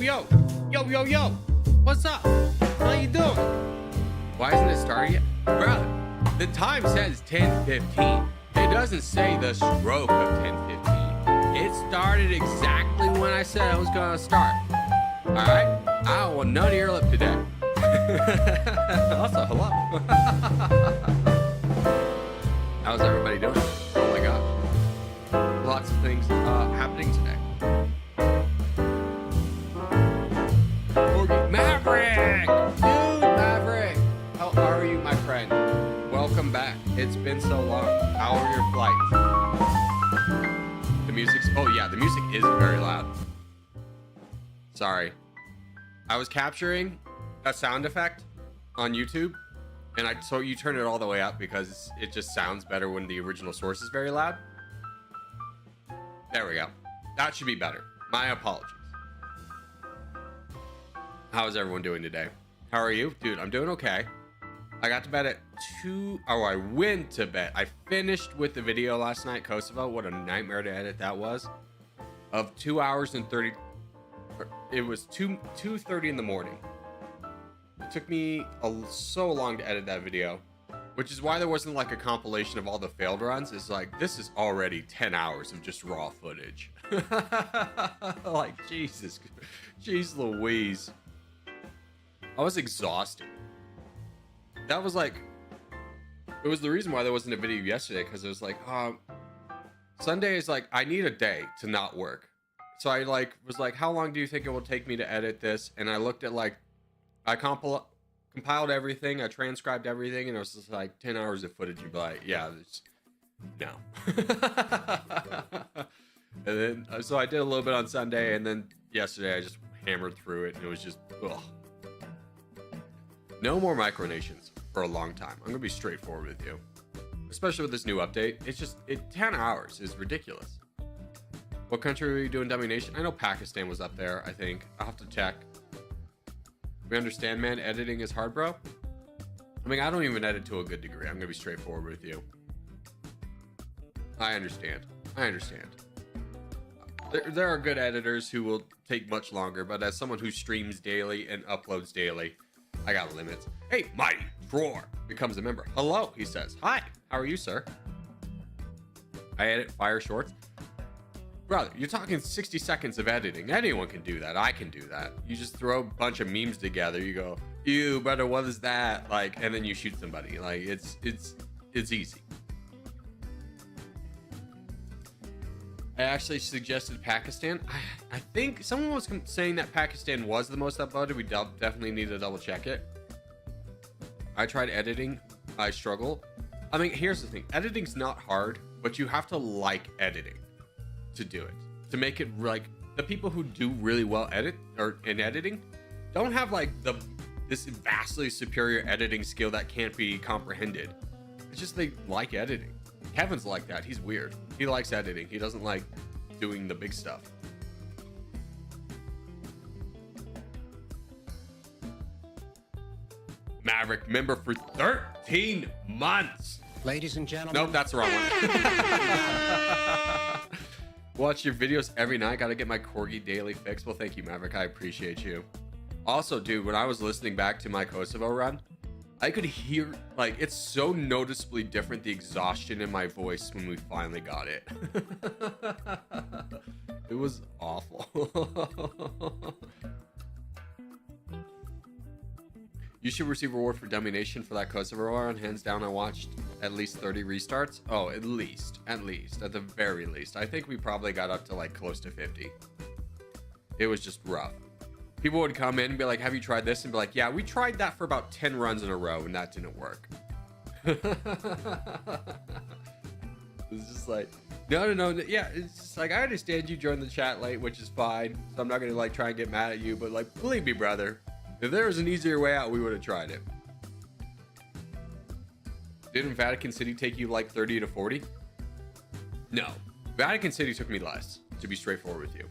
Yo. What's up? How you doing? Why isn't it started yet? Brother, the time says 10:15. It doesn't say the stroke of 10:15. It started exactly when I said I was gonna start. All right? I don't want none of your lip today. Also, hello. How's everybody doing? Oh my gosh. Lots of things happening today. Corgi. Maverick! Dude, Maverick! How are you, my friend? Welcome back. It's been so long. How are your flights? The music's... Oh yeah, the music is very loud. Sorry. I was capturing a sound effect on YouTube, and so you turn it all the way up because it just sounds better when the original source is very loud. There we go. That should be better. My apologies. How's everyone doing today? How are you? Dude, I'm doing okay. I got to bed at 2. Oh, I went to bed. I finished with the video last night, Kosovo. What a nightmare to edit that was. Of 2 hours and 30. It was 2:30 in the morning. It took me so long to edit that video, which is why there wasn't like a compilation of all the failed runs. It's like, this is already 10 hours of just raw footage. Like, jeez Louise. I was exhausted. That was like, it was the reason why there wasn't a video yesterday, because it was like, Sunday is like, I need a day to not work. So I was like, how long do you think it will take me to edit this? And I looked at I compiled everything, I transcribed everything, and it was just like 10 hours of footage. You'd be like, yeah, no. And then, so I did a little bit on Sunday, and then yesterday I just hammered through it, and it was just, ugh. No more Micronations for a long time. I'm gonna be straightforward with you, especially with this new update. It's just, 10 hours is ridiculous. What country were you doing Dummynation? I know Pakistan was up there, I think. I'll have to check. We understand, man. Editing is hard, bro. I mean, I don't even edit to a good degree. I'm gonna be straightforward with you. I understand. There are good editors who will take much longer, but as someone who streams daily and uploads daily, I got limits. Hey, Mighty Drawer becomes a member. Hello, he says. Hi, how are you, sir? I edit fire shorts. Brother, you're talking 60 seconds of editing. Anyone can do that. I can do that. You just throw a bunch of memes together. You go, ew, brother, what is that? Like, and then you shoot somebody. Like, it's easy. I actually suggested Pakistan. I think someone was saying that Pakistan was the most uploaded. We definitely need to double check it. I tried editing. I struggle. I mean, here's the thing. Editing's not hard, but you have to like editing to do it, to make it like the people who do really well in editing don't have like this vastly superior editing skill that can't be comprehended. It's just they like editing. Kevin's like that. He's weird. He likes editing. He doesn't like doing the big stuff. Maverick member for 13 months. Ladies and gentlemen. Nope, that's the wrong one. Watch your videos every night. Gotta get my Corgi daily fix. Well, thank you, Maverick. I appreciate you. Also, dude, when I was listening back to my Kosovo run, I could hear, like, it's so noticeably different, the exhaustion in my voice when we finally got it. It was awful. You should receive a reward for Dummynation for that Kosovo run. Hands down, I watched at least 30 restarts. Oh, at least, at the very least. I think we probably got up to like close to 50. It was just rough. People would come in and be like, have you tried this? And be like, yeah, we tried that for about 10 runs in a row and that didn't work. It's just like, no. Yeah, it's just like, I understand you joined the chat late, which is fine. So I'm not going to like try and get mad at you, but like, believe me, brother, if there was an easier way out, we would have tried it. Didn't Vatican City take you like 30 to 40? No, Vatican City took me less, to be straightforward with you.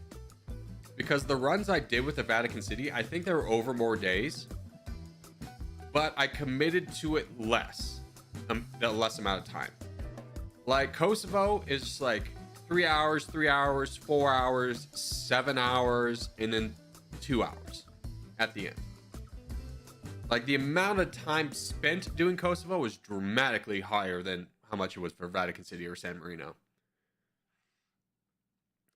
Because the runs I did with the Vatican City, I think they were over more days, but I committed to it less amount of time. Like Kosovo is just like 3 hours, 4 hours, 7 hours, and then 2 hours at the end. Like, the amount of time spent doing Kosovo was dramatically higher than how much it was for Vatican City or San Marino.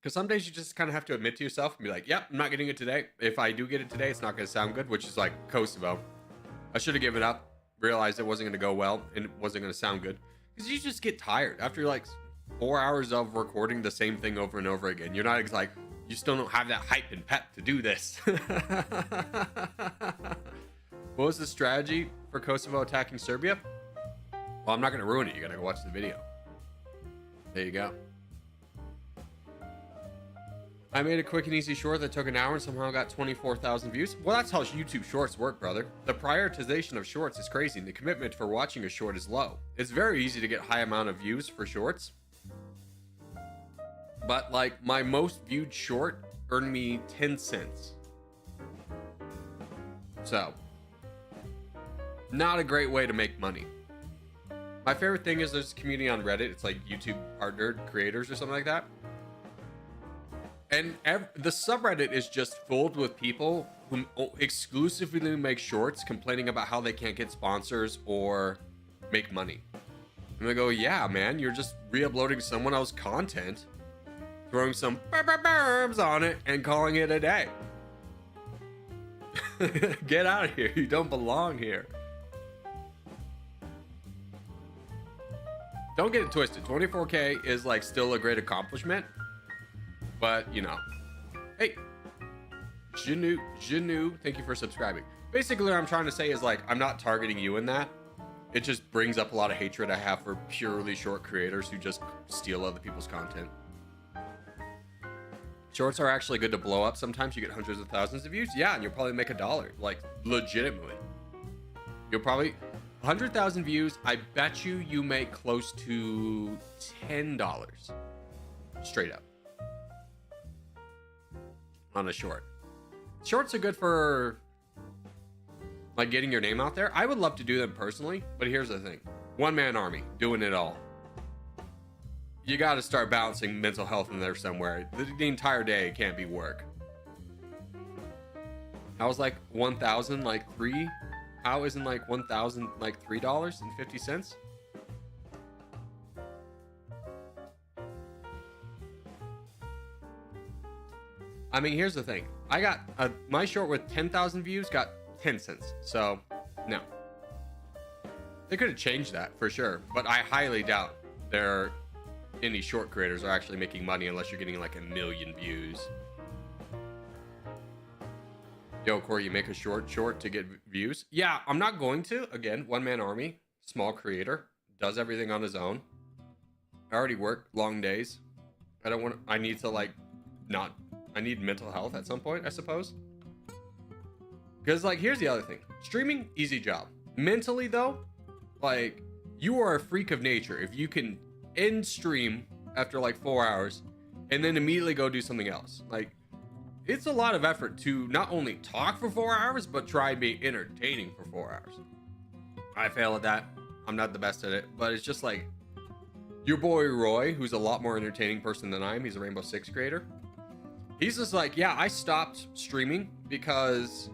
Because some days you just kind of have to admit to yourself and be like, yep, I'm not getting it today. If I do get it today, it's not going to sound good, which is like Kosovo. I should have given up, realized it wasn't going to go well, and it wasn't going to sound good. Because you just get tired after like 4 hours of recording the same thing over and over again. You're not like, you still don't have that hype and pep to do this. What was the strategy for Kosovo attacking Serbia? Well, I'm not going to ruin it. You got to go watch the video. There you go. I made a quick and easy short that took an hour and somehow got 24,000 views. Well, that's how YouTube shorts work, brother. The prioritization of shorts is crazy, and the commitment for watching a short is low. It's very easy to get high amount of views for shorts. But like, my most viewed short earned me 10 cents. So, not a great way to make money. My favorite thing is there's a community on Reddit. It's like YouTube partnered creators or something like that. And the subreddit is just filled with people who exclusively make shorts complaining about how they can't get sponsors or make money. And they go, yeah, man, you're just re-uploading someone else's content, throwing some burbs on it and calling it a day. Get out of here. You don't belong here. Don't get it twisted. 24K is like still a great accomplishment. But, you know, hey, Janu, thank you for subscribing. Basically, what I'm trying to say is, like, I'm not targeting you in that. It just brings up a lot of hatred I have for purely short creators who just steal other people's content. Shorts are actually good to blow up. Sometimes you get hundreds of thousands of views. Yeah, and you'll probably make $1, like, legitimately. You'll probably, 100,000 views, I bet you make close to $10. Straight up. On a short. Shorts are good for like getting your name out there. I would love to do them personally, but here's the thing. One-man army, doing it all. You got to start balancing mental health in there somewhere. The entire day can't be work. How is like 1,000 like three? How isn't like 1,000 like $3.50? I mean, here's the thing. I got my short with 10,000 views got 10 cents. So, no. They could have changed that for sure, but I highly doubt any short creators are actually making money unless you're getting like 1 million views. Yo, Corey, you make a short to get views? Yeah, I'm not going to. Again, one-man army, small creator, does everything on his own. I already work long days. I need to like not. I need mental health at some point, I suppose. Because, like, here's the other thing. Streaming, easy job. Mentally, though, like, you are a freak of nature if you can end stream after, like, 4 hours and then immediately go do something else. Like, it's a lot of effort to not only talk for 4 hours, but try and be entertaining for 4 hours. I fail at that. I'm not the best at it. But it's just like, your boy Roy, who's a lot more entertaining person than I am. He's a Rainbow Six creator. He's just like, yeah, I stopped streaming because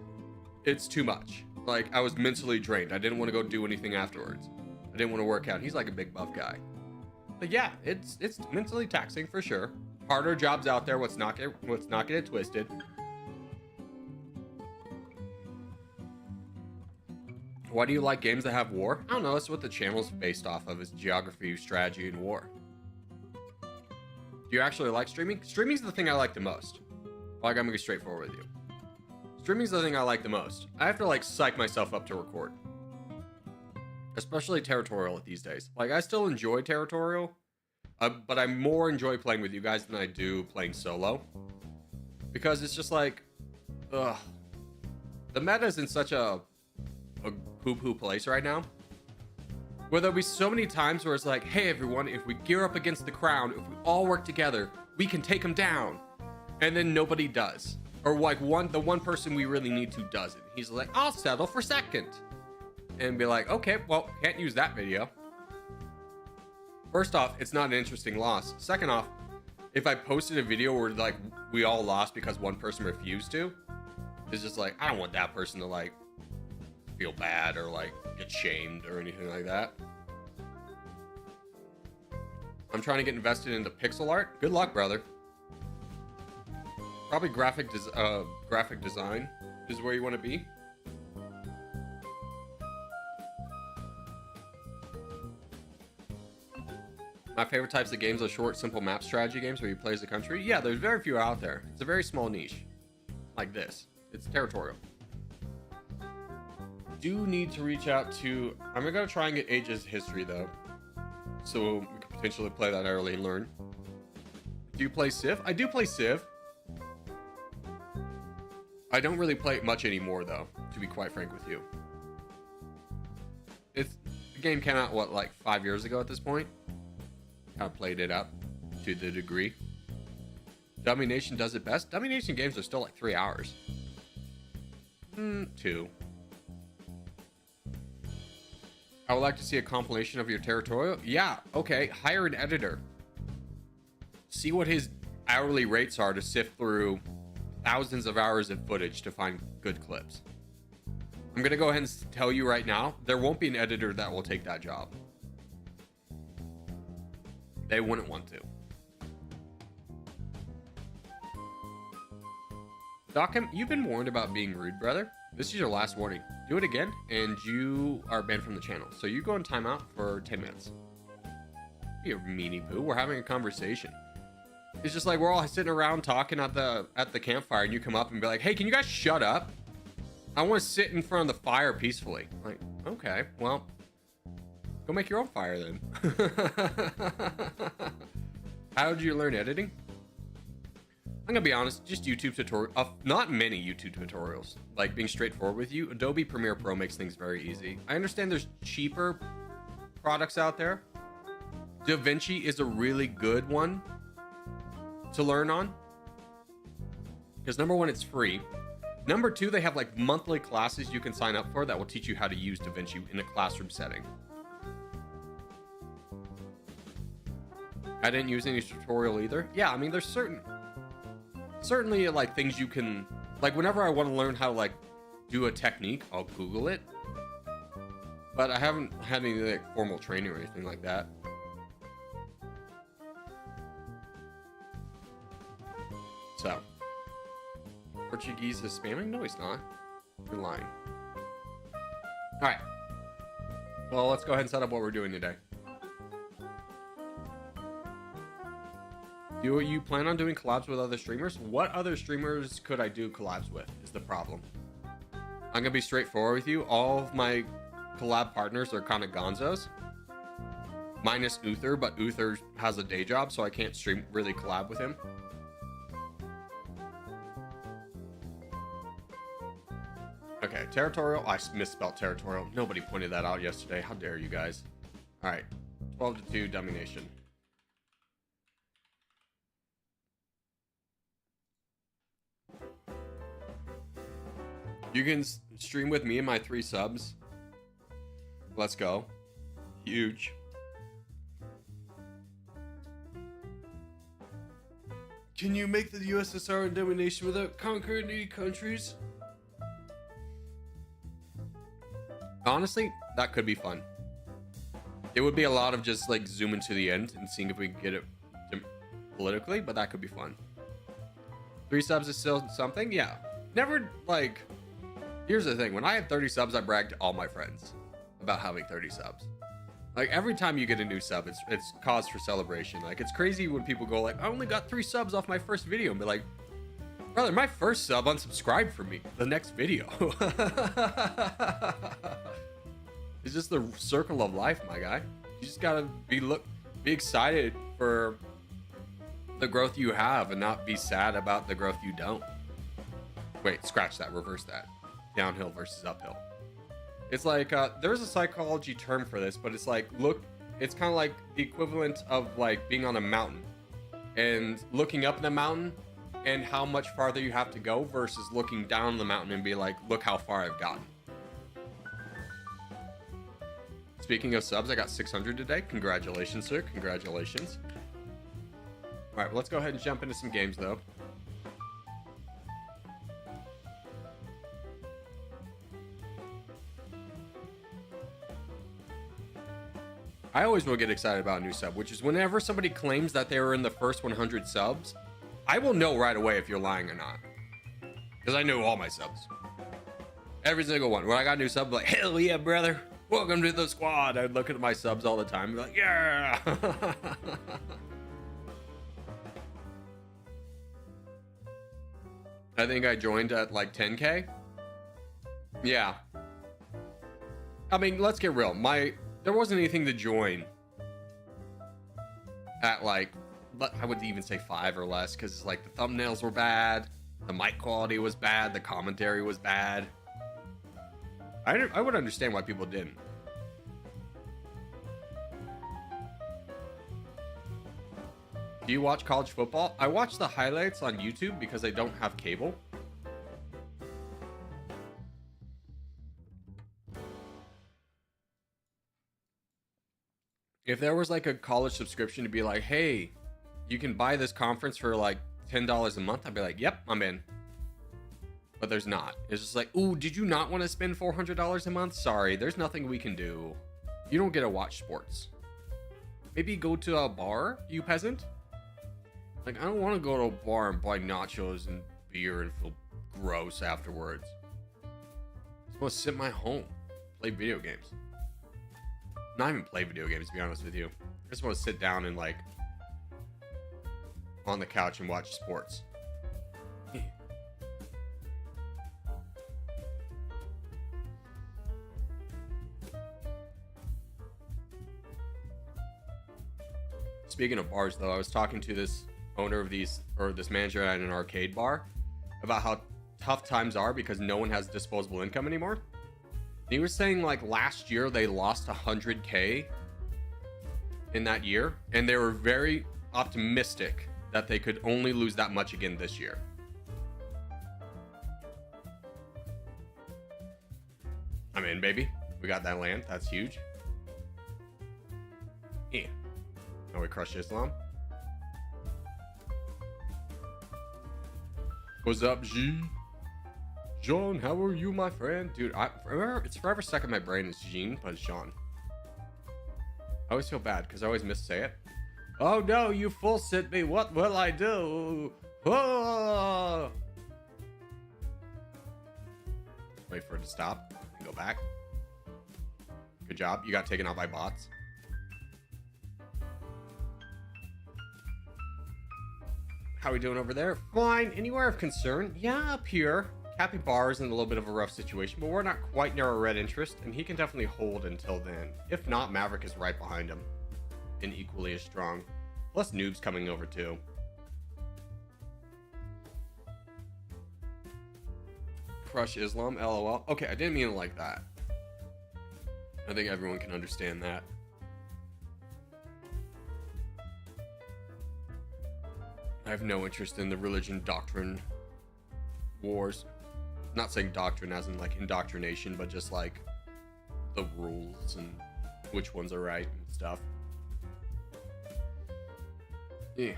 it's too much. Like, I was mentally drained. I didn't want to go do anything afterwards. I didn't want to work out. He's like a big buff guy. But yeah, it's mentally taxing for sure. Harder jobs out there. Let's not get it twisted. Why do you like games that have war? I don't know. That's what the channel's based off of, is geography, strategy, and war. Do you actually like streaming? Streaming's the thing I like the most. Like, I'm gonna be straightforward with you. Streaming's the thing I like the most. I have to like psych myself up to record. Especially Territorial these days. Like, I still enjoy Territorial, but I more enjoy playing with you guys than I do playing solo. Because it's just like, ugh. The meta is in such a poo-poo place right now. Where there'll be so many times where it's like, hey everyone, if we gear up against the crown, if we all work together, we can take him down. And then nobody does. Or like the one person we really need to doesn't. He's like, I'll settle for second. And be like, okay, well, can't use that video. First off, it's not an interesting loss. Second off, if I posted a video where like we all lost because one person refused to, It's just like, I don't want that person to like feel bad or like get shamed or anything like that. I'm trying to get invested into pixel art. Good luck, brother. Probably graphic design is where you want to be. My favorite types of games are short, simple map strategy games where you play as a country. Yeah, there's very few out there. It's a very small niche. Like this. It's Territorial. Do need to reach out to... I'm going to try and get Age's history, though. So we could potentially play that early and learn. Do you play Civ? I do play Civ. I don't really play it much anymore, though, to be quite frank with you. The game came out, what, like 5 years ago at this point? I played it up to the degree. Dummynation does it best. Dummynation games are still like 3 hours. 2. I would like to see a compilation of your Territorial. Yeah, okay. Hire an editor. See what his hourly rates are to sift through thousands of hours of footage to find good clips. I'm going to go ahead and tell you right now, there won't be an editor that will take that job. They wouldn't want to. Dockham, you've been warned about being rude, brother. This is your last warning. Do it again, and you are banned from the channel. So you go in timeout for 10 minutes. You meanie poo. We're having a conversation. It's just like we're all sitting around talking at the campfire, and you come up and be like, "Hey, can you guys shut up? I want to sit in front of the fire peacefully." Like, okay, well, go make your own fire then. How did you learn editing? I'm gonna be honest, just YouTube tutorial. Not many YouTube tutorials. Like, being straightforward with you, Adobe Premiere Pro makes things very easy. I understand there's cheaper products out there. DaVinci is a really good one to learn on, because number one, it's free. Number two, they have like monthly classes you can sign up for that will teach you how to use DaVinci in a classroom setting. I didn't use any tutorial either. Yeah, I mean, there's certainly like things you can, like, whenever I want to learn how to like do a technique, I'll Google it. But I haven't had any like formal training or anything like that. So, Portuguese is spamming? No, he's not. You're lying. All right. Well, let's go ahead and set up what we're doing today. Do you plan on doing collabs with other streamers? What other streamers could I do collabs with is the problem. I'm gonna be straightforward with you. All of my collab partners are kind of gonzos. Minus Uther, but Uther has a day job, so I can't really collab with him. Okay, Territorial. I misspelled Territorial. Nobody pointed that out yesterday. How dare you guys? All right, 12-2 Dummynation. You can stream with me and my 3 subs. Let's go. Huge. Can you make the USSR and Dummynation without conquering any countries? Honestly, that could be fun. It would be a lot of just like zooming to the end and seeing if we can get it politically, but that could be fun. 3 subs is still something? Yeah. Never, like... Here's the thing. When I had 30 subs, I bragged to all my friends about having 30 subs. Like, every time you get a new sub, it's cause for celebration. Like, it's crazy when people go like, I only got 3 subs off my first video, and be like, brother, my first sub unsubscribed from me the next video. It's just the circle of life, my guy. You just gotta be excited for the growth you have and not be sad about the growth you don't. Wait, scratch that, reverse that. Downhill versus uphill. It's like, there's a psychology term for this, but it's like, it's kind of like the equivalent of like being on a mountain and looking up the mountain and how much farther you have to go versus looking down the mountain and be like, look how far I've gotten. Speaking of subs, I got 600 today. Congratulations, sir. Congratulations. All right, well, let's go ahead and jump into some games though. I always will get excited about a new sub, which is whenever somebody claims that they were in the first 100 subs, I will know right away if you're lying or not. Because I know all my subs. Every single one. When I got a new sub, I'm like, hell yeah, brother. Welcome to the squad. I'd look at my subs all the time and be like, yeah. I think I joined at like 10K. Yeah. I mean, let's get real. There wasn't anything to join at like, I would even say 5 or less, because like the thumbnails were bad, the mic quality was bad, the commentary was bad. I would understand why people didn't. Do you watch college football? I watch the highlights on YouTube because I don't have cable. If there was like a college subscription to be like, hey, you can buy this conference for like $10 a month, I'd be like, yep, I'm in. But there's not. It's just like, ooh, did you not want to spend $400 a month? Sorry, there's nothing we can do. You don't get to watch sports. Maybe go to a bar, you peasant. Like, I don't want to go to a bar and buy nachos and beer and feel gross afterwards. I just want to sit in my home, play video games. Not even play video games, to be honest with you. I just want to sit down and like on the couch and watch sports. Speaking of bars, though, I was talking to this owner of this manager at an arcade bar about how tough times are because no one has disposable income anymore. He was saying like last year they lost 100K in that year, and they were very optimistic that they could only lose that much again this year. I'm in, baby. We got that land. That's huge. Yeah. Now we crush Islam. What's up, G? John, how are you, my friend? Dude, it's forever stuck in my brain. It's Jean, but it's John. I always feel bad because I always missay it. Oh no, you full sit me. What will I do? Oh! Wait for it to stop and go back. Good job. You got taken out by bots. How we doing over there? Fine. Anywhere of concern? Yeah, up here. Capybara's in a little bit of a rough situation, but we're not quite near a red interest, and he can definitely hold until then. If not, Maverick is right behind him, and equally as strong. Plus, Noob's coming over too. Crush Islam, LOL. Okay, I didn't mean it like that. I think everyone can understand that. I have no interest in the religion doctrine wars. Not saying doctrine as in like indoctrination, but just like the rules and which ones are right and stuff. Yeah.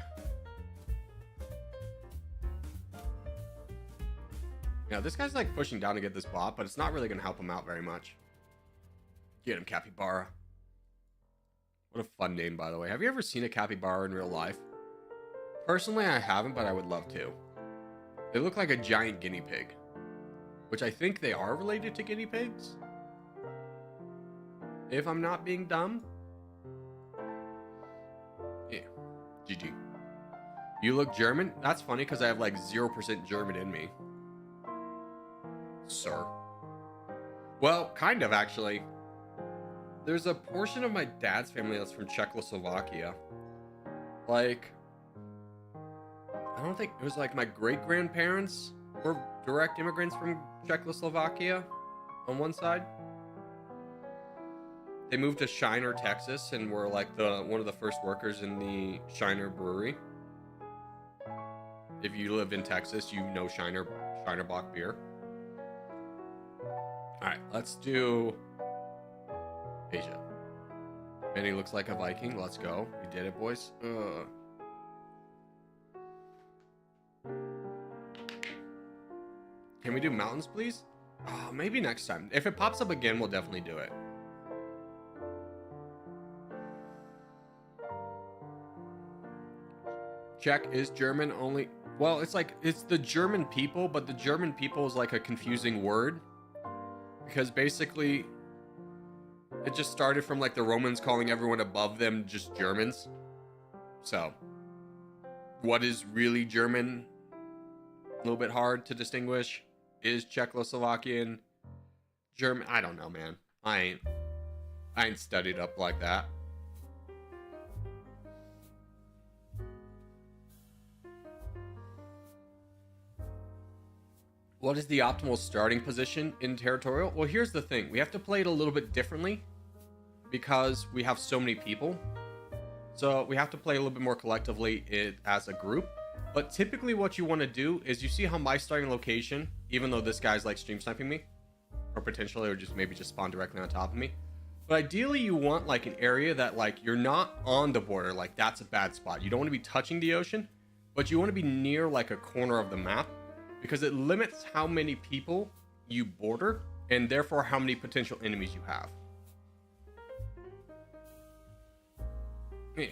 Yeah, this guy's like pushing down to get this bot, but it's not really going to help him out very much. Get him, Capybara. What a fun name, by the way. Have you ever seen a capybara in real life? Personally, I haven't, but I would love to. They look like a giant guinea pig, which I think they are related to guinea pigs. If I'm not being dumb. Yeah. GG. You look German? That's funny because I have like 0% German in me. Sir. Well, kind of actually. There's a portion of my dad's family that's from Czechoslovakia. Like, I don't think it was like my great-grandparents were direct immigrants from Czechoslovakia on one side. They moved to Shiner, Texas, and were like one of the first workers in the Shiner brewery. If you live in Texas, you know Shiner Bock beer. All right, let's do Asia. And he looks like a Viking. Let's go. We did it, boys. Can we do mountains, please? Oh, maybe next time. If it pops up again, we'll definitely do it. Czech is German only. Well, it's like, it's the German people, but the German people is like a confusing word. Because basically, it just started from like the Romans calling everyone above them just Germans. So, what is really German? A little bit hard to distinguish. Is Czechoslovakian German? I don't know, man. I ain't studied up like that. What is the optimal starting position in Territorial? Well, here's the thing. We have to play it a little bit differently because we have so many people. So we have to play a little bit more collectively as a group. But typically what you want to do is, you see how my starting location, even though this guy's like stream sniping me, or potentially, or just maybe just spawn directly on top of me. But ideally you want like an area that like you're not on the border. Like that's a bad spot. You don't want to be touching the ocean, but you want to be near like a corner of the map, because it limits how many people you border and therefore how many potential enemies you have. Yeah.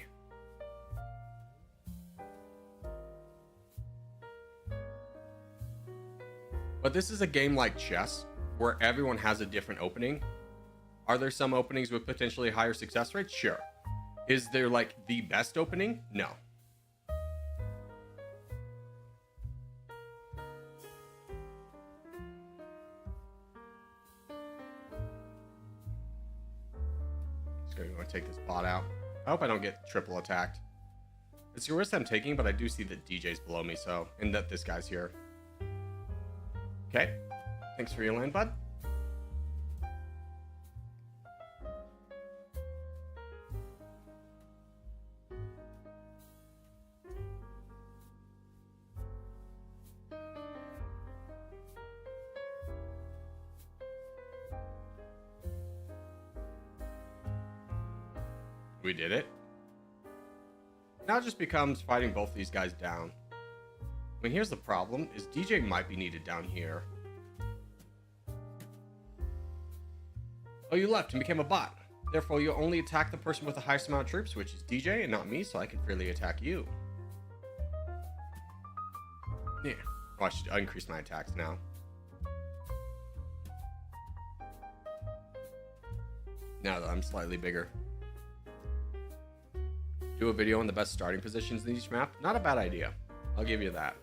But this is a game like chess where everyone has a different opening. Are there some openings with potentially higher success rates? Sure. Is there like the best opening? No. Just gonna go and take this bot out. I hope I don't get triple attacked. It's the risk I'm taking, but I do see that DJ's below me, so, and that this guy's here. Okay. Thanks for your land, bud. We did it. Now it just becomes fighting both these guys down. I mean, here's the problem, is DJ might be needed down here. Oh, you left and became a bot. Therefore, you'll only attack the person with the highest amount of troops, which is DJ and not me, so I can freely attack you. Yeah. Oh, I should increase my attacks now. Now that I'm slightly bigger. Do a video on the best starting positions in each map. Not a bad idea. I'll give you that.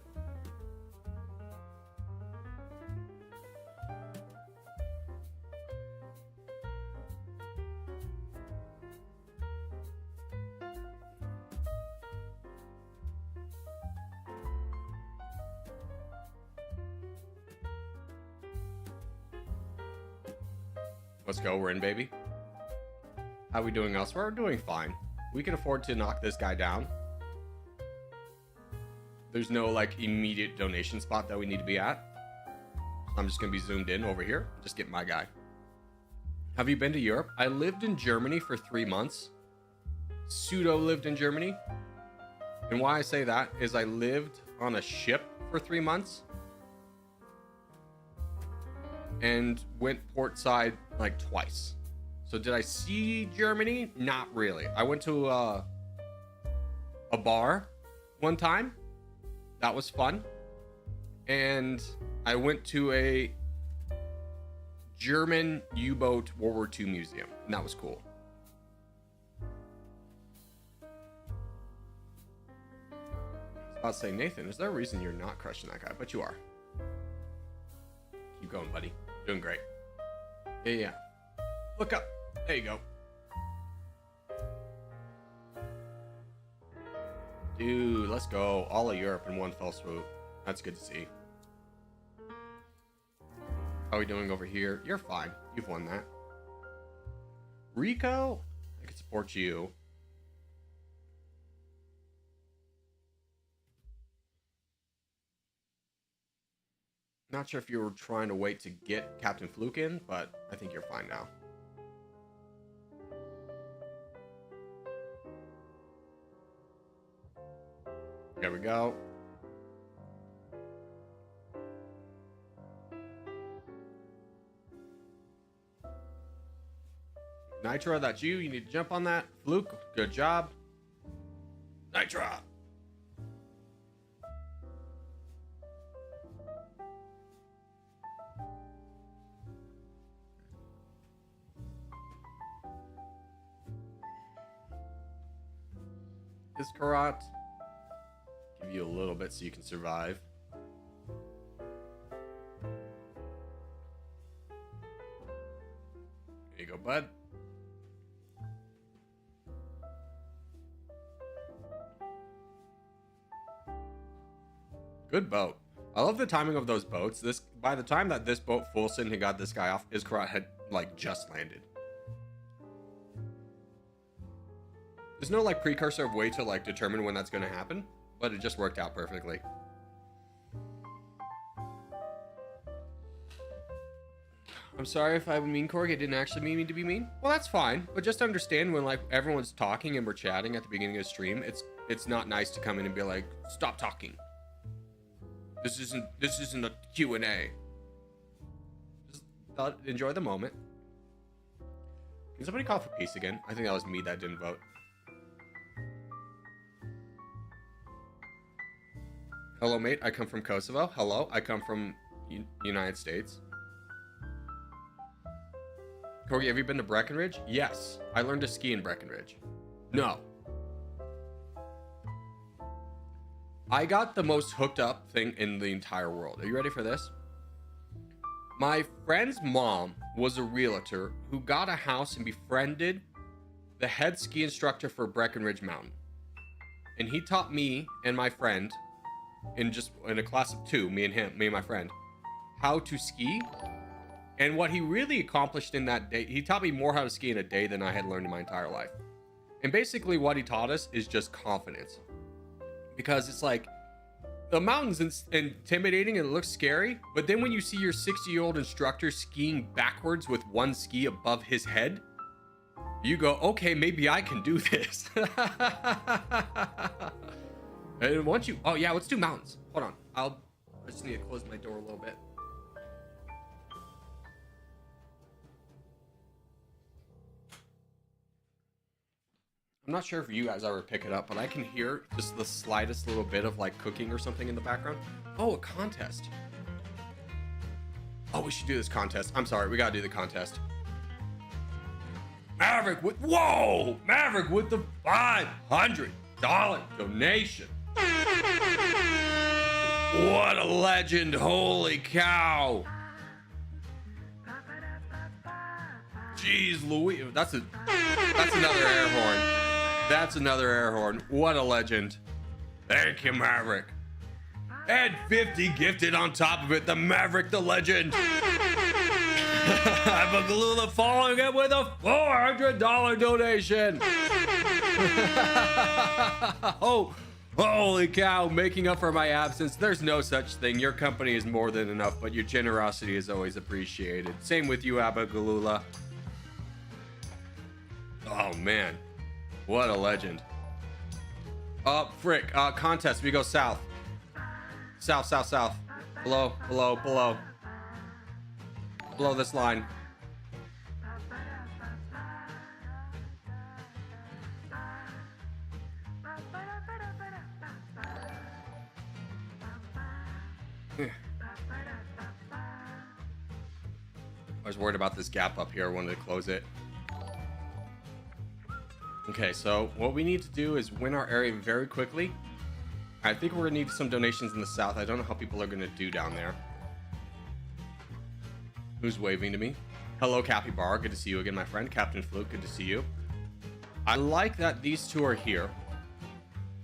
Let's go, we're in, baby. How are we doing elsewhere? We're doing fine. We can afford to knock this guy down. There's no like immediate donation spot that we need to be at. I'm just gonna be zoomed in over here. Just get my guy. Have you been to Europe? I lived in Germany for 3 months. Pseudo lived in Germany. And why I say that is I lived on a ship for 3 months. And went portside like twice. So did I see Germany? Not really. I went to a bar one time. That was fun. And I went to a German U-boat World War II museum. And that was cool. I was about to say, Nathan, is there a reason you're not crushing that guy? But you are. Keep going, buddy. Doing great. Yeah. Look up. There you go. Dude, let's go. All of Europe in one fell swoop. That's good to see. How are we doing over here? You're fine. You've won that. Rico? I can support you. Not sure if you were trying to wait to get Captain Fluke in, but I think you're fine now. There we go. Nitro, that's you. You need to jump on that. Fluke, good job. Nitro. Karat. Give you a little bit so you can survive. There you go, bud. Good boat. I love the timing of those boats. By the time that this boat Fulson had got this guy off, Karat had like just landed. There's no like precursor of way to like determine when that's going to happen, but it just worked out perfectly. I'm sorry if I'm mean, Corgi. I didn't actually mean to be mean. Well, that's fine, but just understand when like everyone's talking and we're chatting at the beginning of the stream, it's not nice to come in and be like, stop talking. This isn't a Q&A. Just enjoy the moment. Can somebody call for peace again? I think that was me that didn't vote. Hello, mate. I come from Kosovo. Hello. I come from United States. Corgi, have you been to Breckenridge? Yes. I learned to ski in Breckenridge. No. I got the most hooked up thing in the entire world. Are you ready for this? My friend's mom was a realtor who got a house and befriended the head ski instructor for Breckenridge Mountain. And he taught me and my friend in a class of 2, me and my friend, how to ski. And what he really accomplished in that day, he taught me more how to ski in a day than I had learned in my entire life. And basically what he taught us is just confidence. Because it's like, the mountain's intimidating and it looks scary, but then when you see your 60-year-old instructor skiing backwards with one ski above his head, you go, okay, maybe I can do this. And once you, oh yeah, let's do mountains. Hold on, I just need to close my door a little bit. I'm not sure if you guys ever pick it up, but I can hear just the slightest little bit of like cooking or something in the background. Oh, a contest. Oh, we should do this contest. I'm sorry, we gotta do the contest. Maverick with, whoa! Maverick with the $500 donation. What a legend, holy cow. Jeez Louise, that's another air horn. That's another air horn. What a legend. Thank you, Maverick. And 50 gifted on top of it. The Maverick, the legend. Abagalula following it with a $400 donation. Oh, holy cow. Making up for my absence. There's no such thing. Your company is more than enough, but your generosity is always appreciated. Same with you, Abagalula. Oh, man. What a legend. Frick. Contest. We go south. South, south, south. Below, below, below. Below this line. I was worried about this gap up here. I wanted to close it. Okay, so what we need to do is win our area very quickly. I think we're gonna need some donations in the south. I don't know how people are gonna do down there. Who's waving to me? Hello, Capybara. Good to see you again, my friend. Captain Fluke, good to see you. I like that these two are here.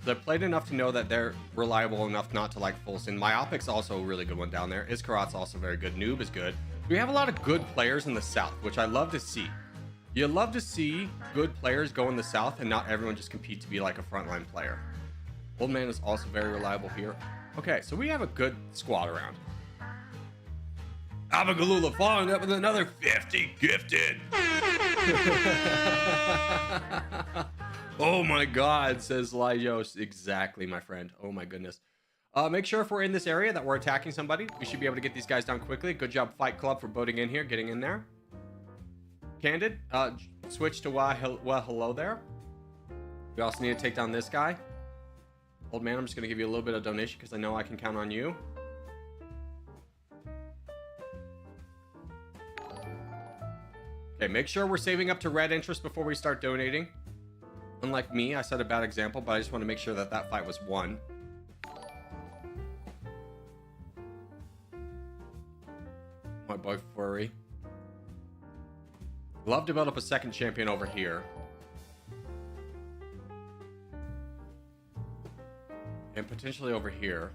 They've played enough to know that they're reliable enough not to like Fulson. Myopic's also a really good one down there. Iskarat's also very good. Noob is good. We have a lot of good players in the south, which I love to see. You love to see good players go in the south and not everyone just compete to be like a frontline player. Old Man is also very reliable here. Okay, so we have a good squad around. Abagalula following up with another 50 gifted. Oh my God, says Lyjos. Exactly, my friend. Oh my goodness. Make sure if we're in this area that we're attacking somebody. We should be able to get these guys down quickly. Good job, Fight Club, for boating in here, getting in there. Candid, switch to well, hello there. We also need to take down this guy. Old Man, I'm just gonna give you a little bit of donation because I know I can count on you. Okay, make sure we're saving up to red interest before we start donating. Unlike me, I set a bad example, but I just want to make sure that that fight was won. My boy Furry. Love to build up a second champion over here. And potentially over here.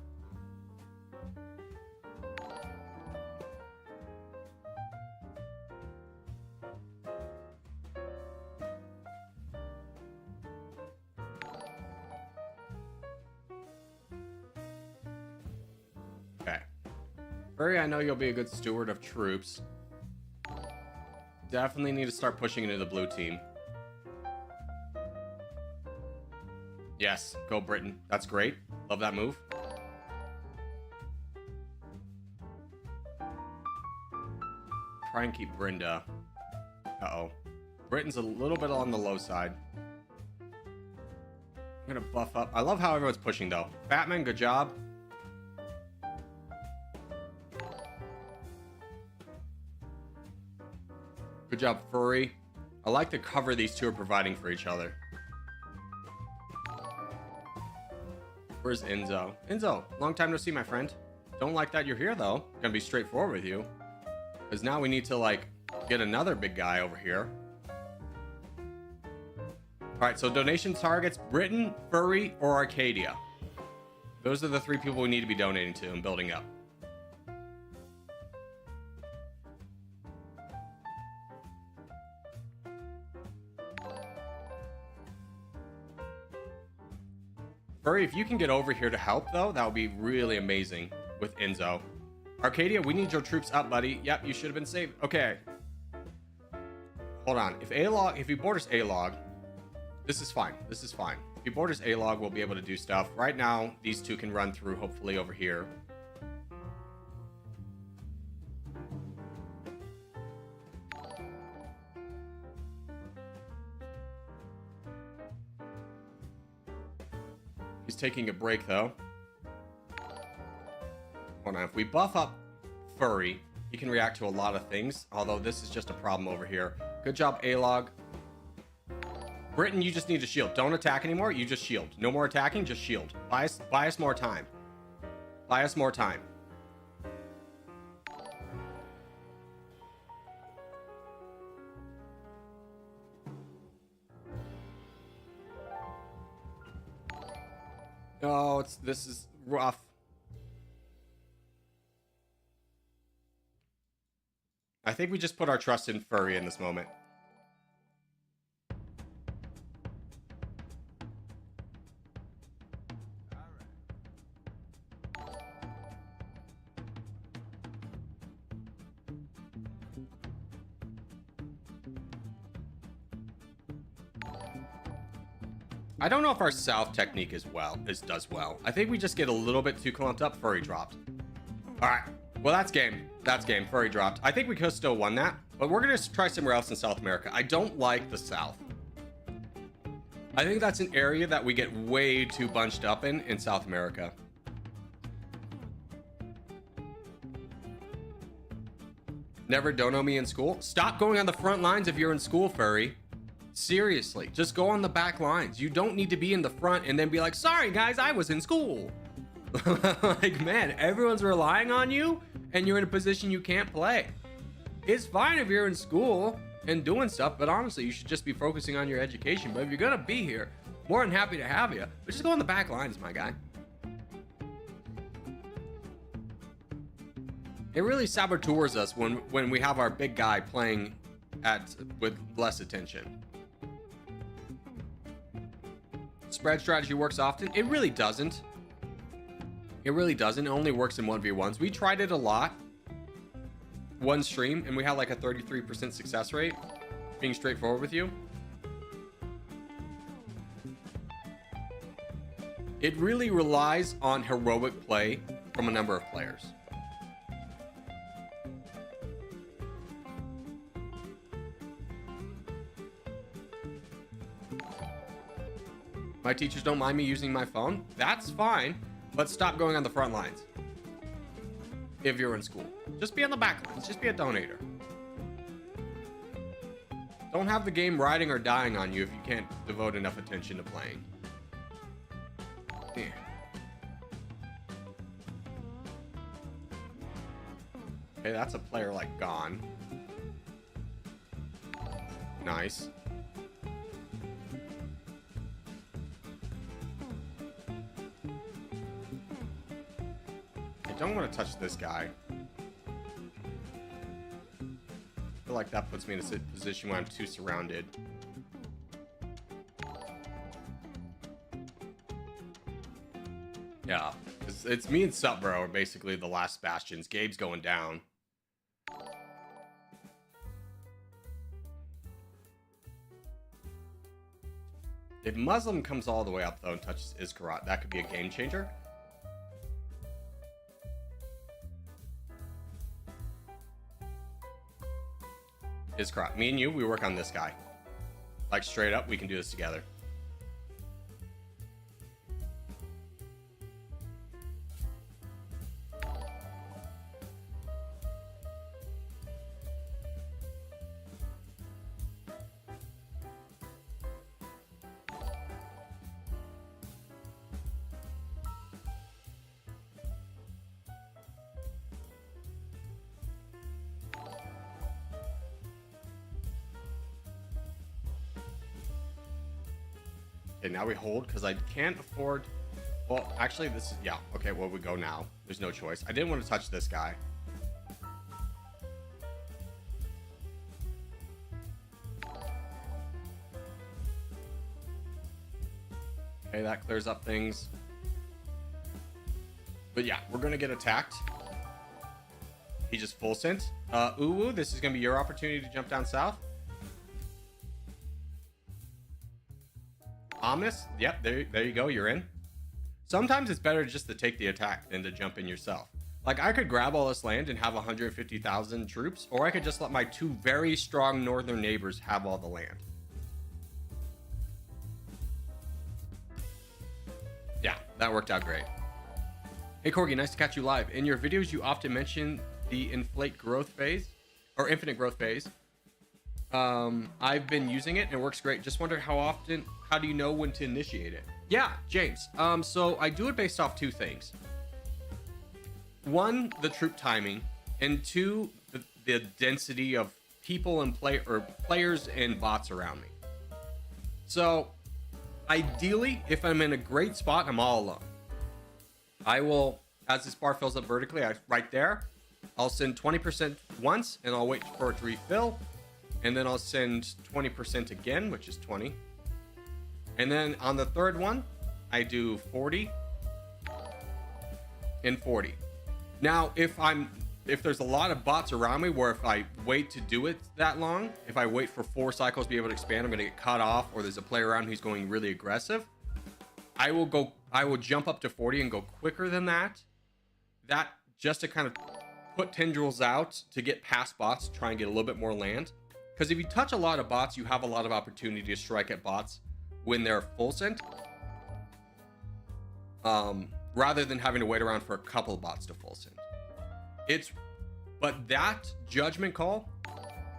Okay. Furry, I know you'll be a good steward of troops. Definitely need to start pushing into the blue team. Yes, go Britain. That's great. Love that move. Try and keep Brenda. Uh-oh. Britain's a little bit on the low side. I'm gonna buff up. I love how everyone's pushing, though. Batman, good job. Good job, Furry. I like the cover these two are providing for each other. Where's Enzo? Enzo, long time no see, my friend. Don't like that you're here, though. Gonna be straightforward with you. Because now we need to, like, get another big guy over here. Alright, so donation targets, Britain, Furry, or Arcadia. Those are the three people we need to be donating to and building up. Furry, if you can get over here to help, though, that would be really amazing with Enzo. Arcadia, we need your troops up, buddy. Yep, you should have been saved. Okay. Hold on. If he borders A-Log, this is fine. This is fine. If he borders A-Log, we'll be able to do stuff. Right now, these two can run through, hopefully, over here. He's taking a break, though. Hold on. If we buff up Furry, he can react to a lot of things. Although this is just a problem over here. Good job, A-Log. Britain, you just need to shield. Don't attack anymore. You just shield. No more attacking. Just shield. Buy us more time. Buy us more time. Oh, this is rough. I think we just put our trust in Furry in this moment. I don't know if our south technique does well. I think we just get a little bit too clumped up. Furry dropped. All right. Well, that's game. That's game. Furry dropped. I think we could have still won that, but we're going to try somewhere else in South America. I don't like the south. I think that's an area that we get way too bunched up in South America. Never dono me in school. Stop going on the front lines if you're in school, Furry. Seriously, just go on the back lines. You don't need to be in the front and then be like, sorry guys, I was in school. Like, man, everyone's relying on you and you're in a position you can't play. It's fine if you're in school and doing stuff, but honestly, you should just be focusing on your education. But if you're gonna be here, more than happy to have you, but just go on the back lines, my guy. It really saboteurs us when we have our big guy playing with less attention. Spread strategy works often. It really doesn't. It really doesn't. It only works in 1v1s. We tried it a lot. One stream, and we had like a 33% success rate. Being straightforward with you. It really relies on heroic play from a number of players. My teachers don't mind me using my phone. That's fine, but stop going on the front lines. If you're in school, just be on the back lines. Just be a donator. Don't have the game riding or dying on you if you can't devote enough attention to playing. Yeah. Okay, that's a player like gone. Nice. I don't want to touch this guy. I feel like that puts me in a position where I'm too surrounded. Yeah, it's me and Sutbro are basically the last bastions. Gabe's going down. If Muslim comes all the way up though and touches Iskarat, that could be a game changer. Iskarat, me and you, we work on this guy. Like straight up, we can do this together. Okay, now we hold because I can't afford. Well, actually, this is yeah. Okay, well we go now. There's no choice. I didn't want to touch this guy. Okay, that clears up things. But yeah, we're gonna get attacked. He just full sent. Uwu, this is gonna be your opportunity to jump down south. Ominous, yep, there you go, you're in. Sometimes it's better just to take the attack than to jump in yourself. Like, I could grab all this land and have 150,000 troops, or I could just let my two very strong northern neighbors have all the land. Yeah, that worked out great. Hey Corgi, nice to catch you live. In your videos, you often mention the inflate growth phase, or infinite growth phase. I've been using it and it works great. Just wonder how do you know when to initiate it? Yeah, James. So I do it based off two things. One, the troop timing, and two, the density of people and players and bots around me. So ideally, if I'm in a great spot, I'm all alone. I will, as this bar fills up vertically, right there, I'll send 20% once and I'll wait for it to refill. And then I'll send 20% again, which is 20. And then on the third one, I do 40 and 40. Now, if there's a lot of bots around me where if I wait to do it that long, if I wait for 4 cycles to be able to expand, I'm going to get cut off, or there's a player around who's going really aggressive, I will jump up to 40 and go quicker than that. That just to kind of put tendrils out to get past bots, try and get a little bit more land. Because if you touch a lot of bots, you have a lot of opportunity to strike at bots when they're full sent. Rather than having to wait around for a couple of bots to full send. But that judgment call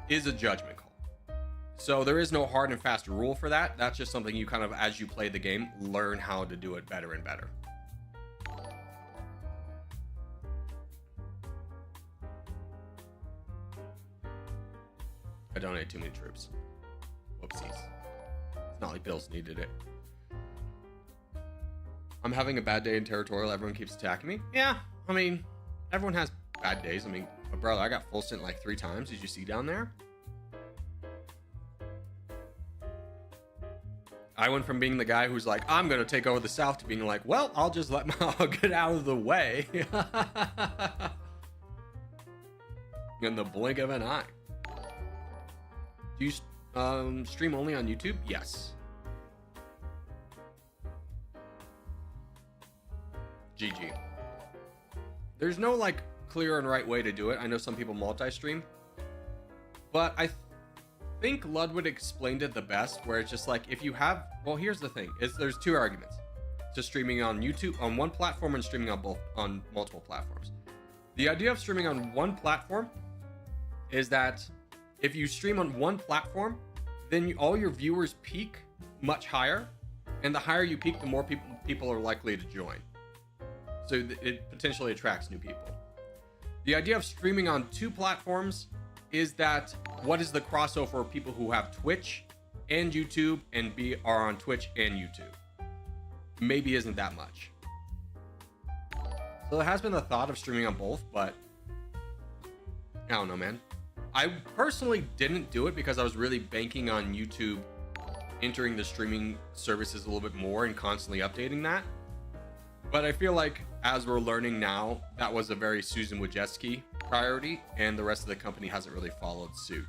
is a judgment call. So there is no hard and fast rule for that. That's just something you kind of, as you play the game, learn how to do it better and better. I donated too many troops. Whoopsies. It's not like Bills needed it. I'm having a bad day in Territorial. Everyone keeps attacking me. Yeah, I mean, everyone has bad days. I mean, my brother, I got full sent like 3 times. Did you see down there? I went from being the guy who's like, I'm going to take over the South, to being like, well, I'll just I'll get out of the way. In the blink of an eye. Do you stream only on YouTube? Yes. GG. There's no like clear and right way to do it. I know some people multi-stream, but I think Ludwig explained it the best, where it's just like, if you have, well, here's the thing, is there's 2 arguments to streaming on YouTube on one platform and streaming on multiple platforms. The idea of streaming on one platform is that if you stream on one platform, then all your viewers peak much higher, and the higher you peak, the more people are likely to join. So it potentially attracts new people. The idea of streaming on 2 platforms is that what is the crossover for people who have Twitch and YouTube and are on Twitch and YouTube? Maybe isn't that much. So there has been the thought of streaming on both, but I don't know, man. I personally didn't do it because I was really banking on YouTube entering the streaming services a little bit more and constantly updating that. But I feel like as we're learning now, that was a very Susan Wojcicki priority, and the rest of the company hasn't really followed suit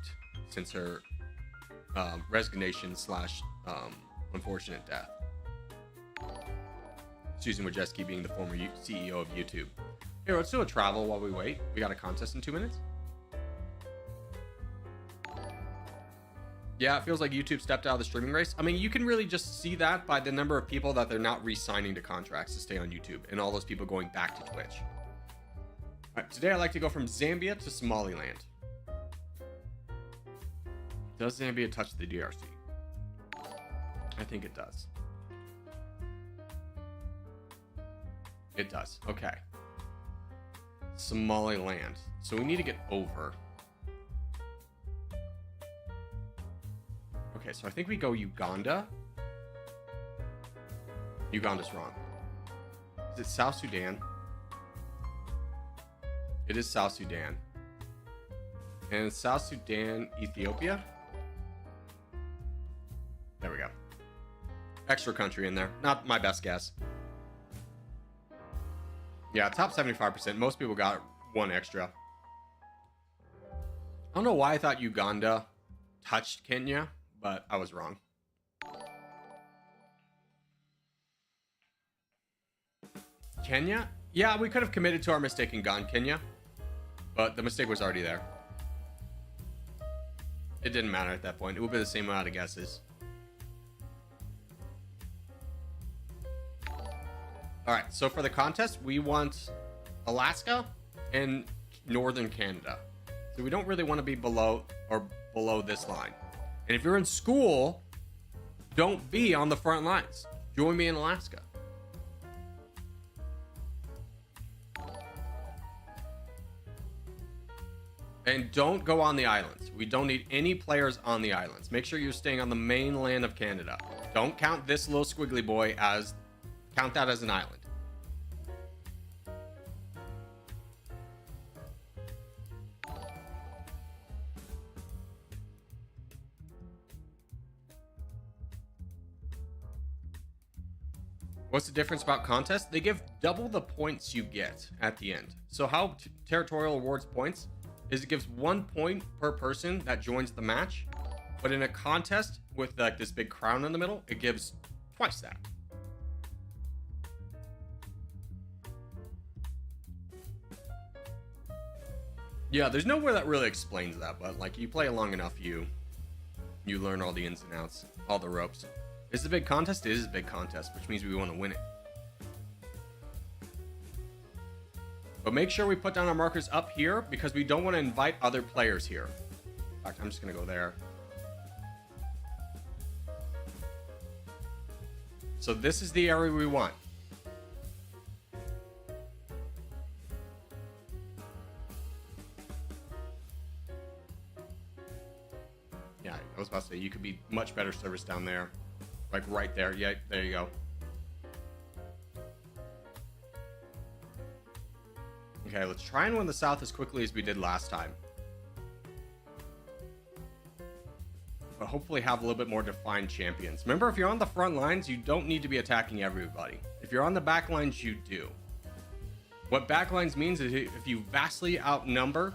since her resignation / unfortunate death. Susan Wojcicki being the former CEO of YouTube. Here, let's do a travel while we wait. We got a contest in 2 minutes. Yeah, it feels like YouTube stepped out of the streaming race. I mean, you can really just see that by the number of people that they're not re-signing to contracts to stay on YouTube, and all those people going back to Twitch. All right, today I'd like to go from Zambia to Somaliland. Does Zambia touch the DRC? I think it does. It does. Okay. Somaliland. So we need to get over. Okay, so I think we go Uganda. Uganda's wrong. Is it South Sudan? It is South Sudan. And South Sudan, Ethiopia? There we go. Extra country in there. Not my best guess. Yeah, top 75%. Most people got 1 extra. I don't know why I thought Uganda touched Kenya, but I was wrong. Kenya? Yeah, we could have committed to our mistake and gone Kenya, but the mistake was already there. It didn't matter at that point. It would be the same amount of guesses. All right, so for the contest, we want Alaska and Northern Canada. So we don't really want to be below this line. And if you're in school, don't be on the front lines. Join me in Alaska. And don't go on the islands. We don't need any players on the islands. Make sure you're staying on the mainland of Canada. Don't count this little squiggly boy as... Count that as an island. What's the difference about contests? They give double the points you get at the end. So how Territorial awards points is it gives 1 point per person that joins the match. But in a contest with like this big crown in the middle, it gives twice that. Yeah, there's nowhere that really explains that, but like you play long enough, you learn all the ins and outs, all the ropes. Is it a big contest? It is a big contest, which means we want to win it. But make sure we put down our markers up here because we don't want to invite other players here. In fact, I'm just going to go there. So this is the area we want. Yeah, I was about to say, you could be much better service down there. Like right there. Yeah, there you go. Okay, let's try and win the South as quickly as we did last time. But hopefully have a little bit more defined champions. Remember, if you're on the front lines, you don't need to be attacking everybody. If you're on the back lines, you do. What back lines means is if you vastly outnumber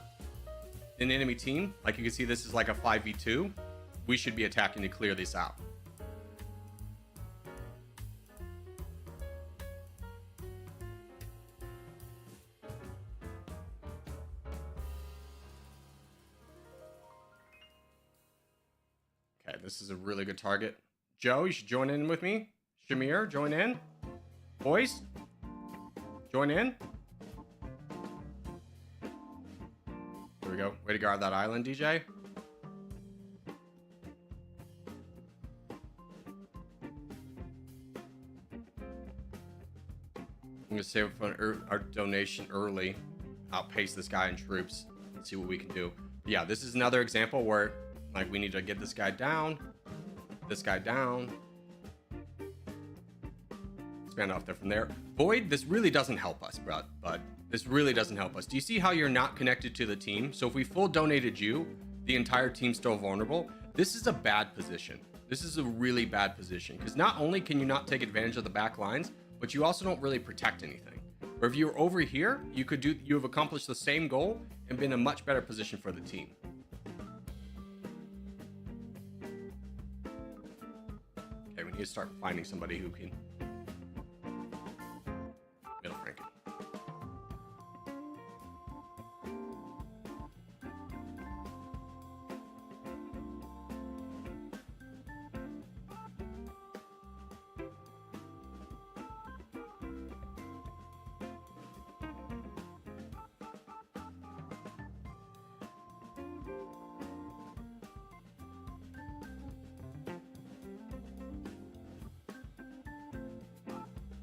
an enemy team, like you can see this is like a 5v2, we should be attacking to clear this out. This is a really good target. Joe, you should join in with me. Shamir, join in. Boys, join in. There we go. Way to guard that island, DJ. I'm gonna save our donation early, outpace this guy in troops, and see what we can do. But yeah, this is another example where like we need to get this guy down, expand off there from there. Void, this really doesn't help us, bud. This really doesn't help us. Do you see how you're not connected to the team? So if we full donated you, the entire team's still vulnerable. This is a bad position. This is a really bad position because not only can you not take advantage of the back lines, but you also don't really protect anything. Or if you're over here, you have accomplished the same goal and been in a much better position for the team. Okay, we need to start finding somebody who can middle frank it.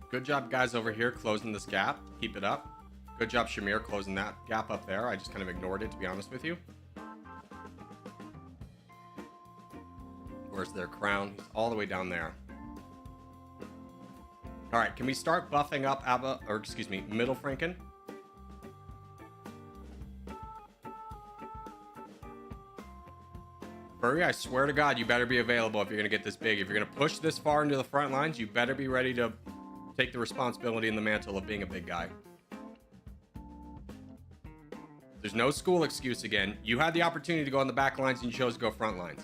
Good job, guys, over here closing this gap. Keep it up. Good job, Shamir, closing that gap up there. I just kind of ignored it, to be honest with you. Where's their crown? He's all the way down there. All right, can we start buffing up Middle Franken? Furry, I swear to God, you better be available if you're going to get this big. If you're going to push this far into the front lines, you better be ready to take the responsibility and the mantle of being a big guy. There's no school excuse again. You had the opportunity to go on the back lines and you chose to go front lines.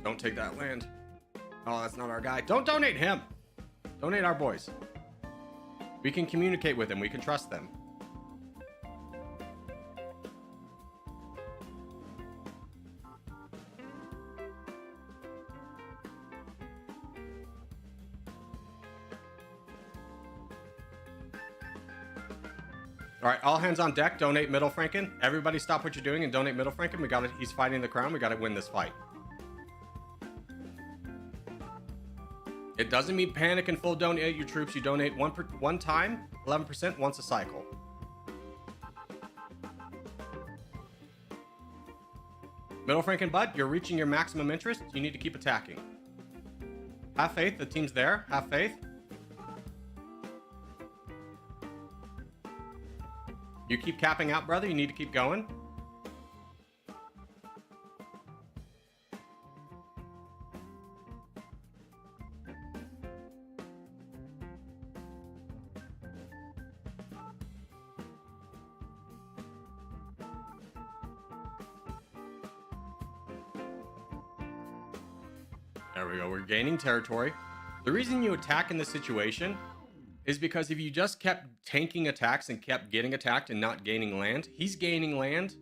Don't take that land. Oh, that's not our guy. Don't donate him. Donate our boys. We can communicate with them. We can trust them. All right, all hands on deck. Donate Middle Franken. Everybody stop what you're doing and donate Middle Franken. We got it. He's fighting the crown. We got to win this fight. It doesn't mean panic and full donate your troops. You donate one time, 11% once a cycle. Middle Franken Bud, you're reaching your maximum interest. You need to keep attacking. Have faith. The team's there. Have faith. You keep capping out, brother. You need to keep going. There we go. We're gaining territory. The reason you attack in this situation is because if you just kept tanking attacks and kept getting attacked and not gaining land, he's gaining land.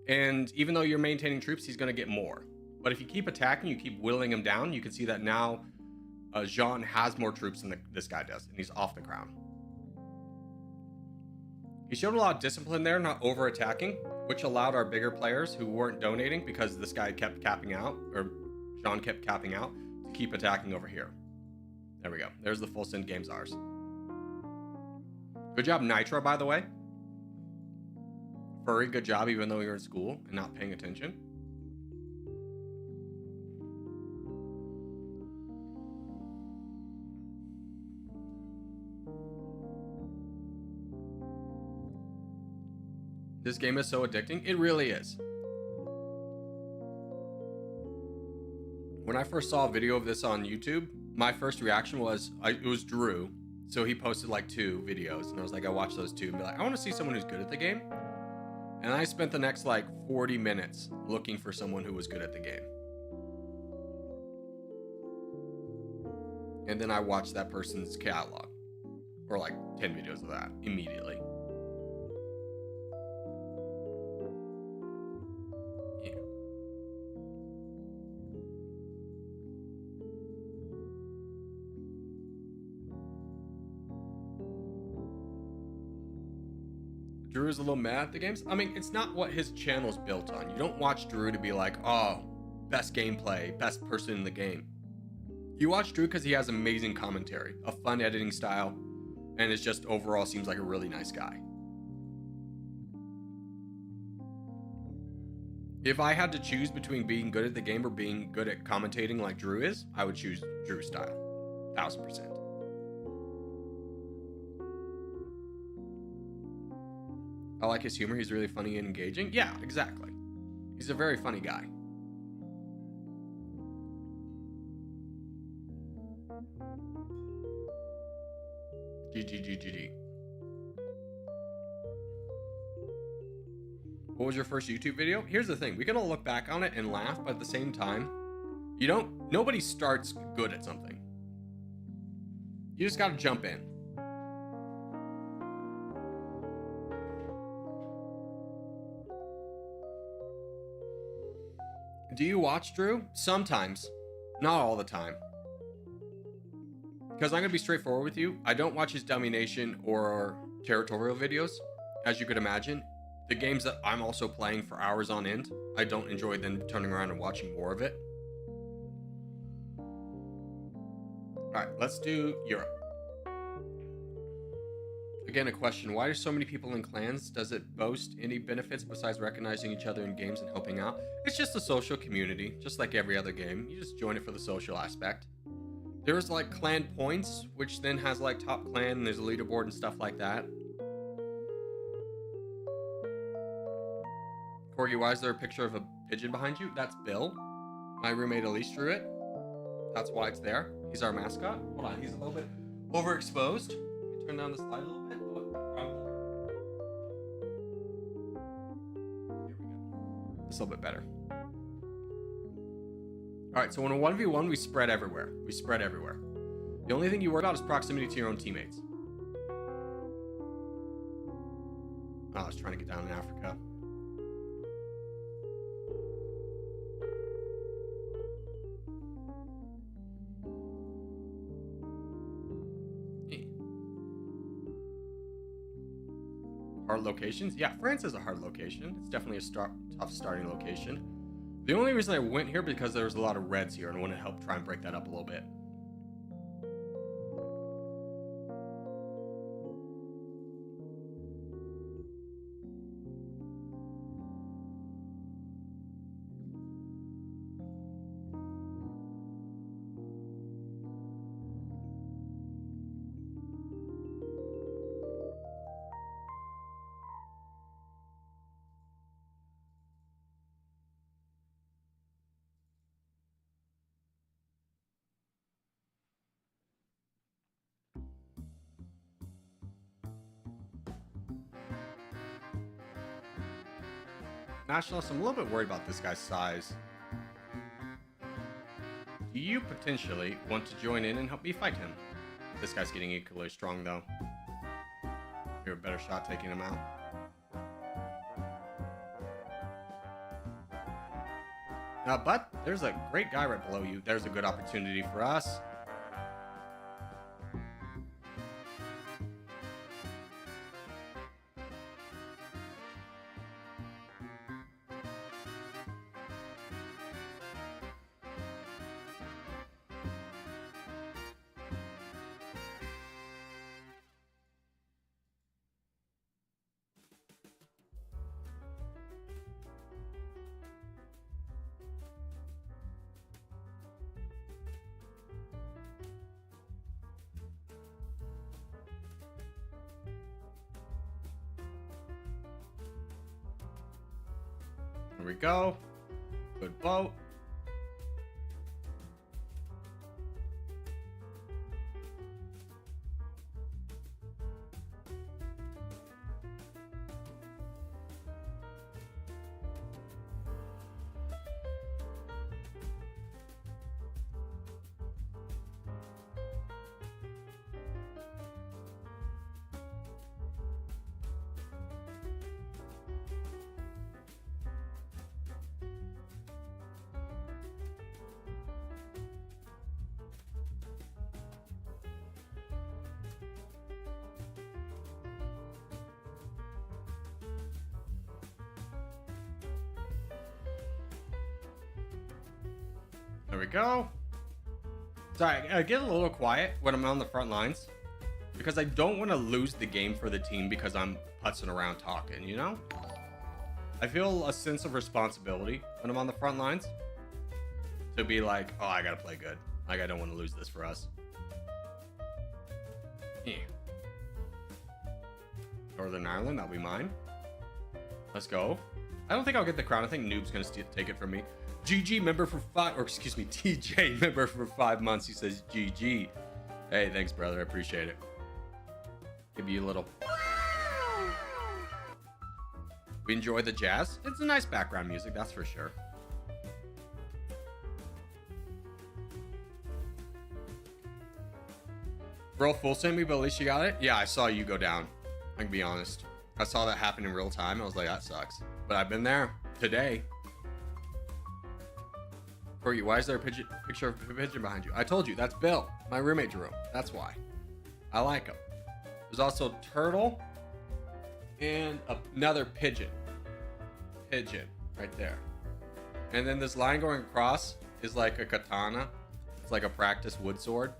And even though you're maintaining troops, he's going to get more. But if you keep attacking, you keep whittling him down, you can see that now Jean has more troops than this guy does, and he's off the crown. He showed a lot of discipline there, not over attacking, which allowed our bigger players who weren't donating because this guy kept capping out, or Jean kept capping out, to keep attacking over here. There we go. There's the full send game's ours. Good job, Nitro, by the way. Furry, good job, even though you're in school and not paying attention. This game is so addicting. It really is. When I first saw a video of this on YouTube, my first reaction was, it was Drew. So he posted like 2 videos and I was like, I watched those 2 and be like, I want to see someone who's good at the game. And I spent the next like 40 minutes looking for someone who was good at the game. And then I watched that person's catalog, or like 10 videos of that immediately. Drew is a little mad at the games. I mean, it's not what his channel's built on. You don't watch Drew to be like, oh, best gameplay, best person in the game. You watch Drew because he has amazing commentary, a fun editing style, and it's just overall seems like a really nice guy. If I had to choose between being good at the game or being good at commentating like Drew is, I would choose Drew's style. 1000%. I like his humor. He's really funny and engaging. Yeah, exactly. He's a very funny guy. GGGGG. What was your first YouTube video? Here's the thing. We can all look back on it and laugh, but at the same time, nobody starts good at something. You just gotta jump in. Do you watch Drew? Sometimes. Not all the time. Because I'm going to be straightforward with you. I don't watch his Dummynation or Territorial videos. As you could imagine, the games that I'm also playing for hours on end, I don't enjoy then turning around and watching more of it. Alright, let's do Europe. Again, a question. Why are so many people in clans? Does it boast any benefits besides recognizing each other in games and helping out? It's just a social community, just like every other game. You just join it for the social aspect. There's like clan points, which then has like top clan, and there's a leaderboard and stuff like that. Corgi, why is there a picture of a pigeon behind you? That's Bill. My roommate Elise drew it. That's why it's there. He's our mascot. Hold on, he's a little bit overexposed. Let me turn down the slide a little bit. It's a little bit better. Alright, so in a 1v1, we spread everywhere. We spread everywhere. The only thing you worry about is proximity to your own teammates. Oh, I was trying to get down in Africa. Hard locations? Yeah, France is a hard location. It's definitely a tough starting location. The only reason I went here because there was a lot of reds here and I want to help try and break that up a little bit. Nationalist, I'm a little bit worried about this guy's size. Do you potentially want to join in and help me fight him? This guy's getting equally strong though. You're a better shot taking him out. But there's a great guy right below you. There's a good opportunity for us. There we go. Good boat. There we go. Sorry, I get a little quiet when I'm on the front lines because I don't want to lose the game for the team because I'm putzing around talking, you know? I feel a sense of responsibility when I'm on the front lines to be like, oh, I gotta play good. Like, I don't want to lose this for us. Yeah. Northern Ireland, that'll be mine. Let's go. I don't think I'll get the crown. I think Noob's gonna take it from me. GG member for 5, or excuse me, TJ member for 5 months. He says GG. Hey, thanks, brother. I appreciate it. Give you a little. We enjoy the jazz. It's a nice background music, that's for sure. Bro, full send me, but at least you got it. Yeah, I saw you go down. I can be honest. I saw that happen in real time. I was like, that sucks. But I've been there today. Corgi, why is there a picture of a pigeon behind you? I told you, that's Bill. My roommate drew him. That's why. I like him. There's also turtle and another pigeon. Pigeon right there. And then this line going across is like a katana. It's like a practice wood sword.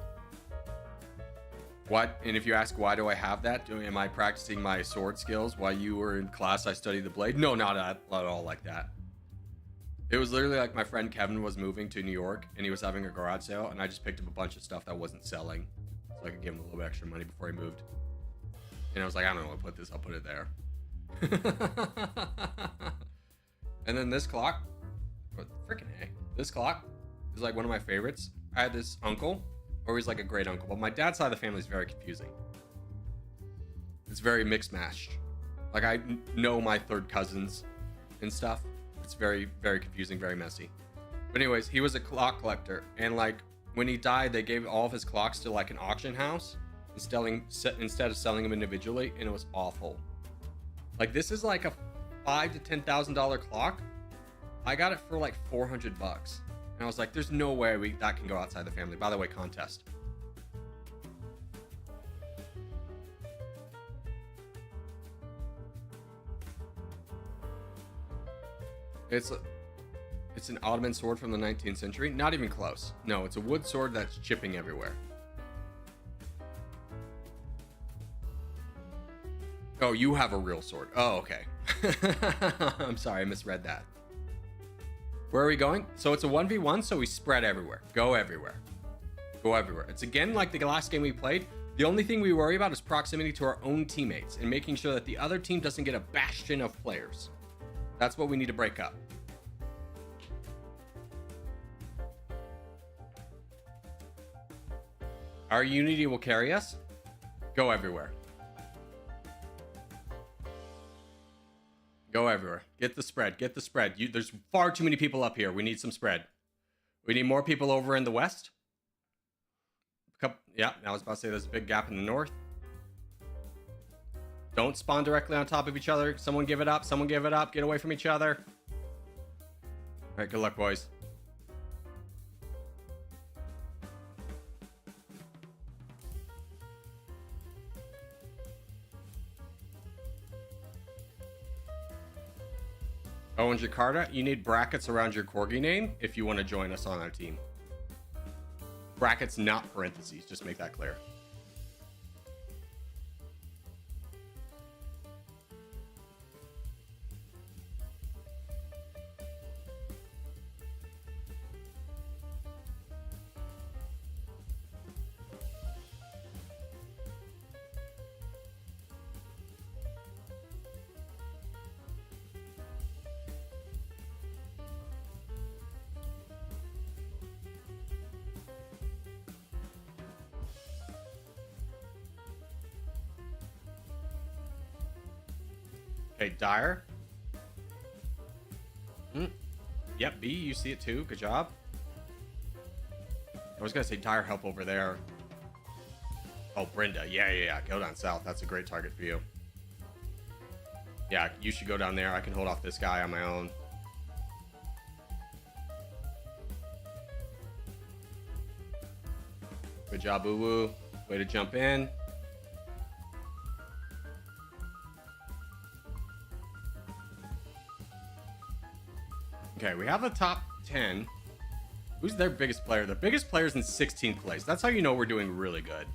What? And if you ask, why do I have that? Am I practicing my sword skills while you were in class? I studied the blade. No, not at all like that. It was literally like my friend Kevin was moving to New York and he was having a garage sale and I just picked up a bunch of stuff that wasn't selling so I could give him a little bit extra money before he moved. And I was like, I don't know, I'll put this, I'll put it there. And then this clock, freaking A, this clock is like one of my favorites. I had this uncle, or he's like a great uncle, but my dad's side of the family is very confusing. It's very mixed matched. Like I know my third cousins and stuff. It's very, very confusing, very messy. But anyways, he was a clock collector. And like when he died, they gave all of his clocks to like an auction house instead of selling them individually. And it was awful. Like this is like a $5,000 to $10,000 clock. I got it for like $400. And I was like, there's no way that can go outside the family. By the way, contest. It's an Ottoman sword from the 19th century. Not even close. No, it's a wood sword that's chipping everywhere. Oh, you have a real sword. Oh, okay. I'm sorry, I misread that. Where are we going? So it's a 1v1, so we spread everywhere. Go everywhere. Go everywhere. It's again like the last game we played. The only thing we worry about is proximity to our own teammates and making sure that the other team doesn't get a bastion of players. That's what we need to break up. Our unity will carry us. Go everywhere. Go everywhere. Get the spread. Get the spread. There's far too many people up here. We need some spread. We need more people over in the west. Yeah, I was about to say there's a big gap in the north. Don't spawn directly on top of each other. Someone give it up. Someone give it up. Get away from each other. All right, good luck, boys. Oh, and Jakarta, you need brackets around your Corgi name if you want to join us on our team. Brackets, not parentheses. Just make that clear. Okay, Dire. Yep, B, you see it too. Good job. I was gonna say Dire help over there. Oh, Brenda. Yeah. Go down south. That's a great target for you. Yeah, you should go down there. I can hold off this guy on my own. Good job, Boo Woo. Way to jump in. Okay, we have the top 10. Who's their biggest player? The biggest player's in 16th place. That's how you know we're doing really good.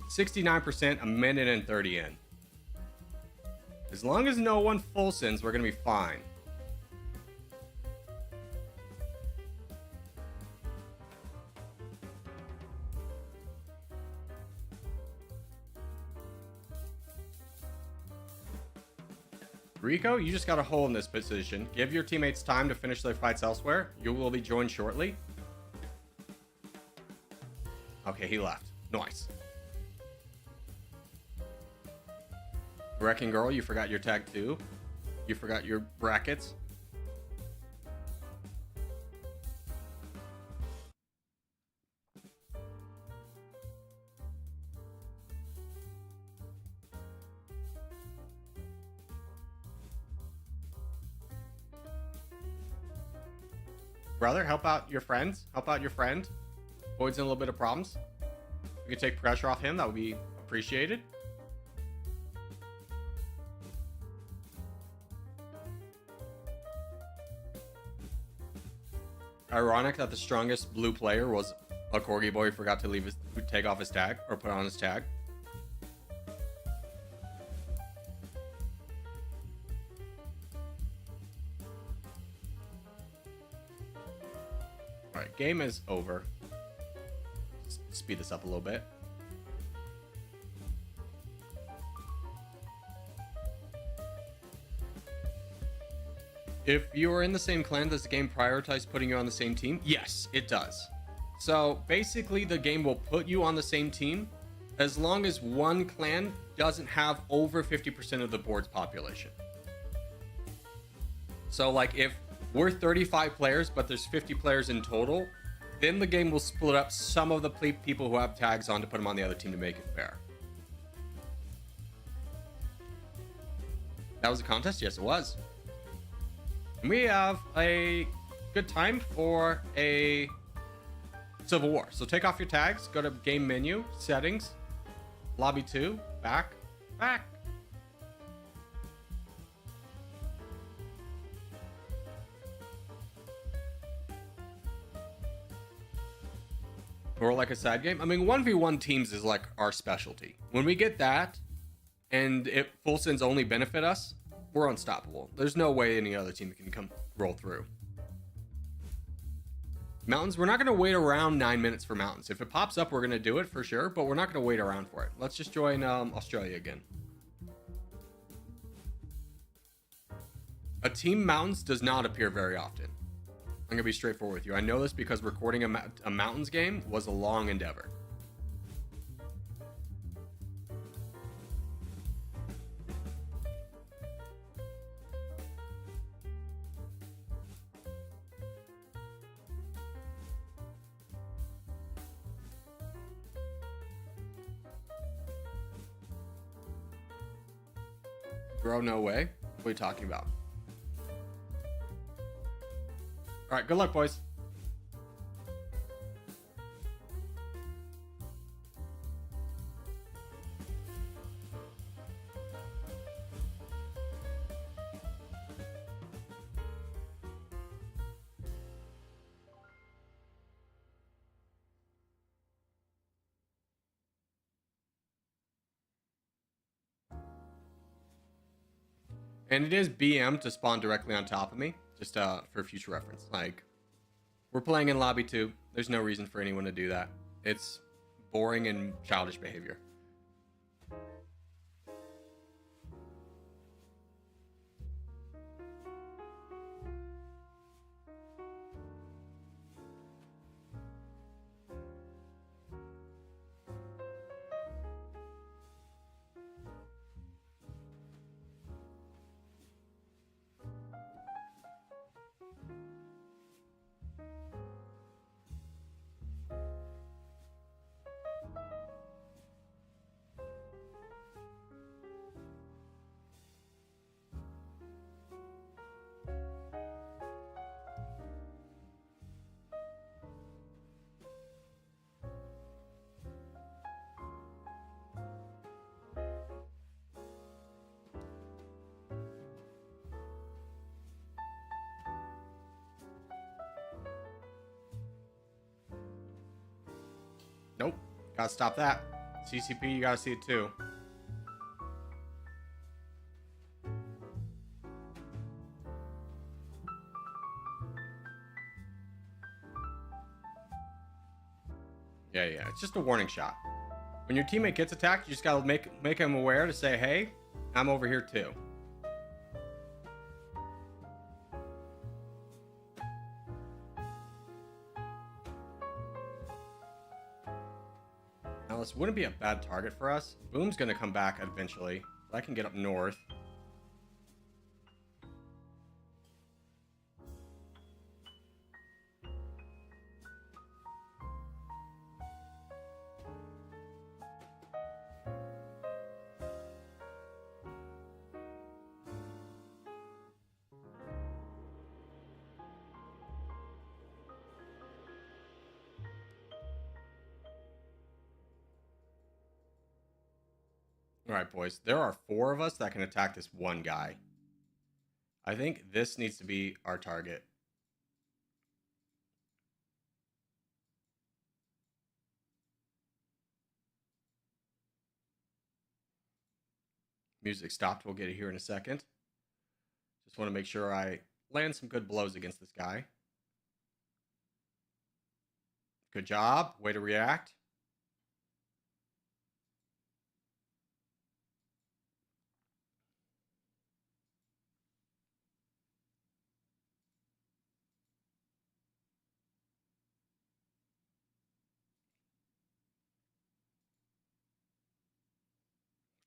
69%, a minute and 30 in. As long as no one full sends, we're going to be fine. Rico, you just got a hole in this position. Give your teammates time to finish their fights elsewhere. You will be joined shortly. Okay, he left. Nice. Wrecking Girl, you forgot your tag too. You forgot your brackets. Brother, help out your friends. Help out your friend. Boyd's in a little bit of problems. We can take pressure off him. That would be appreciated. Ironic that the strongest blue player was a Corgi boy who forgot to take off his tag or put on his tag. Alright, game is over. Let's speed this up a little bit. If you are in the same clan, does the game prioritize putting you on the same team? Yes, it does. So basically the game will put you on the same team as long as one clan doesn't have over 50% of the board's population. So like if we're 35 players, but there's 50 players in total, then the game will split up some of the people who have tags on to put them on the other team to make it fair. That was a contest? Yes, it was. And we have a good time for a Civil War. So take off your tags, go to game menu, settings, lobby 2, back. Or like a side game. I mean, 1v1 teams is like our specialty. When we get that, and if full sends only benefit us, we're unstoppable. There's no way any other team can come roll through. Mountains, we're not going to wait around 9 minutes for mountains. If it pops up, we're going to do it for sure, but we're not going to wait around for it. Let's just join Australia again. A team mountains does not appear very often. I'm going to be straightforward with you. I know this because recording a mountains game was a long endeavor. Bro, no way. What are you talking about? All right, good luck, boys. And it is BM to spawn directly on top of me, just for future reference. Like, we're playing in lobby 2. There's no reason for anyone to do that. It's boring and childish behavior. Gotta stop that. CCP, you gotta see it too. Yeah, it's just a warning shot. When your teammate gets attacked, you just gotta make him aware to say, hey, I'm over here too. Now this wouldn't be a bad target for us. Boom's gonna come back eventually, but I can get up north. All right, boys. There are 4 of us that can attack this one guy. I think this needs to be our target. Music stopped. We'll get it here in a second. Just want to make sure I land some good blows against this guy. Good job. Way to react.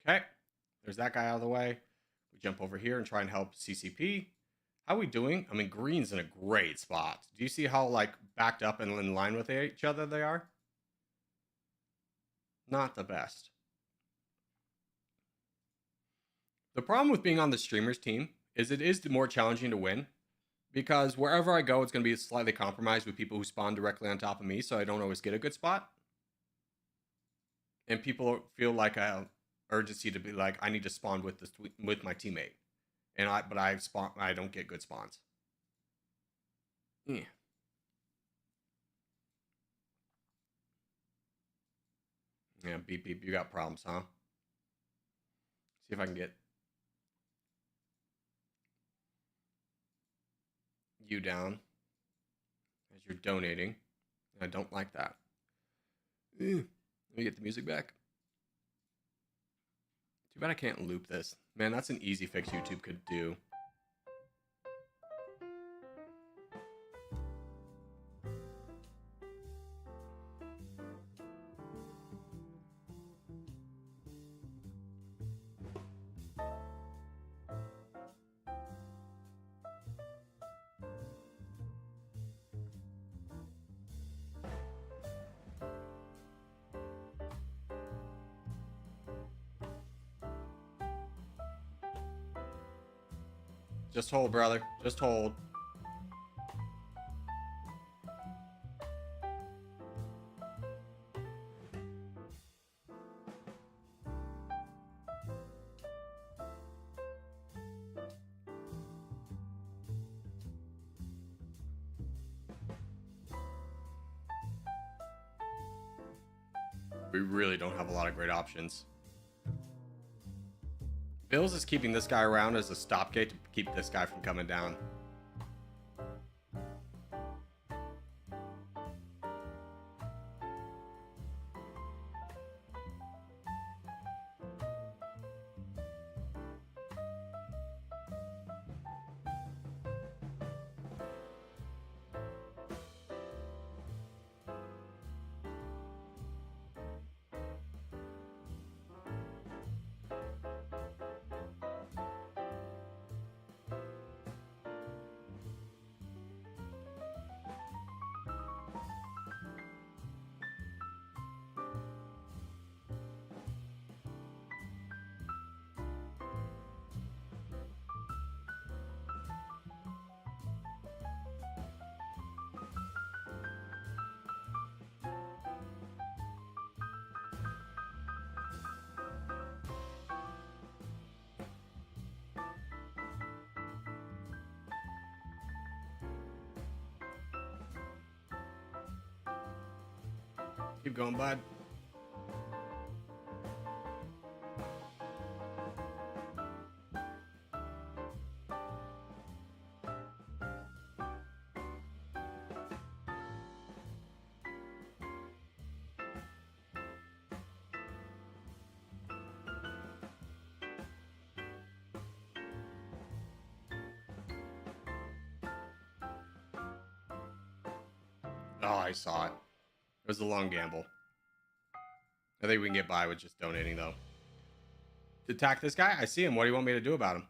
Okay. There's that guy out of the way. We jump over here and try and help CCP. How are we doing? I mean, green's in a great spot. Do you see how, like, backed up and in line with each other they are? Not the best. The problem with being on the streamers team is it is more challenging to win because wherever I go, it's going to be slightly compromised with people who spawn directly on top of me, so I don't always get a good spot. And people feel like a urgency to be like, I need to spawn with my teammate, and I don't get good spawns. Yeah. Yeah, beep beep, you got problems, huh? See if I can get you down as you're donating. I don't like that. Let me get the music back. Too bad I can't loop this. Man, that's an easy fix YouTube could do. Just hold, brother. Just hold. We really don't have a lot of great options. Bills is keeping this guy around as a stopgate to keep this guy from coming down. Keep going, bud. Oh, I saw it. It was a long gamble. I think we can get by with just donating, though. To attack this guy? I see him. What do you want me to do about him?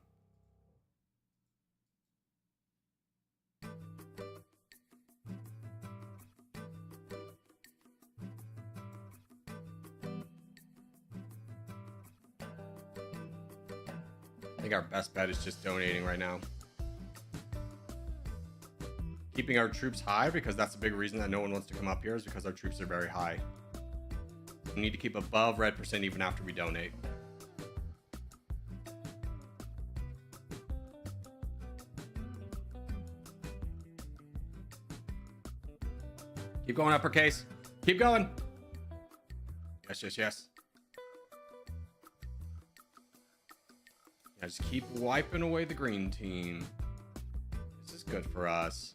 I think our best bet is just donating right now. Keeping our troops high, because that's a big reason that no one wants to come up here, is because our troops are very high. We need to keep above red percent even after we donate. Keep going, uppercase. Keep going. Yes, yes, yes. Yeah, just keep wiping away the green team. This is good for us.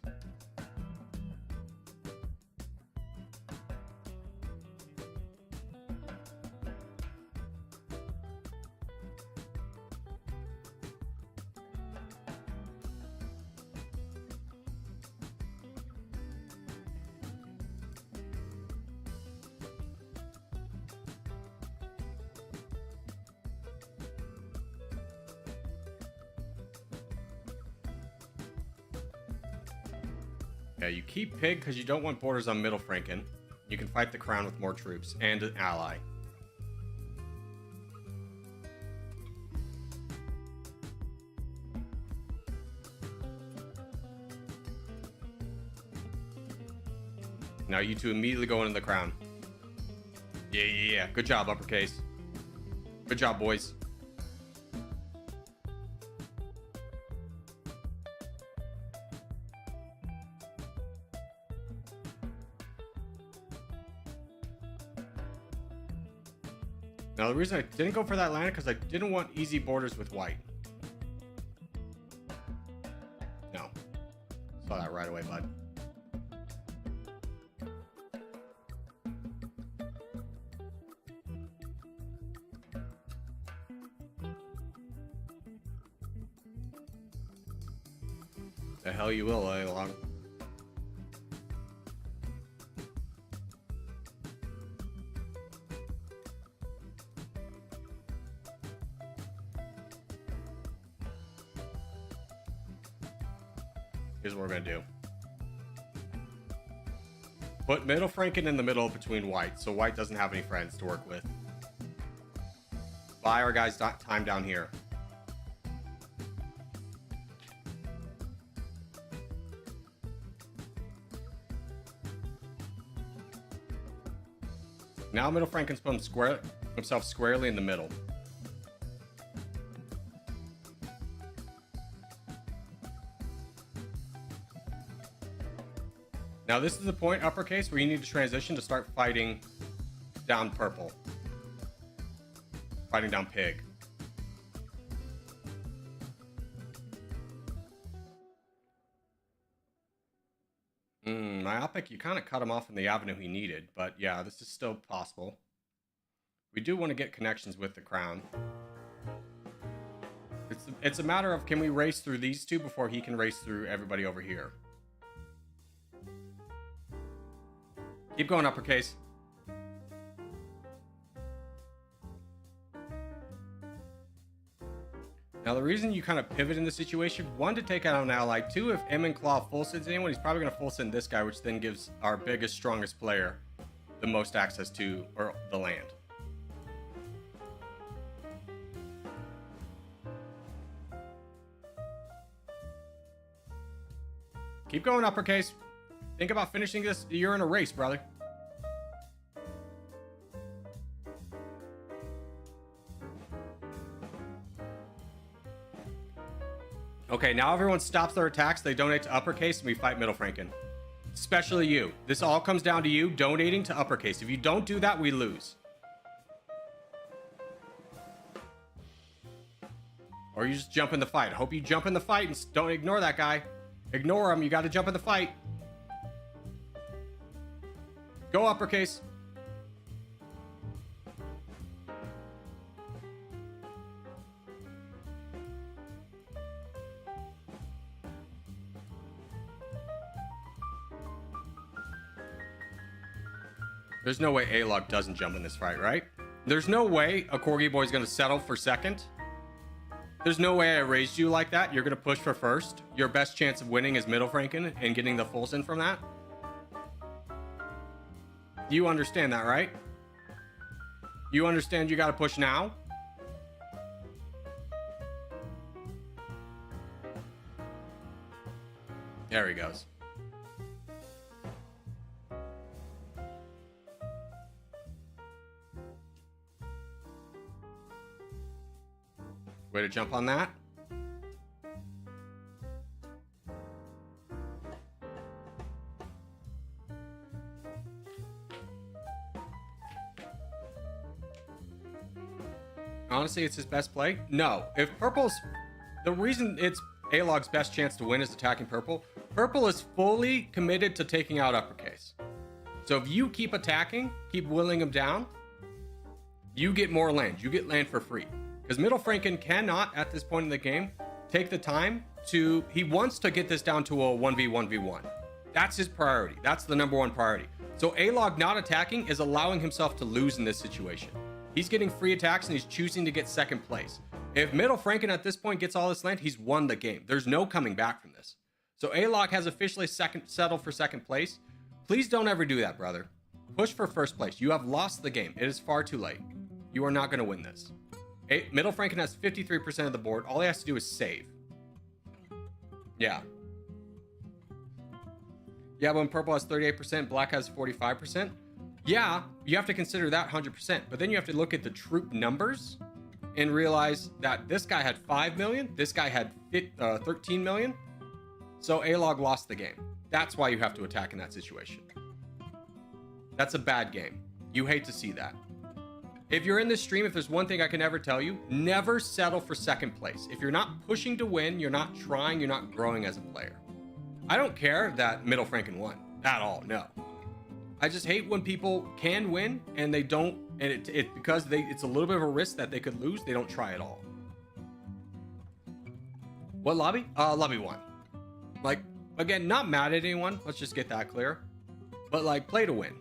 Yeah, you keep pig because you don't want borders on Middle Franken. You can fight the crown with more troops and an ally. Now you two immediately go into the crown. Yeah. Good job, uppercase. Good job, boys. Now, the reason I didn't go for that land is because I didn't want easy borders with white. No. Saw that right away, bud. The hell you will, along. Here's what we're gonna do. Put Middle Franken in the middle between white, so white doesn't have any friends to work with. Buy our guys time down here. Now Middle Franken's put himself squarely in the middle. Now this is the point, uppercase, where you need to transition to start fighting down purple. Fighting down pig. Myopic, you kind of cut him off in the avenue he needed, but yeah, this is still possible. We do want to get connections with the crown. It's a matter of, can we race through these two before he can race through everybody over here? Keep going, uppercase. Now, the reason you kind of pivot in the situation, one, to take out an ally, two, if M and Claw full sends anyone, he's probably going to full send this guy, which then gives our biggest, strongest player the most access to the land. Keep going, uppercase. Think about finishing this. You're in a race, brother. Okay, now everyone stops their attacks. They donate to uppercase, and we fight Middle Franken. Especially you. This all comes down to you donating to uppercase. If you don't do that, we lose. Or you just jump in the fight. I hope you jump in the fight and don't ignore that guy. Ignore him. You got to jump in the fight. Go, uppercase. There's no way A-Log doesn't jump in this fight, right? There's no way a Corgi boy is going to settle for second. There's no way I raised you like that. You're going to push for first. Your best chance of winning is middle Franken and getting the full sin from that. You understand that, right? You understand you got to push now? There he goes. Way to jump on that. Honestly, it's his best play. No, if purple's the reason it's A-Log's best chance to win is attacking purple. Purple is fully committed to taking out uppercase. So if you keep attacking, keep willing him down, you get more land. You get land for free. Because middle Franken cannot, at this point in the game, take the time to... He wants to get this down to a 1v1v1. That's his priority. That's the number one priority. So A-Log not attacking is allowing himself to lose in this situation. He's getting free attacks and he's choosing to get second place. If middle Franken at this point gets all this land, he's won the game. There's no coming back from this. So A-Log has officially settled for second place. Please don't ever do that, brother. Push for first place. You have lost the game. It is far too late. You are not going to win this. Middle Franken has 53% of the board. All he has to do is save. Yeah. Yeah, but when purple has 38%, black has 45%. Yeah, you have to consider that 100%. But then you have to look at the troop numbers and realize that this guy had 5 million. This guy had 13 million. So A-Log lost the game. That's why you have to attack in that situation. That's a bad game. You hate to see that. If you're in this stream, if there's one thing I can ever tell you, never settle for second place. If you're not pushing to win, you're not trying, you're not growing as a player. I don't care that middle Franken won at all, no. I just hate when people can win and they don't, and because it's a little bit of a risk that they could lose, they don't try at all. What lobby? Lobby 1. Like, again, not mad at anyone. Let's just get that clear. But like, play to win.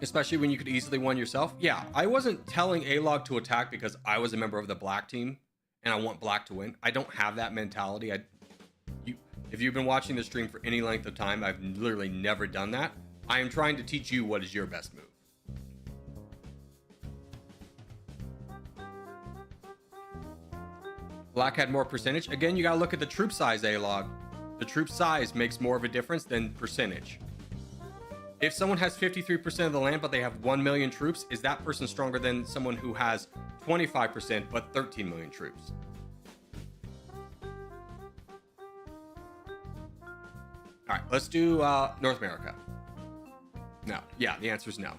Especially when you could easily win yourself. Yeah, I wasn't telling A-Log to attack because I was a member of the black team and I want black to win. I don't have that mentality. If you've been watching the stream for any length of time, I've literally never done that. I am trying to teach you what is your best move. Black had more percentage. Again, you gotta look at the troop size, A-Log. The troop size makes more of a difference than percentage. If someone has 53% of the land, but they have 1 million troops, is that person stronger than someone who has 25%, but 13 million troops? All right, let's do North America. No, yeah, the answer is no.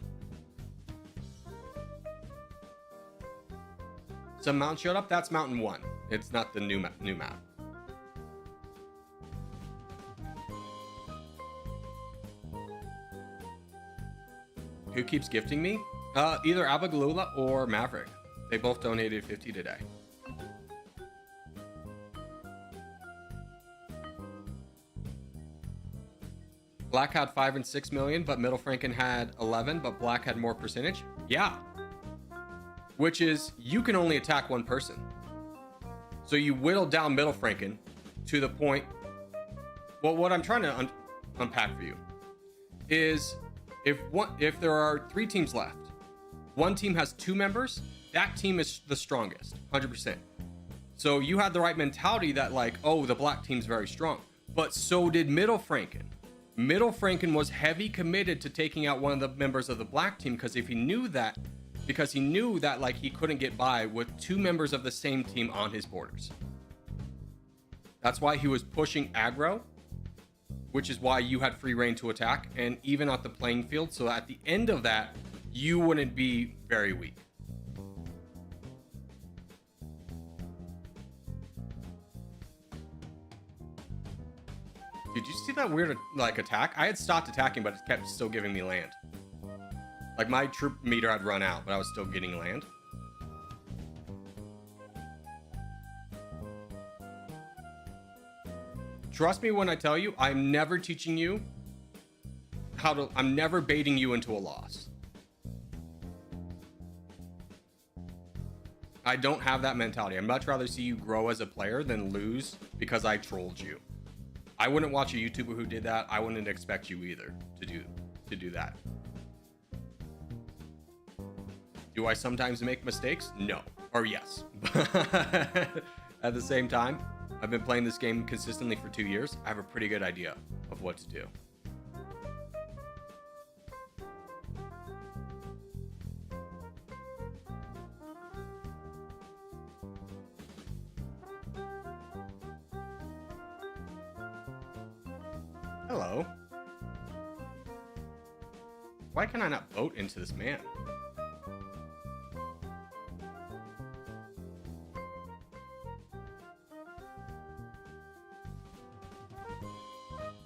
Some mountain showed up, that's mountain 1. It's not the new map. Who keeps gifting me? Either Abagalula or Maverick. They both donated 50 today. Black had 5 and 6 million, but middle Franken had 11, but black had more percentage. Yeah. Which is, you can only attack one person. So you whittle down middle Franken to the point. Well, what I'm trying to unpack for you is, if there are 3 teams left, one team has 2 members, that team is the strongest, 100%. So you had the right mentality that like, oh, the black team's very strong. But so did middle Franken. Middle Franken was heavy committed to taking out one of the members of the black team because he knew that like he couldn't get by with 2 members of the same team on his borders. That's why he was pushing aggro, which is why you had free reign to attack and even out the playing field. So at the end of that, you wouldn't be very weak. Did you see that weird like attack? I had stopped attacking, but it kept still giving me land. Like my troop meter had run out, but I was still getting land. Trust me when I tell you, I'm never teaching you how to, I'm never baiting you into a loss. I don't have that mentality. I'd much rather see you grow as a player than lose because I trolled you. I wouldn't watch a YouTuber who did that. I wouldn't expect you either to do that. Do I sometimes make mistakes? No. Or yes. At the same time, I've been playing this game consistently for 2 years. I have a pretty good idea of what to do. Hello. Why can I not vote into this man?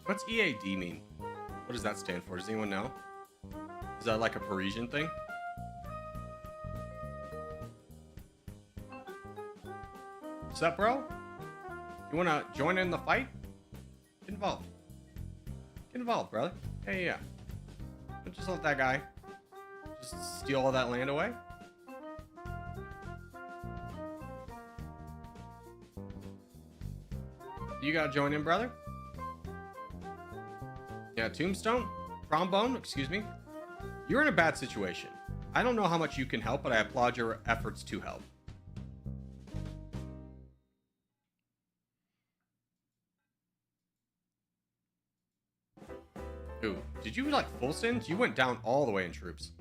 What's EAD mean? What does that stand for? Does anyone know? Is that like a Parisian thing? What's up, bro? You wanna join in the fight? Get involved. Get involved, brother. Yeah. Don't just let that guy just steal all that land away. You gotta join in, brother. Yeah, Tombstone? Trombone, excuse me. You're in a bad situation. I don't know how much you can help, but I applaud your efforts to help. Ooh, did you like full send? You went down all the way in troops.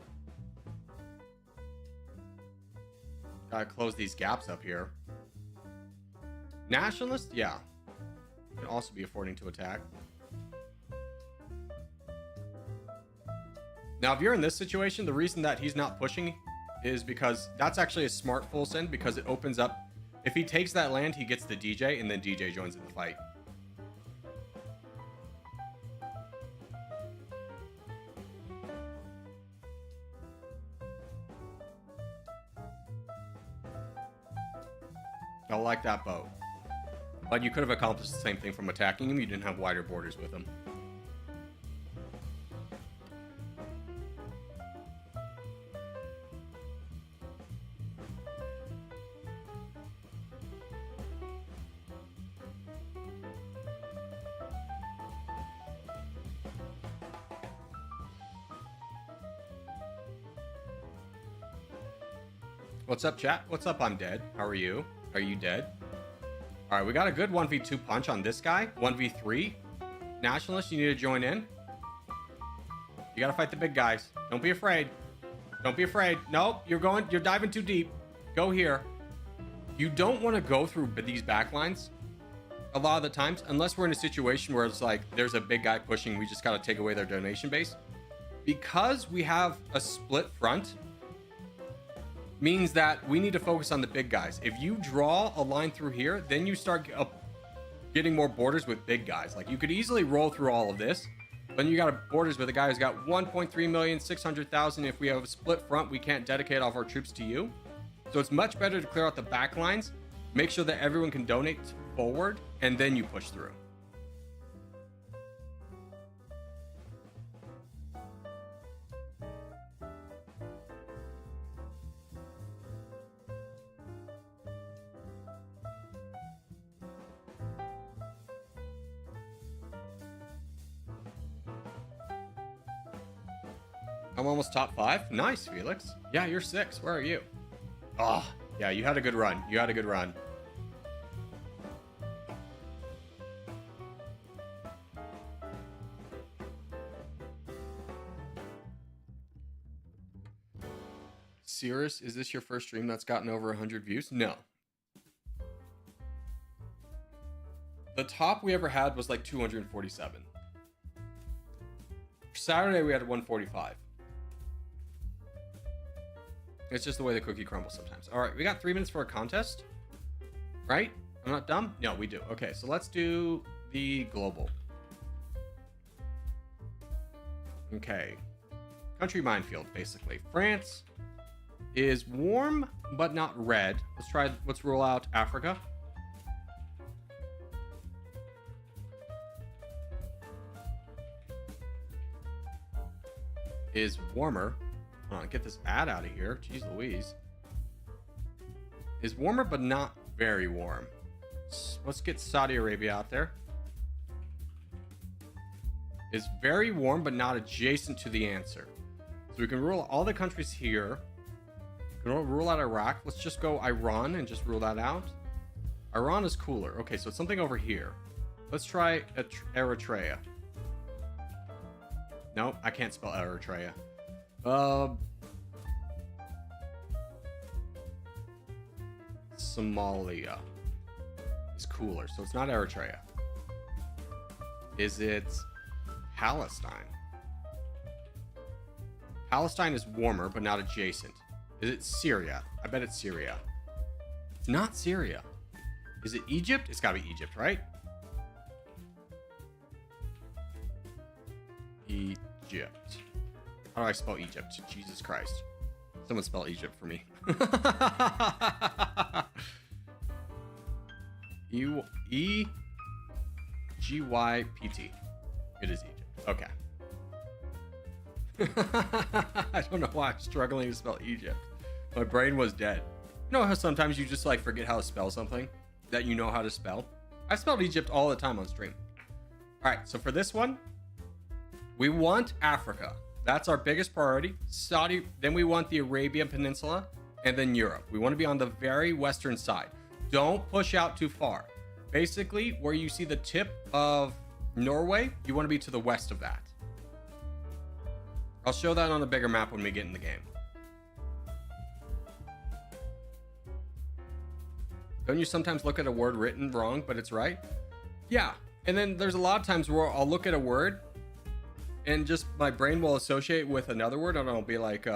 Gotta close these gaps up here. Nationalist? Yeah. Can also be affording to attack. Now, if you're in this situation, the reason that he's not pushing is because that's actually a smart full send, because it opens up. If he takes that land, he gets the DJ, and then DJ joins in the fight. I like that bow. But you could have accomplished the same thing from attacking him. You didn't have wider borders with him. What's up, chat? What's up? I'm dead. How are you? Are you dead? All right, we got a good 1v2 punch on this guy. 1v3. Nationalist, you need to join in. You gotta fight the big guys. Don't be afraid. Don't be afraid. Nope, you're diving too deep. Go here. You don't want to go through these backlines a lot of the times, unless we're in a situation where it's like there's a big guy pushing, we just gotta take away their donation base. Because we have a split front, means that we need to focus on the big guys. If you draw a line through here, then you start getting more borders with big guys. Like, you could easily roll through all of this, but you got borders with a guy who's got 1.3 million, 600,000. If we have a split front, we can't dedicate all of our troops to you. So it's much better to clear out the back lines, make sure that everyone can donate forward, and then you push through. I'm almost top 5. Nice, Felix. Yeah, you're 6. Where are you? Oh, yeah, you had a good run. You had a good run. Circus, is this your first stream that's gotten over 100 views? No. The top we ever had was like 247. Saturday we had 145. It's just the way the cookie crumbles sometimes. All right, we got 3 minutes for a contest, right? I'm not dumb? No, we do. Okay, so let's do the global. Okay. Country minefield, basically. France is warm, but not red. Let's rule out Africa. is warmer. Hold on, get this ad out of here. Jeez Louise. Is warmer, but not very warm. Let's get Saudi Arabia out there. Is very warm, but not adjacent to the answer. So we can rule all the countries here. We can rule out Iraq. Let's just go Iran and just rule that out. Iran is cooler. Okay, so it's something over here. Let's try Eritrea. Nope, I can't spell Eritrea. Somalia is cooler, so it's not Eritrea. Is it Palestine? Palestine is warmer, but not adjacent. Is it Syria? I bet it's Syria. It's not Syria. Is it Egypt? It's gotta be Egypt, right? Egypt. How do I spell Egypt? Jesus Christ. Someone spell Egypt for me. E-G-Y-P-T. It is Egypt. Okay. I don't know why I'm struggling to spell Egypt. My brain was dead. You know how sometimes you just like forget how to spell something that you know how to spell? I spelled Egypt all the time on stream. All right, so for this one, we want Africa. That's our biggest priority. Saudi, then we want the Arabian Peninsula, and then Europe. We want to be on the very western side. Don't push out too far. Basically, where you see the tip of Norway, you want to be to the west of that. I'll show that on a bigger map when we get in the game. Don't you sometimes look at a word written wrong, but it's right? Yeah. And then there's a lot of times where I'll look at a word and just my brain will associate with another word, and I'll be like,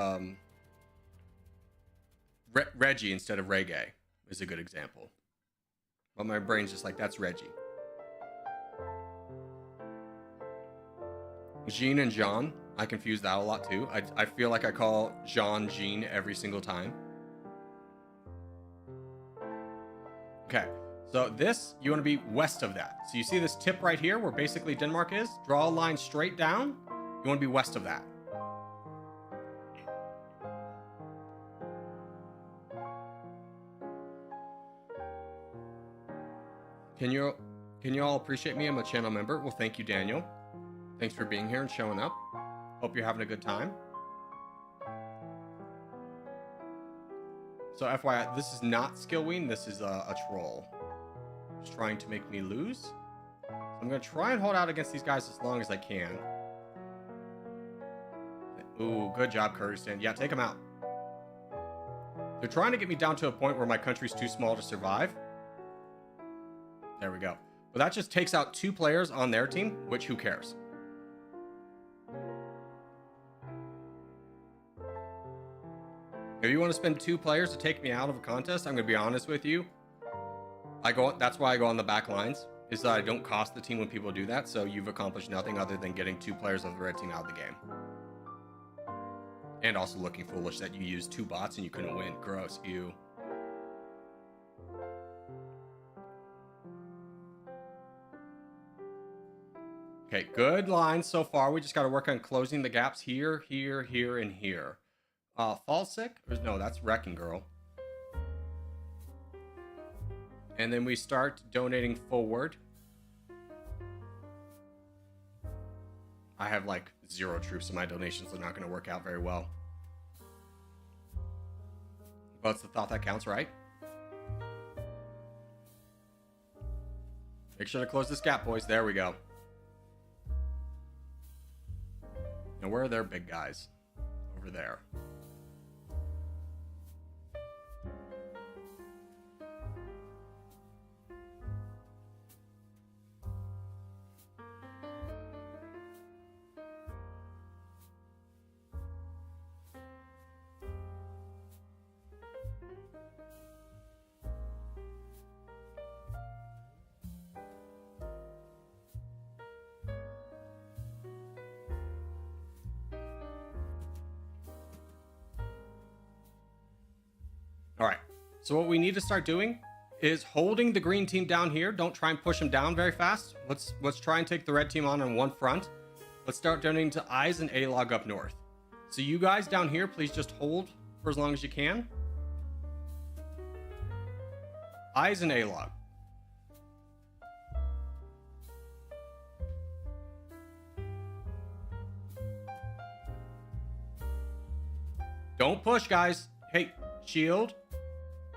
Reggie instead of reggae is a good example. But my brain's just like, that's Reggie. Jean and Jean, I confuse that a lot too. I feel like I call Jean Jean every single time. Okay, so this, you want to be west of that. So you see this tip right here where basically Denmark is? Draw a line straight down. You want to be west of that. Can you all appreciate me? I'm a channel member. Well, thank you, Daniel. Thanks for being here and showing up. Hope you're having a good time. So FYI, this is not skill wing. This is a troll. Just trying to make me lose. So I'm going to try and hold out against these guys as long as I can. Ooh, good job, Kurdistan. Yeah, take them out. They're trying to get me down to a point where my country's too small to survive. There we go. But that just takes out 2 players on their team, which who cares? If you want to spend 2 players to take me out of a contest, I'm going to be honest with you. That's why I go on the back lines, is that I don't cost the team when people do that. So you've accomplished nothing other than getting 2 players of the red team out of the game. And also looking foolish that you used 2 bots and you couldn't win. Gross. Ew. Okay, good lines so far. We just got to work on closing the gaps here, here, here, and here. Fall sick? No, that's Wrecking Girl. And then we start donating forward. I have like 0 troops, so my donations are not going to work out very well. But it's the thought that counts, right? Make sure to close this gap, boys. There we go. Now, where are their big guys? Over there. All right, so what we need to start doing is holding the green team down here. Don't try and push them down very fast. Let's try and take the red team on one front. Let's start donating to Eyes and A-Log up north. So you guys down here, please just hold for as long as you can. Eyes and A-log. Don't push, guys. Hey, shield,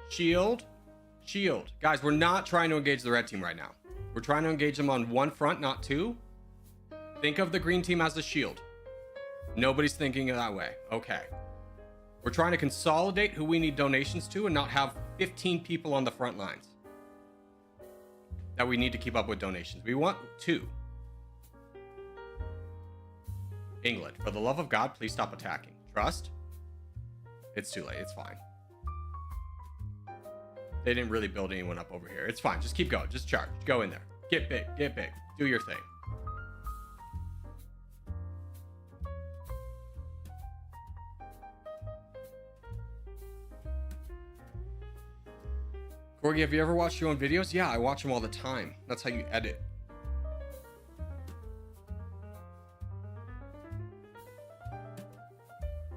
shield, shield. Guys, we're not trying to engage the red team right now. We're trying to engage them on one front, not two. Think of the green team as the shield. Nobody's thinking of that way. Okay. We're trying to consolidate who we need donations to and not have 15 people on the front lines that we need to keep up with donations. We want 2. England, for the love of God, please stop attacking. Trust. It's too late. It's fine. They didn't really build anyone up over here. It's fine. Just keep going. Just charge. Go in there. Get big. Get big. Do your thing. Corgi, have you ever watched your own videos? Yeah, I watch them all the time. That's how you edit.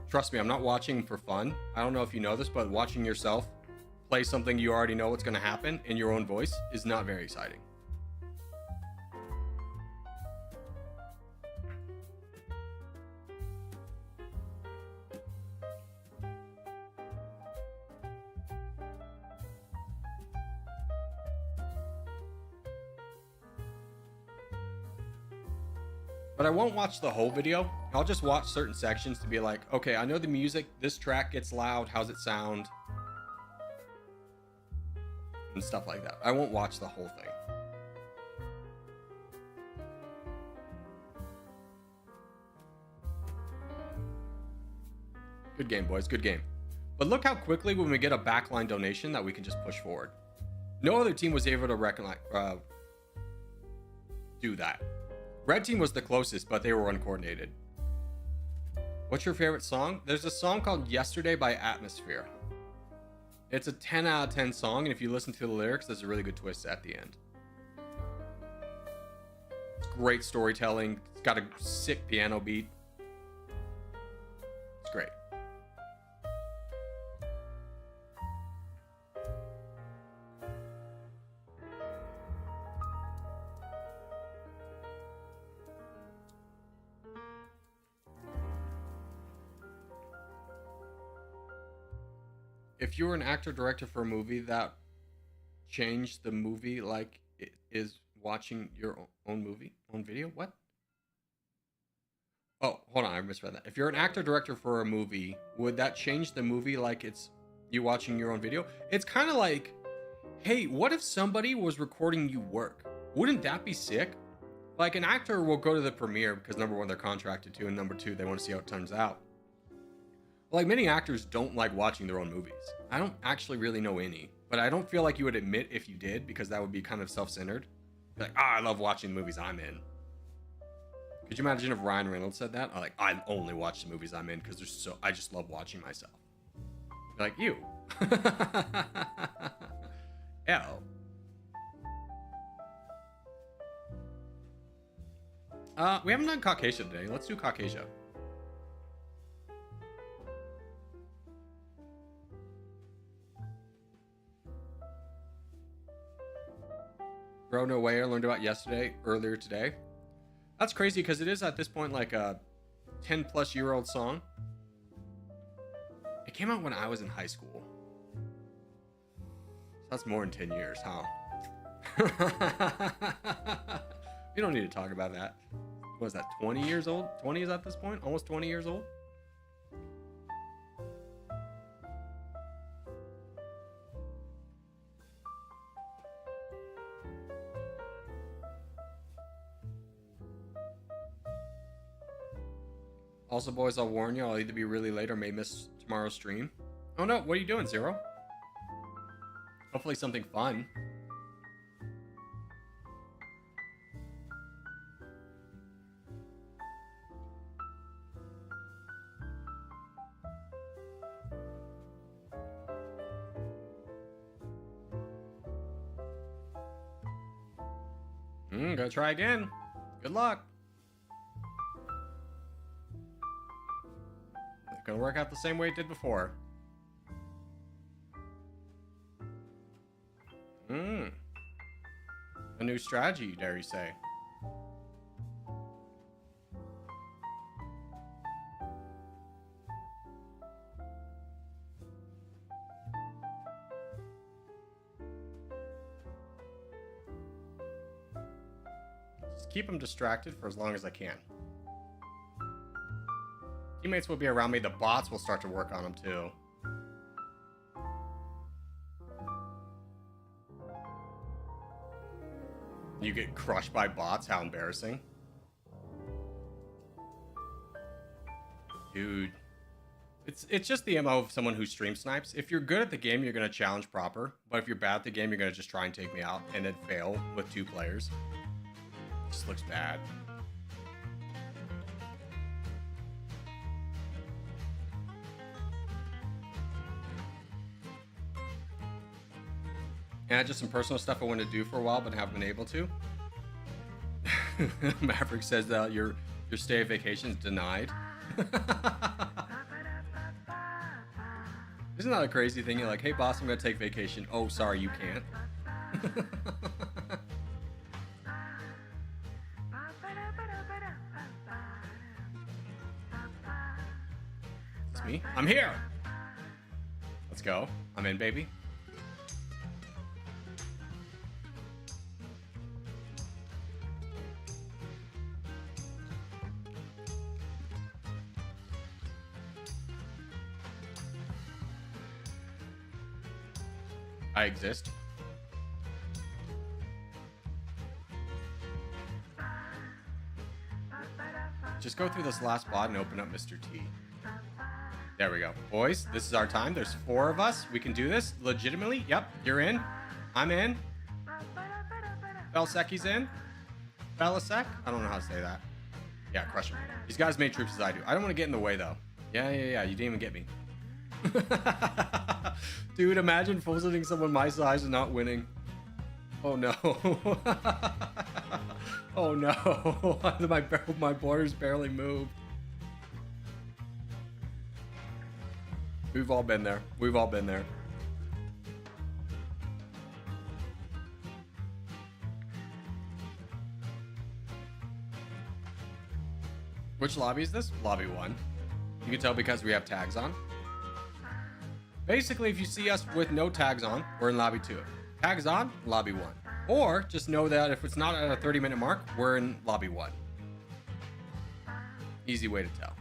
Trust me, I'm not watching for fun. I don't know if you know this, but watching yourself play something you already know what's going to happen in your own voice is not very exciting. But I won't watch the whole video. I'll just watch certain sections to be like, okay, I know the music, this track gets loud, how's it sound? And stuff like that. I won't watch the whole thing. Good game, boys, good game. But look how quickly when we get a backline donation that we can just push forward. No other team was able to do that. Red team was the closest, but they were uncoordinated. What's your favorite song? There's a song called Yesterday by Atmosphere. It's a 10 out of 10 song, and if you listen to the lyrics, there's a really good twist at the end. It's great storytelling. It's got a sick piano beat. It's great. If you were an actor director for a movie that changed the movie like it is watching your own movie on video, what? Oh, hold on, I misread that. If you're an actor director for a movie, would that change the movie like it's you watching your own video? It's kind of like, hey, what if somebody was recording you work? Wouldn't that be sick? Like, an actor will go to the premiere because number one, they're contracted to, and number two, they want to see how it turns out. Like, many actors don't like watching their own movies. I don't actually really know any, but I don't feel like you would admit if you did, because that would be kind of self-centered. Like, I love watching the movies I'm in. Could you imagine if Ryan Reynolds said that? Like, I only watch the movies I'm in because I just love watching myself. Like, you. L. We haven't done Caucasia today. Let's do Caucasia. Bro, no way. I learned about earlier today. That's crazy because it is at this point like a 10-plus-year-old song. It came out when I was in high school. So that's more than 10 years, huh? We don't need to talk about that. What is that, 20 years old? 20 is at this point? Almost 20 years old? Also, boys, I'll warn you, I'll either be really late or may miss tomorrow's stream. Oh no, what are you doing, Zero? Hopefully something fun. Gotta try again. Good luck. work out the same way it did before. A new strategy, dare you say. Just keep them distracted for as long as I can. Teammates will be around me. The bots will start to work on them too. You get crushed by bots. How embarrassing. Dude. It's just the MO of someone who stream snipes. If you're good at the game, you're going to challenge proper. But if you're bad at the game, you're going to just try and take me out and then fail with 2 players. Just looks bad. And just some personal stuff I wanted to do for a while, but haven't been able to. Maverick says that your stay at vacation is denied. Isn't that a crazy thing? You're like, hey boss, I'm gonna take vacation. Oh, sorry, you can't. It's me. I'm here. Let's go. I'm in, baby. I exist. Just go through this last bot and open up Mr. T. There we go. Boys, this is our time. There's 4 of us. We can do this legitimately. Yep, you're in. I'm in. Belseki's in. Belisek? I don't know how to say that. Yeah, crush him. These guys made troops as I do. I don't want to get in the way, though. Yeah. You didn't even get me. Dude, imagine full-sitting someone my size and not winning. Oh no. Oh no. My borders barely moved. We've all been there. We've all been there. Which lobby is this? Lobby 1. You can tell because we have tags on. Basically, if you see us with no tags on, we're in lobby 2. Tags on, lobby 1. Or just know that if it's not at a 30-minute mark, we're in lobby 1. Easy way to tell.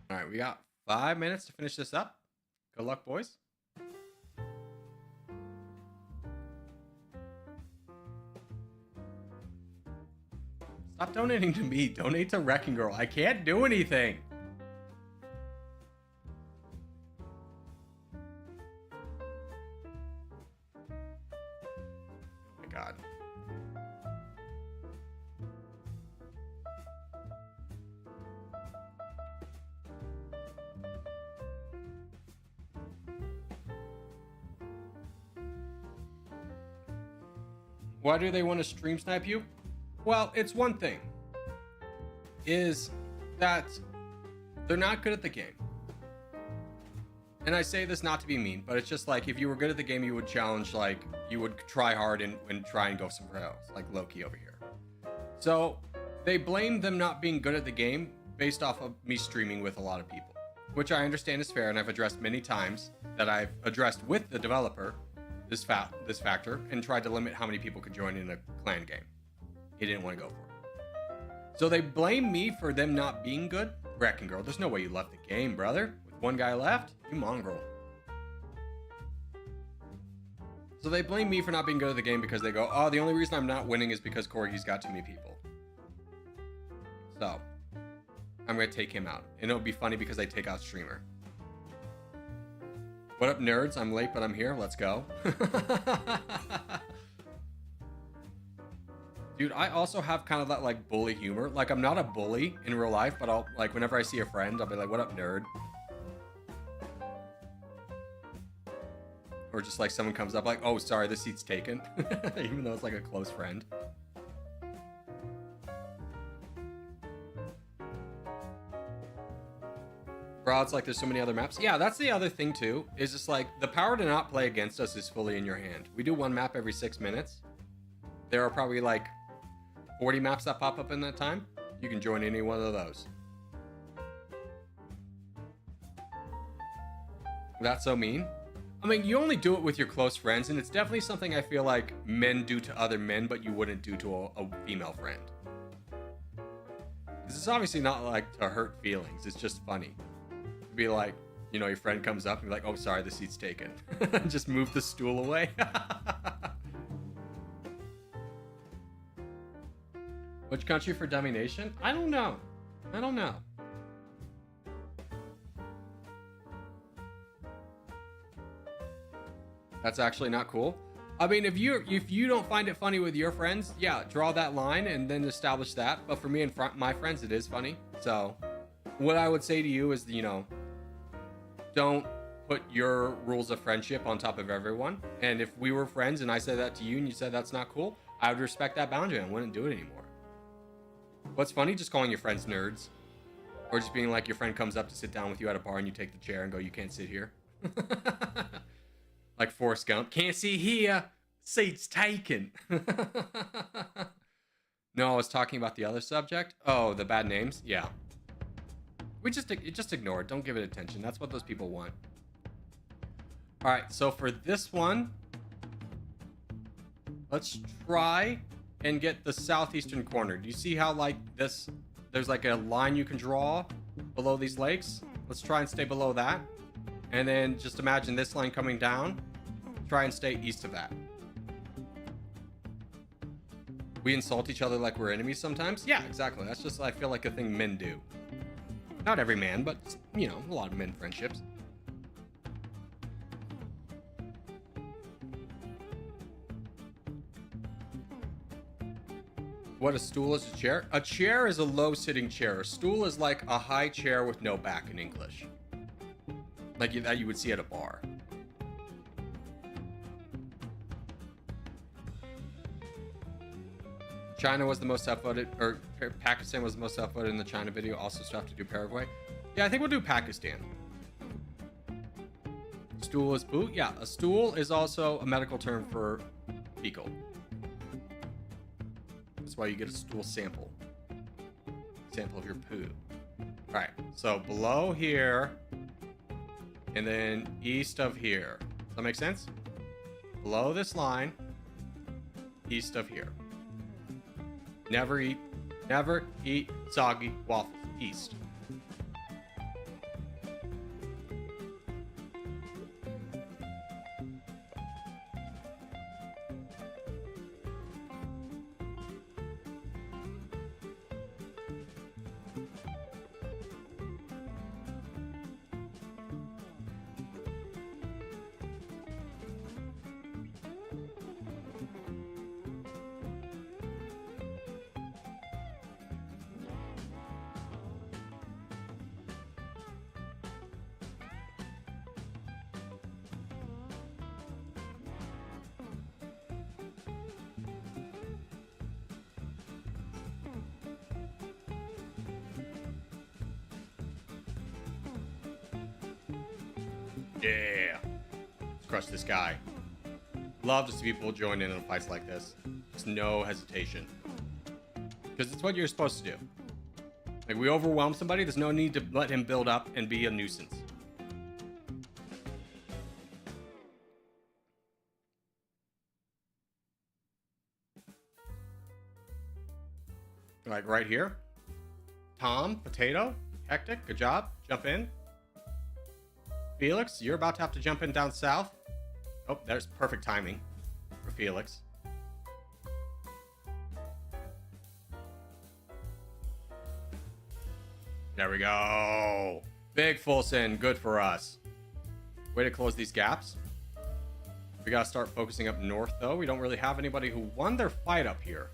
All right, we got 5 minutes to finish this up. Good luck, boys. Stop donating to me. Donate to Wrecking Girl. I can't do anything. Oh my God. Why do they want to stream snipe you? Well, it's one thing, is that they're not good at the game. And I say this not to be mean, but it's just like, if you were good at the game, you would challenge, like, you would try hard and try and go somewhere else, like Loki over here. So they blame them not being good at the game based off of me streaming with a lot of people, which I understand is fair, and I've addressed many times that I've addressed with the developer this factor and tried to limit how many people could join in a clan game. He didn't want to go for it. So they blame me for them not being good. Wrecking Girl, there's no way you left the game, brother. With one guy left, you mongrel. So they blame me for not being good at the game because they go, oh, the only reason I'm not winning is because Corgi's got too many people. So I'm going to take him out. And it'll be funny because I take out Streamer. What up, nerds? I'm late, but I'm here. Let's go. Dude, I also have kind of that, like, bully humor. Like, I'm not a bully in real life, but I'll, like, whenever I see a friend, I'll be like, what up, nerd? Or just like someone comes up like, oh, sorry, the seat's taken. Even though it's like a close friend. Bro, it's like there's so many other maps. Yeah, that's the other thing too. Is just like the power to not play against us is fully in your hand. We do one map every 6 minutes. There are probably like 40 maps that pop up in that time. You can join any one of those. That's so mean. I mean, you only do it with your close friends, and it's definitely something I feel like men do to other men, but you wouldn't do to a female friend. This is obviously not like to hurt feelings. It's just funny. Be like, you know, your friend comes up and be like, oh, sorry, the seat's taken. Just move the stool away. Which country for Dummynation? I don't know. I don't know. That's actually not cool. I mean, if you don't find it funny with your friends, yeah, draw that line and then establish that. But for me and my friends, it is funny. So what I would say to you is, you know, don't put your rules of friendship on top of everyone. And if we were friends and I said that to you and you said that's not cool, I would respect that boundary and wouldn't do it anymore. What's funny? Just calling your friends nerds. Or just being like your friend comes up to sit down with you at a bar and you take the chair and go, you can't sit here. Like Forrest Gump. Can't sit here. Seat's taken. No, I was talking about the other subject. Oh, the bad names? Yeah. We just ignore it. Don't give it attention. That's what those people want. All right, so for this one, let's try and get the southeastern corner. Do you see how like this, there's like a line you can draw below these lakes? Let's try and stay below that. And then just imagine this line coming down. Try and stay east of that. We insult each other like we're enemies sometimes. Yeah, exactly. That's just, I feel like, a thing men do. Not every man, but, you know, a lot of men friendships. What a stool is a chair? A chair is a low-sitting chair. A stool is like a high chair with no back in English. Like that you would see at a bar. China was the most upvoted, or Pakistan was the most upvoted in the China video. Also still have to do Paraguay. Yeah, I think we'll do Pakistan. Stool is poo? Yeah, a stool is also a medical term for fecal. That's why you get a stool sample. Sample of your poo. All right, so below here, and then east of here. Does that make sense? Below this line, east of here. Never eat soggy waffles. East. Yeah. Let's crush this guy. Love to see people join in fights like this. Just no hesitation. Because it's what you're supposed to do. Like, we overwhelm somebody, there's no need to let him build up and be a nuisance. Like right here. Tom, potato, hectic, good job. Jump in. Felix, you're about to have to jump in down south. Oh, there's perfect timing for Felix. There we go. Big full send. Good for us. Way to close these gaps. We gotta start focusing up north, though. We don't really have anybody who won their fight up here,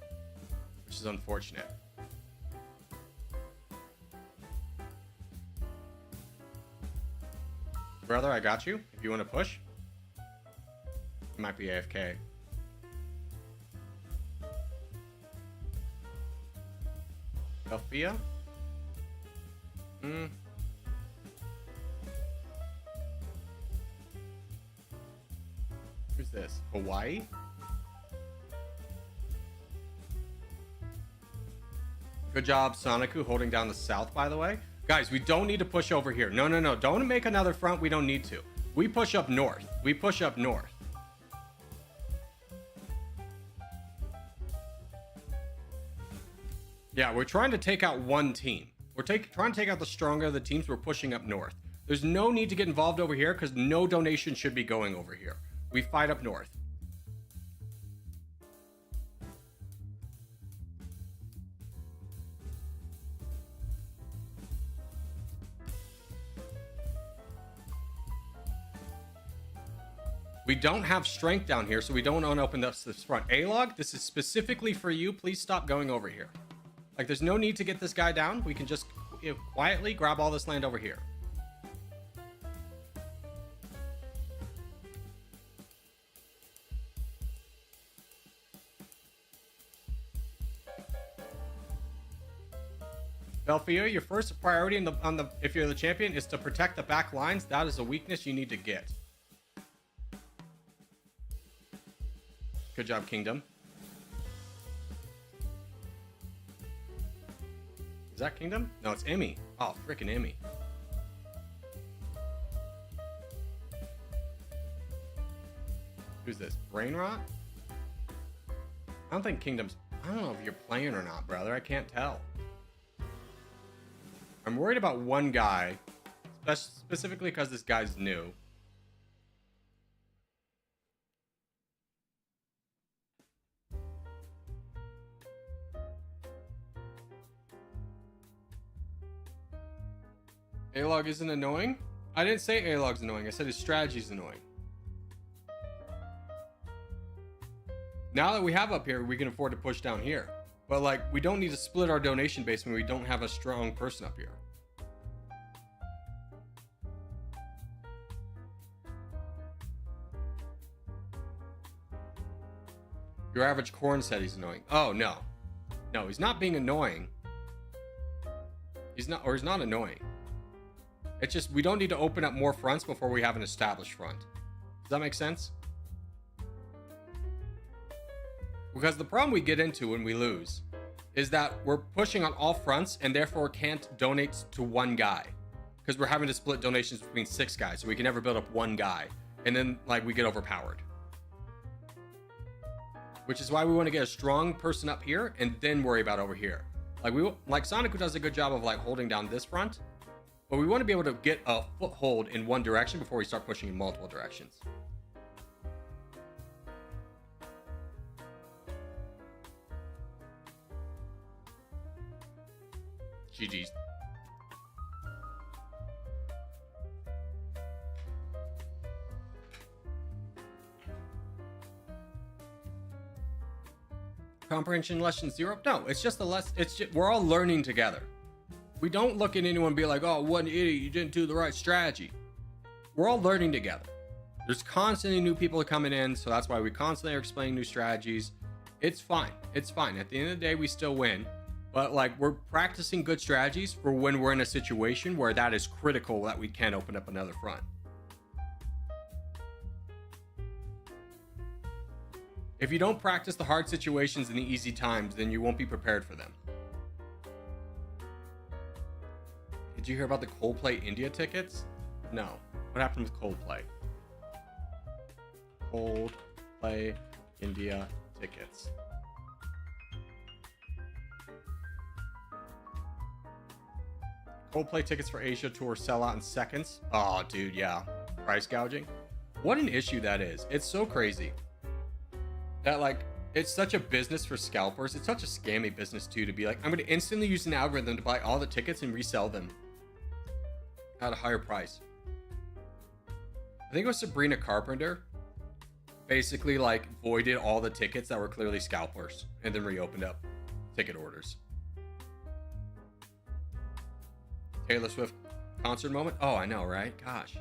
which is unfortunate. Brother, I got you if you want to push. might be AFK. Sophia? Who's this? Hawaii? Good job, Soniku, holding down the south, by the way. Guys, we don't need to push over here. No, no, no. Don't make another front. We don't need to. We push up north. We push up north. Yeah, we're trying to take out one team. We're trying to take out the stronger of the teams. We're pushing up north. There's no need to get involved over here because no donation should be going over here. We fight up north. We don't have strength down here, so we don't want to open up this front. A-Log, this is specifically for you. Please stop going over here. Like, there's no need to get this guy down. We can just quietly grab all this land over here. Belfio, your first priority if you're the champion is to protect the back lines. That is a weakness you need to get. Good job, Kingdom. Is that Kingdom? No, it's Emmy. Oh, freaking Emmy. Who's this? Brain Rot? I don't think Kingdom's... I don't know if you're playing or not, brother. I can't tell. I'm worried about one guy, specifically because this guy's new. A-Log isn't annoying? I didn't say A-Log's annoying. I said his strategy's annoying. Now that we have up here, we can afford to push down here. But, like, we don't need to split our donation base when we don't have a strong person up here. Your average corn said he's annoying. Oh, no. No, he's not being annoying. He's not annoying. It's just we don't need to open up more fronts before we have an established front. Does that make sense? Because the problem we get into when we lose is that we're pushing on all fronts and therefore can't donate to one guy. Because we're having to split donations between 6 guys, so we can never build up one guy. And then, like, we get overpowered. Which is why we want to get a strong person up here and then worry about over here. Like Sonic does a good job of, like, holding down this front. But we want to be able to get a foothold in one direction before we start pushing in multiple directions. GG's. Comprehension lesson 0? No, it's just we're all learning together. We don't look at anyone and be like, oh, what an idiot, you didn't do the right strategy. We're all learning together. There's constantly new people coming in, so that's why we constantly are explaining new strategies. It's fine. It's fine. At the end of the day, we still win. But, like, we're practicing good strategies for when we're in a situation where that is critical that we can open up another front. If you don't practice the hard situations and the easy times, then you won't be prepared for them. Did you hear about the Coldplay India tickets? No. What happened with Coldplay? Coldplay India tickets. Coldplay tickets for Asia tour sell out in seconds. Oh, dude, yeah. Price gouging. What an issue that is. It's so crazy. That, like, it's such a business for scalpers. It's such a scammy business, too, to be like, I'm going to instantly use an algorithm to buy all the tickets and resell them at a higher price. I think it was Sabrina Carpenter basically, like, voided all the tickets that were clearly scalpers and then reopened up ticket orders. Taylor Swift concert moment? Oh, I know, right? Gosh.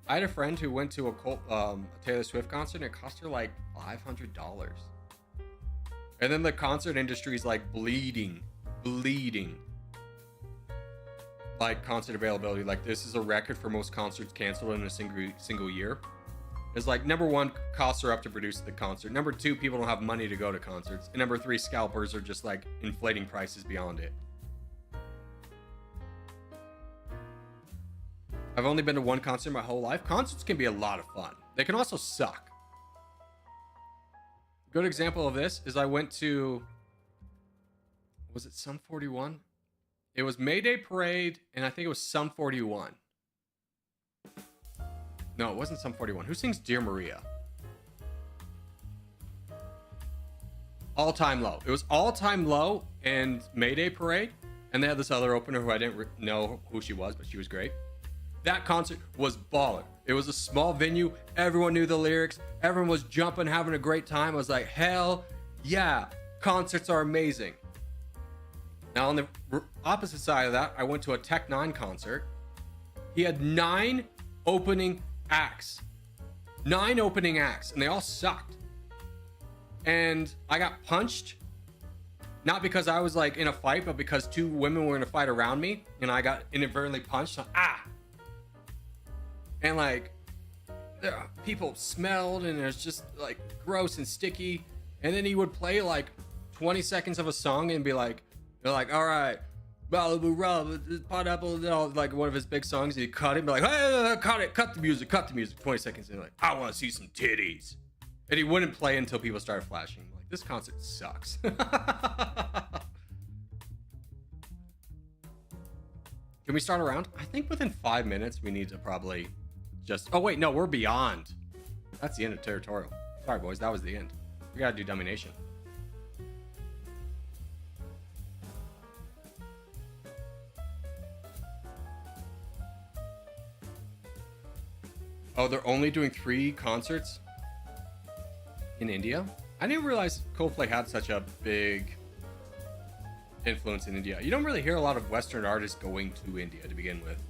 I had a friend who went to a Taylor Swift concert and it cost her like $500. And then the concert industry is like bleeding. Like concert availability. Like this is a record for most concerts canceled in a single year. It's like number one, costs are up to produce the concert. Number two, people don't have money to go to concerts. And number three, scalpers are just like inflating prices beyond it. I've only been to one concert my whole life. Concerts can be a lot of fun. They can also suck. A good example of this is I went to, was it Sum 41? It was Mayday Parade, and I think it was Sum 41. No, it wasn't Sum 41. Who sings Dear Maria? All Time Low. It was All Time Low and Mayday Parade, and they had this other opener who I didn't know who she was, but she was great. That concert was baller. It was a small venue. Everyone knew the lyrics. Everyone was jumping, having a great time. I was like, hell yeah, concerts are amazing. Now, on the opposite side of that, I went to a Tech 9 concert. He had 9 opening acts. 9 opening acts, and they all sucked. And I got punched, not because I was like in a fight, but because 2 women were in a fight around me, and I got inadvertently punched. So, and like people smelled, and it was just like gross and sticky. And then he would play like 20 seconds of a song and be like, they're like, all right, pineapple, like one of his big songs. And he'd cut it and be like, hey, cut the music. 20 seconds. And like, I want to see some titties. And he wouldn't play until people started flashing. Like, this concert sucks. Can we start around? I think within 5 minutes we need to probably just... Oh, wait, no, we're beyond. That's the end of Territorial. Sorry, boys, that was the end. We gotta do Dummynation. Oh, they're only doing 3 concerts in India? I didn't realize Coldplay had such a big influence in India. You don't really hear a lot of Western artists going to India to begin with.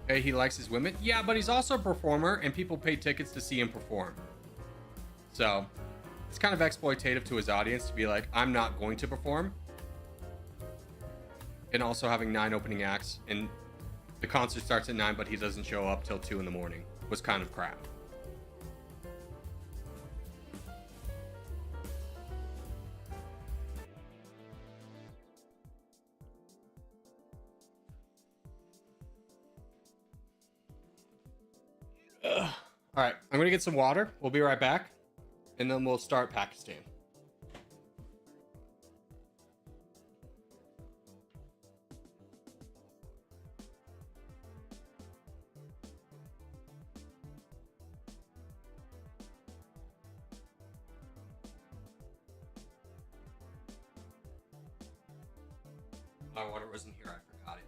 Hey, he likes his women? Yeah, but he's also a performer, and people pay tickets to see him perform. So, it's kind of exploitative to his audience to be like, I'm not going to perform. And also having 9 opening acts, and the concert starts at 9, but he doesn't show up till 2 in the morning, was kind of crap. All right, I'm gonna get some water. We'll be right back, and then we'll start Pakistan. My water wasn't here. I forgot it.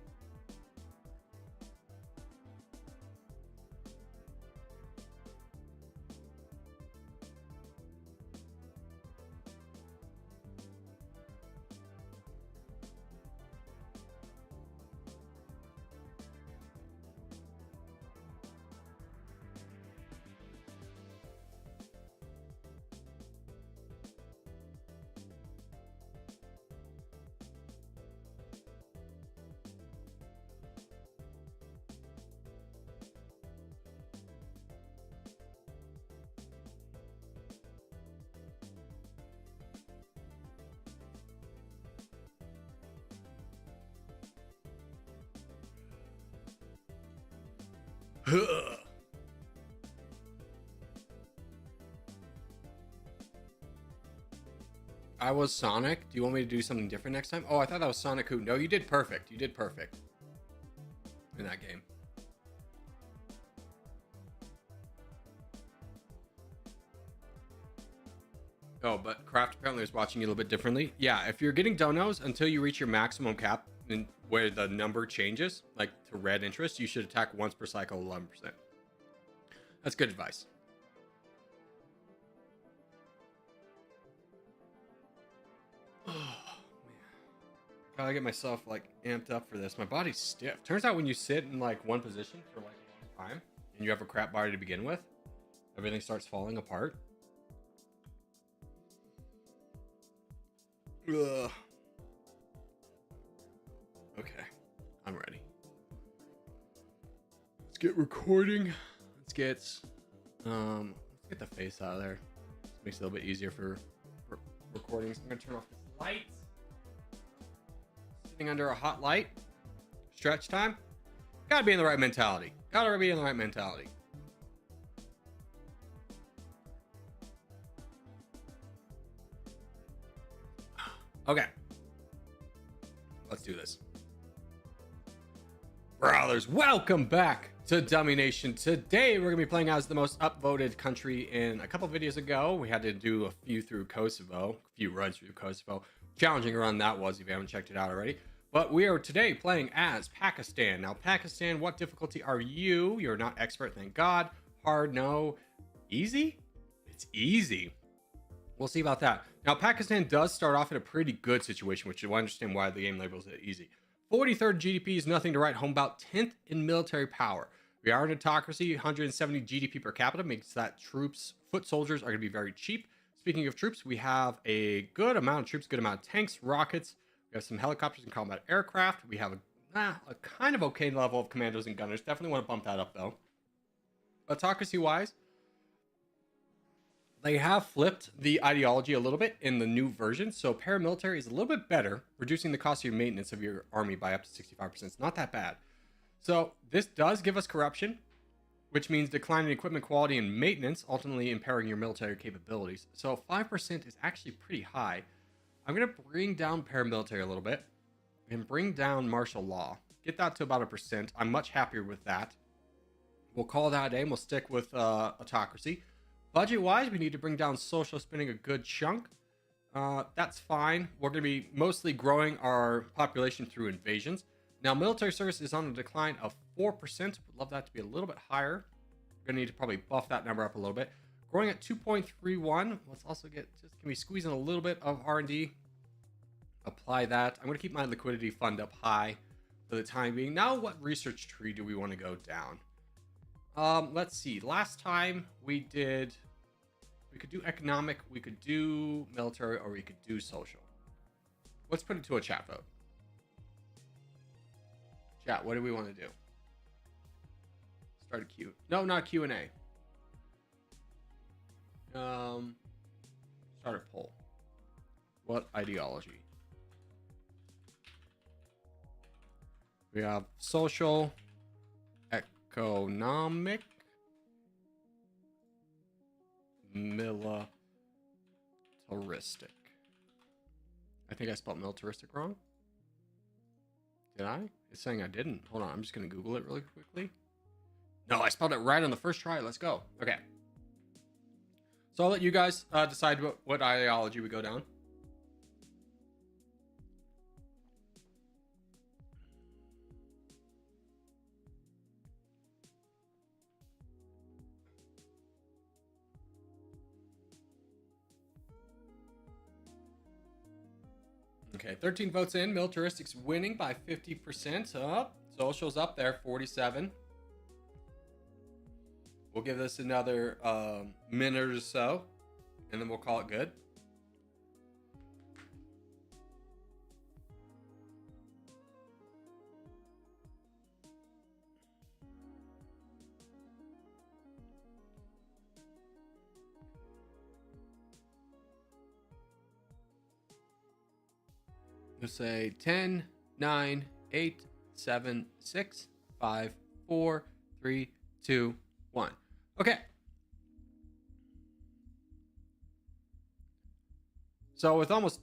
I was Sonic. Do you want me to do something different next time? Oh, I thought that was Sonic who. No, you did perfect. You did perfect in that game. Oh, but Kraft apparently is watching you a little bit differently. Yeah, if you're getting donos until you reach your maximum cap, and where the number changes, like to red interest, you should attack once per cycle 11%. That's good advice. Oh, man. Gotta get myself like amped up for this. My body's stiff. Turns out when you sit in like one position for like a long time and you have a crap body to begin with, everything starts falling apart. Ugh. Okay, I'm ready. Let's get recording. Let's get the face out of there. This makes it a little bit easier for recording. So I'm gonna turn off this light. Sitting under a hot light. Stretch time. Gotta be in the right mentality. Gotta be in the right mentality. Okay. Let's do this. Brawlers, welcome back to Dummynation. Today we're gonna be playing as the most upvoted country. In a couple videos ago, we had to do a few through Kosovo, a few runs through Kosovo. Challenging run that was, if you haven't checked it out already. But we are today playing as Pakistan. Now, Pakistan, what difficulty are you? You're not expert, thank God. Hard, no. Easy? It's easy. We'll see about that. Now, Pakistan does start off in a pretty good situation, which you'll understand why the game labels it easy. 43rd GDP is nothing to write home about. 10th in military power. We are an autocracy. 170 GDP per capita makes that troops, foot soldiers are going to be very cheap. Speaking of troops, we have a good amount of troops, good amount of tanks, rockets. We have some helicopters and combat aircraft. We have a kind of okay level of commandos and gunners. Definitely want to bump that up, though. Autocracy-wise, they have flipped the ideology a little bit in the new version. So paramilitary is a little bit better, reducing the cost of your maintenance of your army by up to 65%. It's not that bad. So this does give us corruption, which means declining equipment quality and maintenance, ultimately impairing your military capabilities. So 5% is actually pretty high. I'm going to bring down paramilitary a little bit and bring down martial law. Get that to about 1%. I'm much happier with that. We'll call that a day and we'll stick with autocracy. Budget-wise, we need to bring down social spending a good chunk. That's fine. We're going to be mostly growing our population through invasions. Now, military service is on a decline of 4%. Would love that to be a little bit higher. We're going to need to probably buff that number up a little bit. Growing at 2.31. Let's also can we squeeze in a little bit of R&D? Apply that. I'm going to keep my liquidity fund up high for the time being. Now, what research tree do we want to go down? Let's see. Last time we could do economic, we could do military, or we could do social. Let's put it to a chat vote. Chat, what do we want to do? Start a Q. No, not Q&A. Start a poll. What ideology? We have social, economic, militaristic. I think I spelled militaristic wrong. Did I? It's saying I didn't. Hold on, I'm just going to Google it really quickly. No, I spelled it right on the first try. Let's go. Okay. So I'll let you guys decide what ideology we go down. Okay, 13 votes in. Militaristics winning by 50%. Up. Social's up there, 47. We'll give this another minute or so, and then we'll call it good. We'll say 10, 9, 8, 7, 6, 5, 4, 3, 2, 1. Okay. So with almost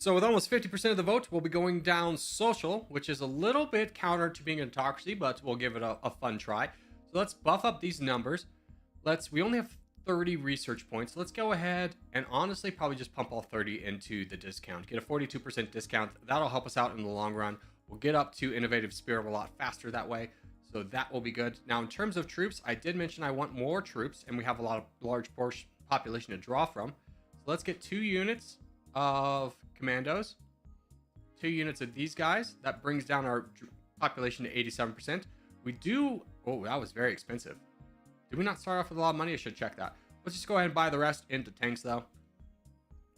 50% of the vote, we'll be going down social, which is a little bit counter to being an autocracy, but we'll give it a fun try. So let's buff up these numbers. We only have 30 research points. Let's go ahead and honestly probably just pump all 30 into the discount. Get a 42% discount. That'll help us out in the long run. We'll get up to innovative spirit a lot faster that way. So that will be good. Now, in terms of troops, I did mention I want more troops, and we have a large population to draw from. So let's get 2 units of commandos, 2 units of these guys. That brings down our population to 87%. We do... Oh, that was very expensive. Did we not start off with a lot of money? I should check that. Let's just go ahead and buy the rest into tanks, though.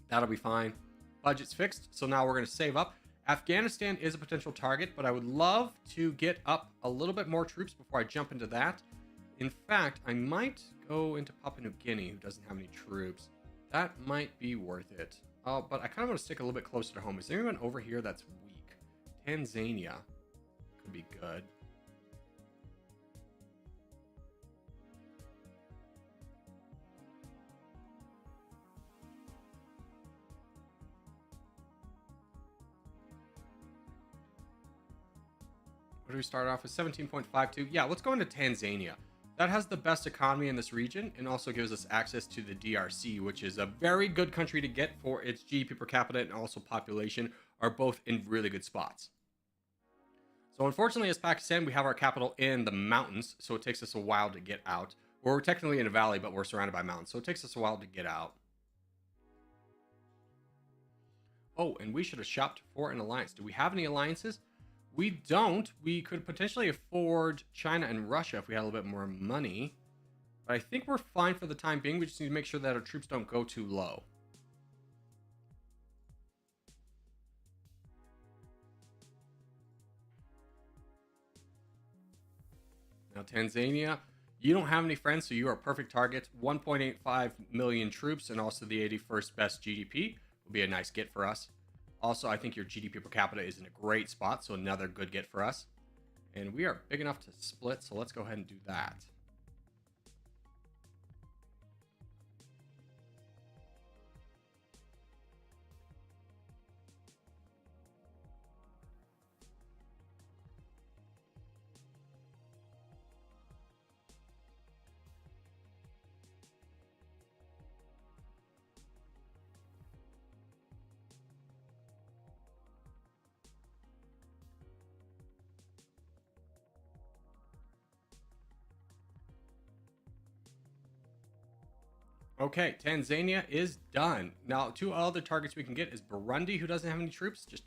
That'll be fine. Budget's fixed, so now we're going to save up. Afghanistan is a potential target, but I would love to get up a little bit more troops before I jump into that. In fact, I might go into Papua New Guinea, who doesn't have any troops. That might be worth it. But I kind of want to stick a little bit closer to home. Is there anyone over here that's weak? Tanzania could be good. What do we start off with? 17.52. Yeah, let's go into Tanzania. That has the best economy in this region and also gives us access to the DRC, which is a very good country to get for its GDP per capita and also population are both in really good spots. So unfortunately, as Pakistan, we have our capital in the mountains, so it takes us a while to get out. We're technically in a valley, but we're surrounded by mountains, so it takes us a while to get out. Oh, and we should have shopped for an alliance. Do we have any alliances? We don't. We could potentially afford China and Russia if we had a little bit more money. But I think we're fine for the time being. We just need to make sure that our troops don't go too low. Now, Tanzania, you don't have any friends, so you are a perfect target. 1.85 million troops and also the 81st best GDP will be a nice get for us. Also, I think your GDP per capita is in a great spot, so another good get for us. And we are big enough to split, so let's go ahead and do that. Okay, Tanzania is done. Now, 2 other targets we can get is Burundi, who doesn't have any troops, just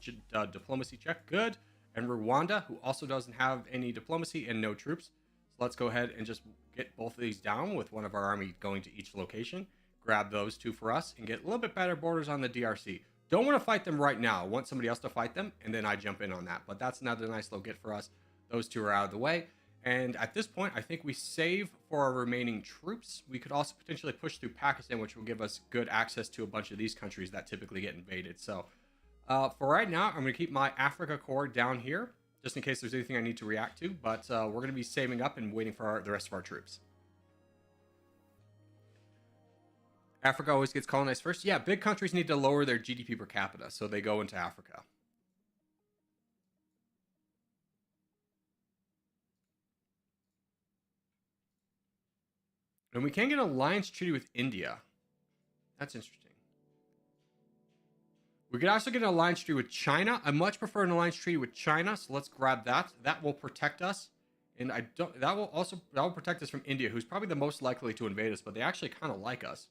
diplomacy check, good. And Rwanda, who also doesn't have any diplomacy and no troops. So let's go ahead and just get both of these down with one of our army going to each location. Grab those 2 for us and get a little bit better borders on the DRC. Don't want to fight them right now. I want somebody else to fight them, and then I jump in on that. But that's another nice little get for us. Those 2 are out of the way. And at this point, I think we save for our remaining troops. We could also potentially push through Pakistan, which will give us good access to a bunch of these countries that typically get invaded. So for right now, I'm going to keep my Africa Corps down here, just in case there's anything I need to react to. But we're going to be saving up and waiting for the rest of our troops. Africa always gets colonized first. Yeah, big countries need to lower their GDP per capita, so they go into Africa. And we can get an alliance treaty with India. That's interesting. We could also get an alliance treaty with China. I much prefer an alliance treaty with China, so let's grab that. That will protect us. And that will protect us from India, who's probably the most likely to invade us, but they actually kind of like us.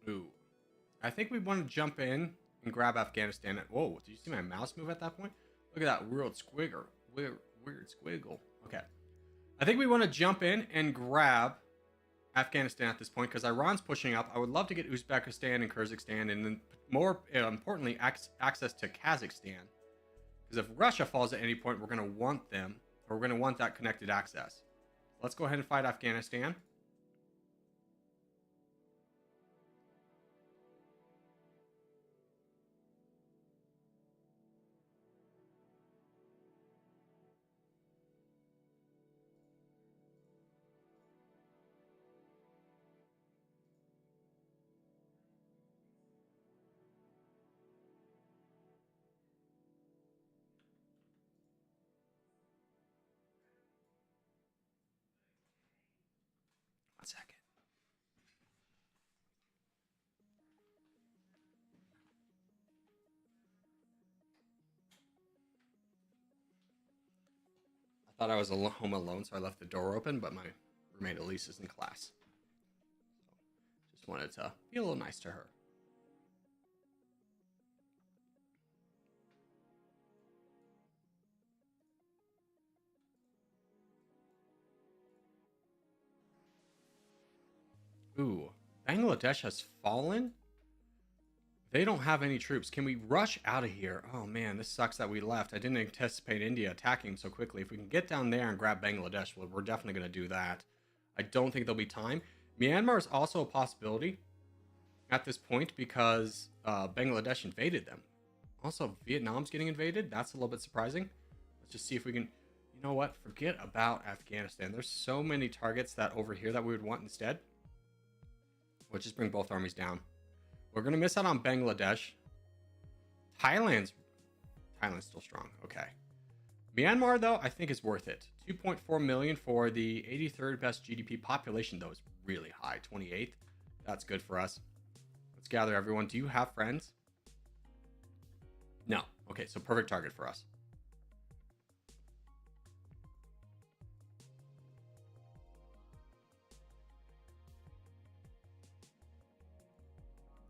Ooh. I think we want to jump in and grab Afghanistan. Whoa, did you see my mouse move at that point? Look at that weird squiggle. Weird squiggle. Okay. I think we want to jump in and grab Afghanistan at this point because Iran's pushing up. I would love to get Uzbekistan and Kyrgyzstan and then more importantly, access to Kazakhstan. Because if Russia falls at any point, we're going to want them, or we're going to want that connected access. Let's go ahead and fight Afghanistan. second. I thought I was home alone, so I left the door open, but my roommate Elise is in class. So just wanted to be a little nice to her. Ooh, Bangladesh has fallen? They don't have any troops. Can we rush out of here? Oh man, this sucks that we left. I didn't anticipate India attacking so quickly. If we can get down there and grab Bangladesh, well, we're definitely going to do that. I don't think there'll be time. Myanmar is also a possibility at this point because Bangladesh invaded them. Also, Vietnam's getting invaded. That's a little bit surprising. Let's just see if we can... You know what? Forget about Afghanistan. There's so many targets that over here that we would want instead. We'll just bring both armies down. We're going to miss out on Bangladesh. Thailand's still strong. Okay. Myanmar, though, I think is worth it. 2.4 million for the 83rd best GDP. Population, though, is really high. 28th. That's good for us. Let's gather everyone. Do you have friends? No. Okay, so perfect target for us.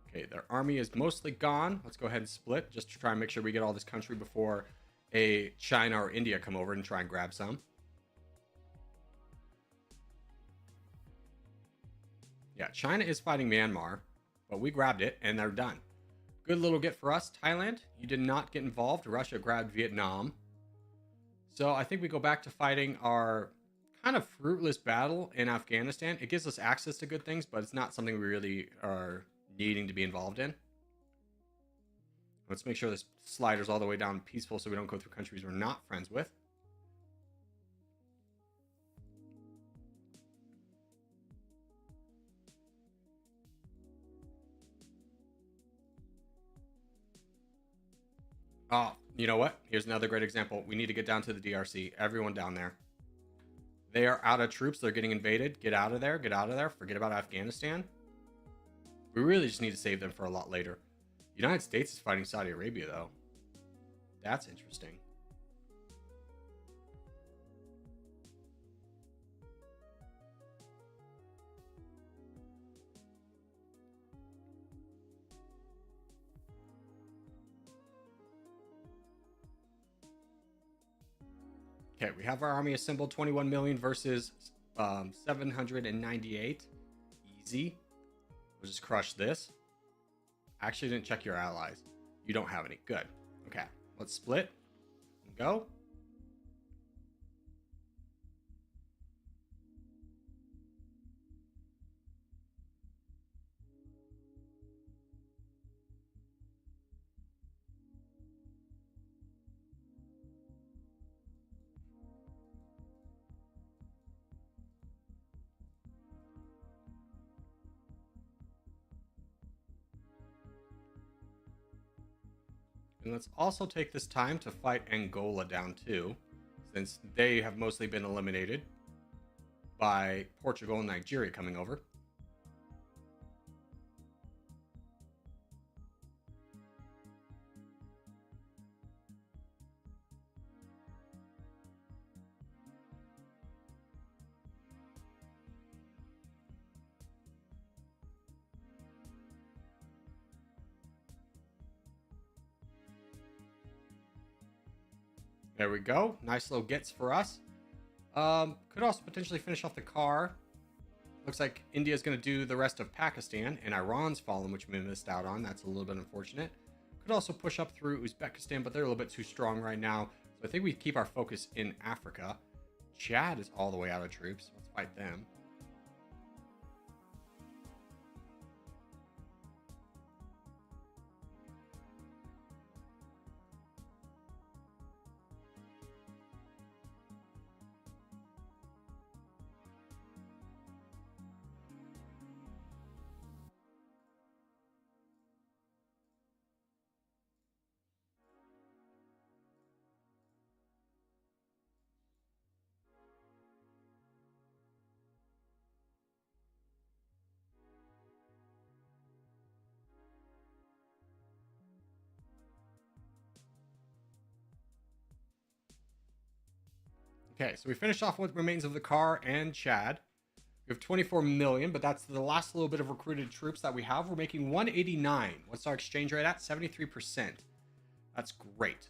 Okay, their army is mostly gone. Let's go ahead and split just to try and make sure we get all this country before a China or India come over and try and grab some. Yeah, China is fighting Myanmar, but we grabbed it and they're done. Good little get for us. Thailand, you did not get involved. Russia grabbed Vietnam. So I think we go back to fighting our kind of fruitless battle in Afghanistan. It gives us access to good things, but it's not something we really are needing to be involved in. Let's make sure this slider's all the way down peaceful so we don't go through countries we're not friends with. Oh, you know what? Here's another great example. We need to get down to the DRC. Everyone down there. They are out of troops. They're getting invaded. Get out of there. Get out of there. Forget about Afghanistan. We really just need to save them for a lot later. The United States is fighting Saudi Arabia, though. That's interesting. Okay, we have our army assembled. 21 million versus 798. Easy. We'll just crush this. Actually didn't check your allies. You don't have any. Good. Okay, let's split and go. And let's also take this time to fight Angola down too, since they have mostly been eliminated by Portugal and Nigeria coming over. There we go. Nice little gets for us. Could also potentially finish off the car. Looks like India's going to do the rest of Pakistan, and Iran's fallen, which we missed out on. That's a little bit unfortunate. Could also push up through Uzbekistan, but they're a little bit too strong right now. So I think we keep our focus in Africa. Chad is all the way out of troops. Let's fight them. Okay, so we finished off what remains of the car and Chad. We have 24 million, but that's the last little bit of recruited troops that we have. We're making 189. What's our exchange rate at? 73%. That's great.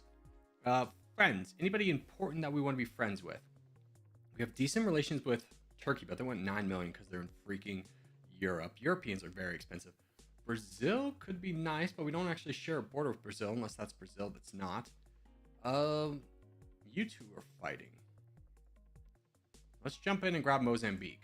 Friends. Anybody important that we want to be friends with? We have decent relations with Turkey, but they want 9 million because they're in freaking Europe. Europeans are very expensive. Brazil could be nice, but we don't actually share a border with Brazil unless that's Brazil that's not. You two are fighting. Let's jump in and grab Mozambique.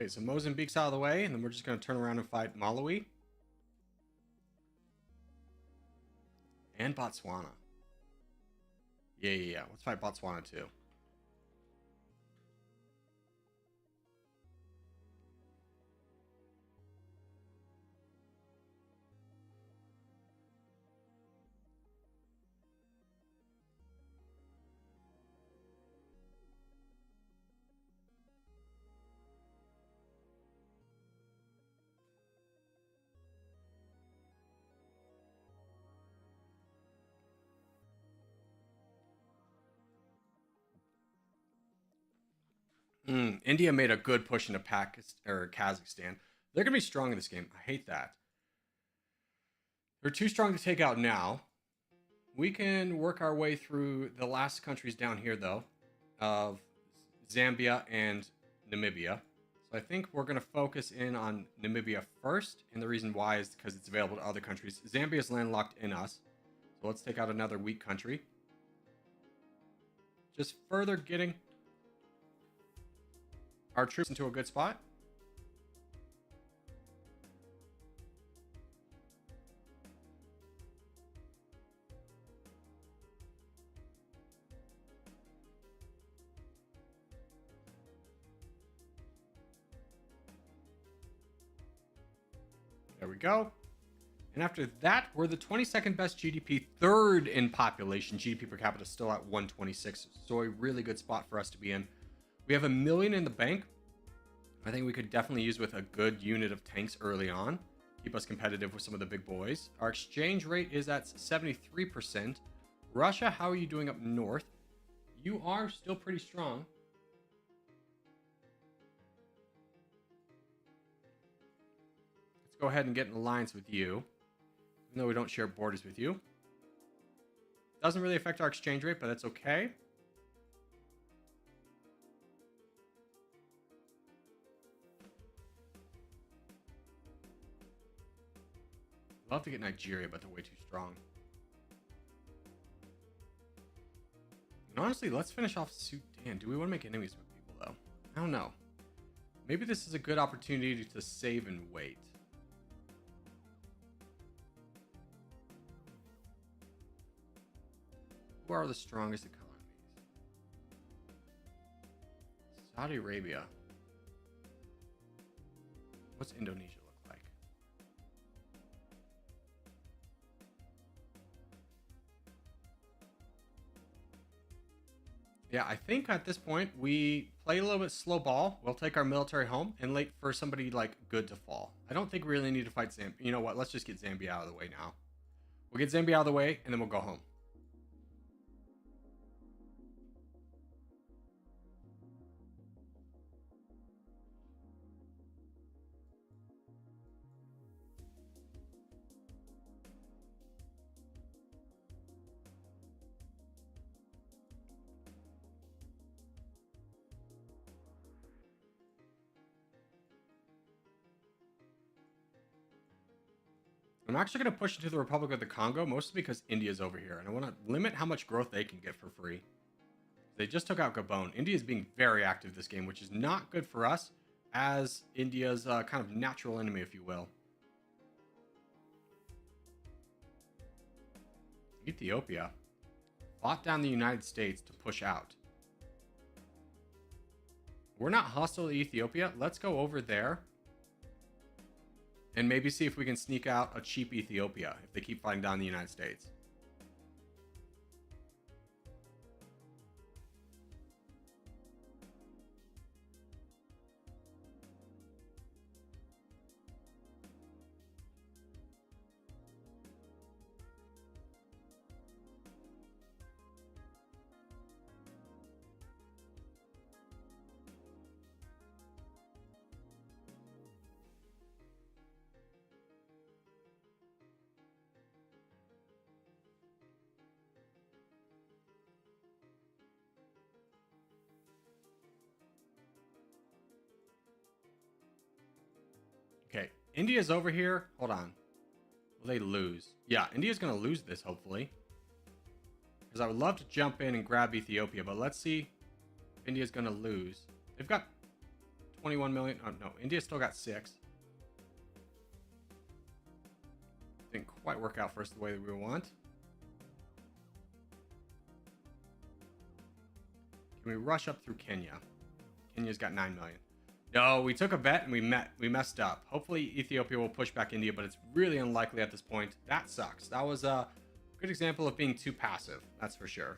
Okay, so Mozambique's out of the way, and then we're just going to turn around and fight Malawi. And Botswana. Yeah. Let's fight Botswana too. India made a good push into Pakistan or Kazakhstan. They're gonna be strong in this game. I hate that. They're too strong to take out now. We can work our way through the last countries down here, though, of Zambia and Namibia. So I think we're gonna focus in on Namibia first, and the reason why is because it's available to other countries. Zambia is landlocked in us, so let's take out another weak country. Just further getting our troops into a good spot. There we go. And after that, we're the 22nd best GDP, third in population. GDP per capita still at 126, so a really good spot for us to be in. We have 1 million in the bank. I think we could definitely use with a good unit of tanks early on. Keep us competitive with some of the big boys. Our exchange rate is at 73%. Russia, how are you doing up north? You are still pretty strong. Let's go ahead and get an alliance with you, even though we don't share borders with you. Doesn't really affect our exchange rate, but that's okay. Love to get Nigeria, but they're way too strong. And honestly, let's finish off Sudan. Do we want to make enemies with people, though? I don't know. Maybe this is a good opportunity to save and wait. Who are the strongest economies? Saudi Arabia. What's Indonesia look like? Yeah, I think at this point we play a little bit slow ball. We'll take our military home and wait for somebody like good to fall. I don't think we really need to fight Zambia. You know what? Let's just get Zambia out of the way now. We'll get Zambia out of the way and then we'll go home. I'm actually going to push into the Republic of the Congo, mostly because India's over here, and I want to limit how much growth they can get for free. They just took out Gabon. India is being very active this game, which is not good for us, as India's kind of natural enemy, if you will. Ethiopia fought down the United States to push out. We're not hostile to Ethiopia. Let's go over there and maybe see if we can sneak out a cheap Ethiopia if they keep fighting down the United States. Okay, India's over here. Hold on. Will they lose? Yeah, India's going to lose this, hopefully. Because I would love to jump in and grab Ethiopia, but let's see if India's going to lose. They've got 21 million. Oh, no, India's still got 6. Didn't quite work out for us the way that we want. Can we rush up through Kenya? Kenya's got 9 million. No, we took a bet and we messed up. Hopefully Ethiopia will push back India, but it's really unlikely at this point. That sucks. That was a good example of being too passive. That's for sure.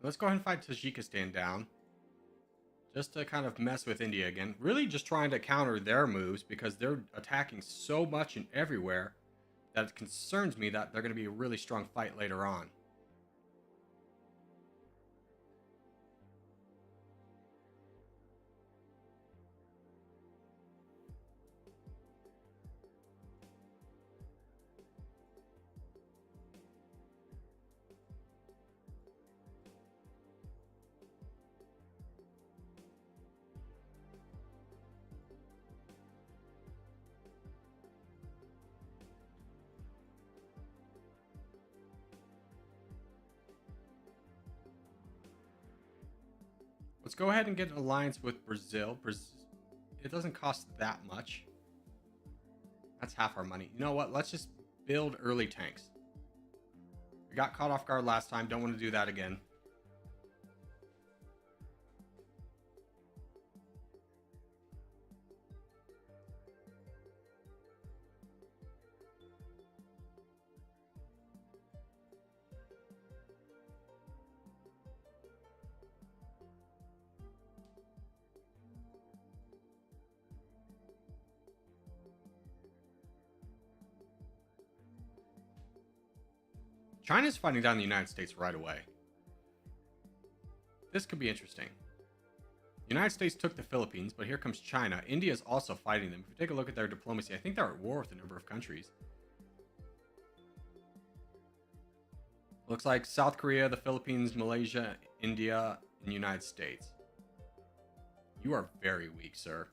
Let's go ahead and fight Tajikistan down. Just to kind of mess with India again. Really just trying to counter their moves because they're attacking so much and everywhere that it concerns me that they're going to be a really strong fight later on. Let's go ahead and get an alliance with Brazil. It doesn't cost that much. That's half our money. You know what? Let's just build early tanks. We got caught off guard last time. Don't want to do that again. China's fighting down the United States right away. This could be interesting. The United States took the Philippines, but here comes China. India is also fighting them. If we take a look at their diplomacy, I think they're at war with a number of countries. Looks like South Korea, the Philippines, Malaysia, India, and United States. You are very weak, sir.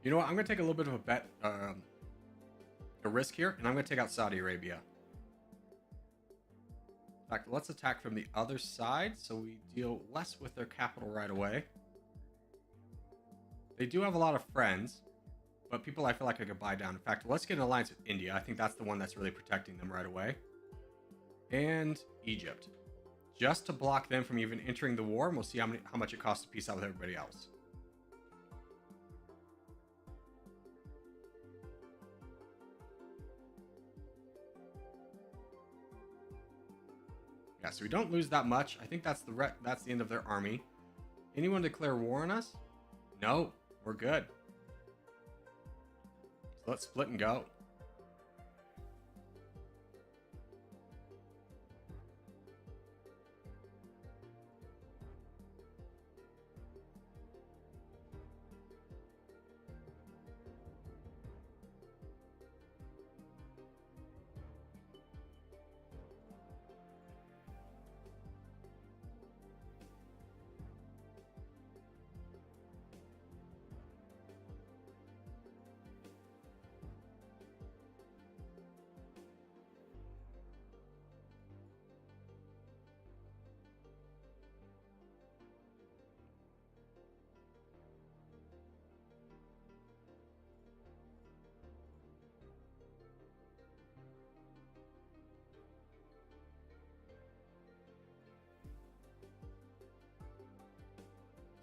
You know what? I'm going to take a little bit of a bet, a risk here, and I'm going to take out Saudi Arabia. In fact, let's attack from the other side so we deal less with their capital right away. They do have a lot of friends, but people I feel like I could buy down. In fact, let's get an alliance with India. I think that's the one that's really protecting them right away. And Egypt. Just to block them from even entering the war, and we'll see how much it costs to peace out with everybody else. Yeah, so we don't lose that much. I think that's the end of their army. Anyone declare war on us? No, we're good. So let's split and go.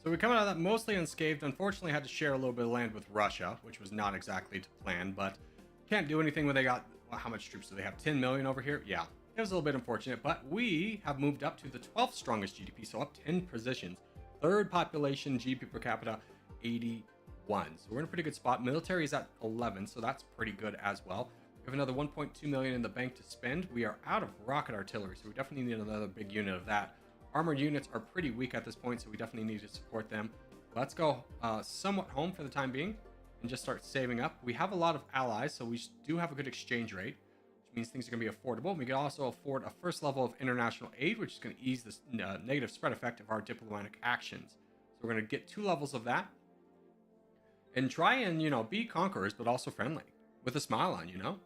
So we come out of that mostly unscathed. Unfortunately, had to share a little bit of land with Russia, which was not exactly to plan, but can't do anything when they got, well, how much troops do they have? 10 million over here? Yeah, it was a little bit unfortunate, but we have moved up to the 12th strongest GDP, so up 10 positions. Third population, GDP per capita, 81. So we're in a pretty good spot. Military is at 11, so that's pretty good as well. We have another 1.2 million in the bank to spend. We are out of rocket artillery, so we definitely need another big unit of that. Armored units are pretty weak at this point, so we definitely need to support them. Let's go somewhat home for the time being and just start saving up. We have a lot of allies, so we do have a good exchange rate, which means things are going to be affordable. We can also afford a first level of international aid, which is going to ease this negative spread effect of our diplomatic actions. So we're going to get 2 levels of that and try and, you know, be conquerors, but also friendly with a smile on, you know?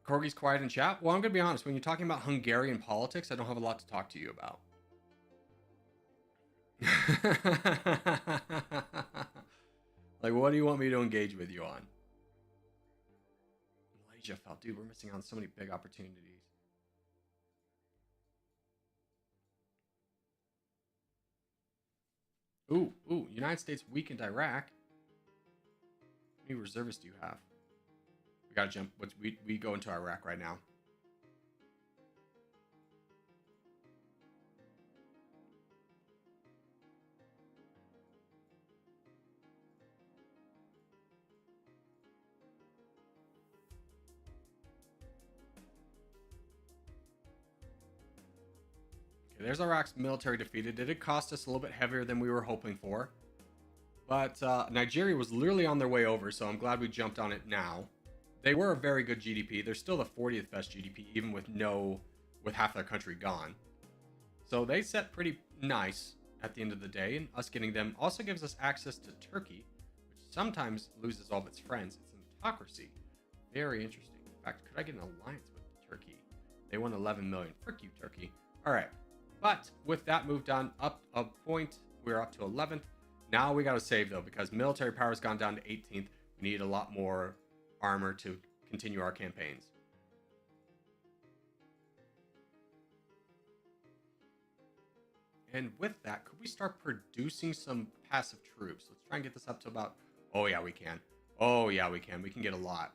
Corgi's quiet in chat. Well, I'm going to be honest. When you're talking about Hungarian politics, I don't have a lot to talk to you about. Like, what do you want me to engage with you on? Malaysia fell. Dude, we're missing out on so many big opportunities. Ooh, United States weakened Iraq. How many reservists do you have? We gotta jump. We go into Iraq right now. Okay, there's Iraq's military defeated. It did cost us a little bit heavier than we were hoping for. But Nigeria was literally on their way over, so I'm glad we jumped on it now. They were a very good GDP. They're still the 40th best GDP, even with half their country gone. So they set pretty nice at the end of the day, and us getting them also gives us access to Turkey, which sometimes loses all of its friends. It's an autocracy. Very interesting. In fact, could I get an alliance with Turkey? They won 11 million. Frick you, Turkey. All right. But with that move done, up a point, we're up to 11th. Now we got to save, though, because military power has gone down to 18th. We need a lot more armor to continue our campaigns. And with that, could we start producing some passive troops? Let's try and get this up to about... Oh, yeah, we can. Oh, yeah, we can. We can get a lot.